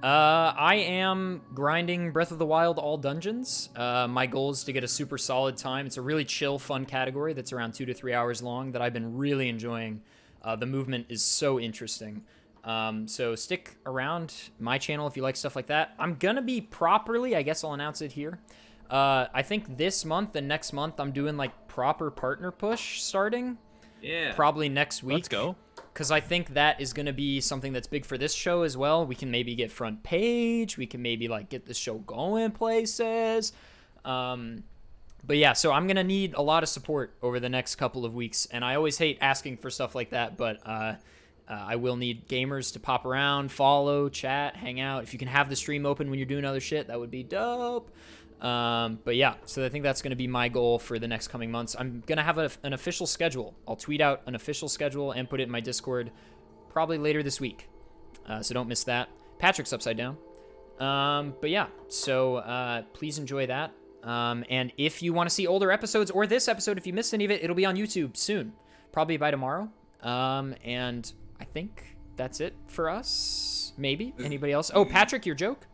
I am grinding Breath of the Wild all dungeons. My goal is to get a super solid time. It's a really chill, fun category that's around 2 to 3 hours long that I've been really enjoying. The movement is so interesting. So stick around my channel if you like stuff like that. I'm gonna be properly, I guess I'll announce it here. I think this month and next month I'm doing like proper partner push starting. Yeah. Probably next week. Let's go. Because I think that is going to be something that's big for this show as well. We can maybe get front page. We can maybe like get the show going places. But yeah, so I'm going to need a lot of support over the next couple of weeks. And I always hate asking for stuff like that, but I will need gamers to pop around, follow, chat, hang out. If you can have the stream open when you're doing other shit, that would be dope. But yeah, so I think that's going to be my goal for the next coming months. I'm going to have an official schedule. I'll tweet out an official schedule and put it in my Discord probably later this week. So don't miss that. Patrick's upside down. But yeah, so please enjoy that. And if you want to see older episodes or this episode, if you missed any of it, it'll be on YouTube soon, probably by tomorrow. And I think that's it for us. Maybe anybody else? Oh, Patrick, your joke?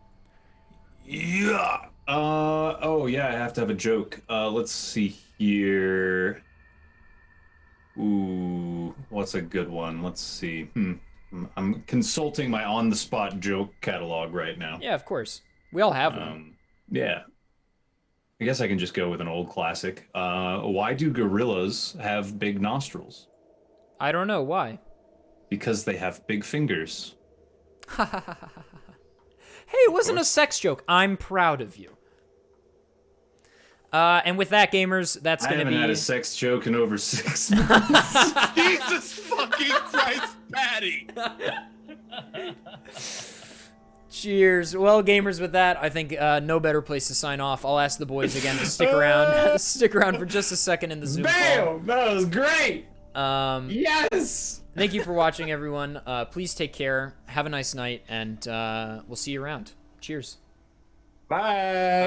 Yeah. Oh yeah, I have to have a joke. Let's see here. Ooh, what's a good one? Let's see. I'm consulting my on-the-spot joke catalog right now. Yeah, of course. We all have one. Yeah. I guess I can just go with an old classic. Why do gorillas have big nostrils? I don't know. Why? Because they have big fingers. Hey, it wasn't a sex joke. I'm proud of you. And with that, gamers, that's going to be... I haven't had a sex joke in over 6 months. Jesus fucking Christ, Patty! Cheers. Well, gamers, with that, I think no better place to sign off. I'll ask the boys again to stick around. Stick around for just a second in the Zoom call. Bam! That was great! Yes! Thank you for watching, everyone. Please take care. Have a nice night, and we'll see you around. Cheers. Bye!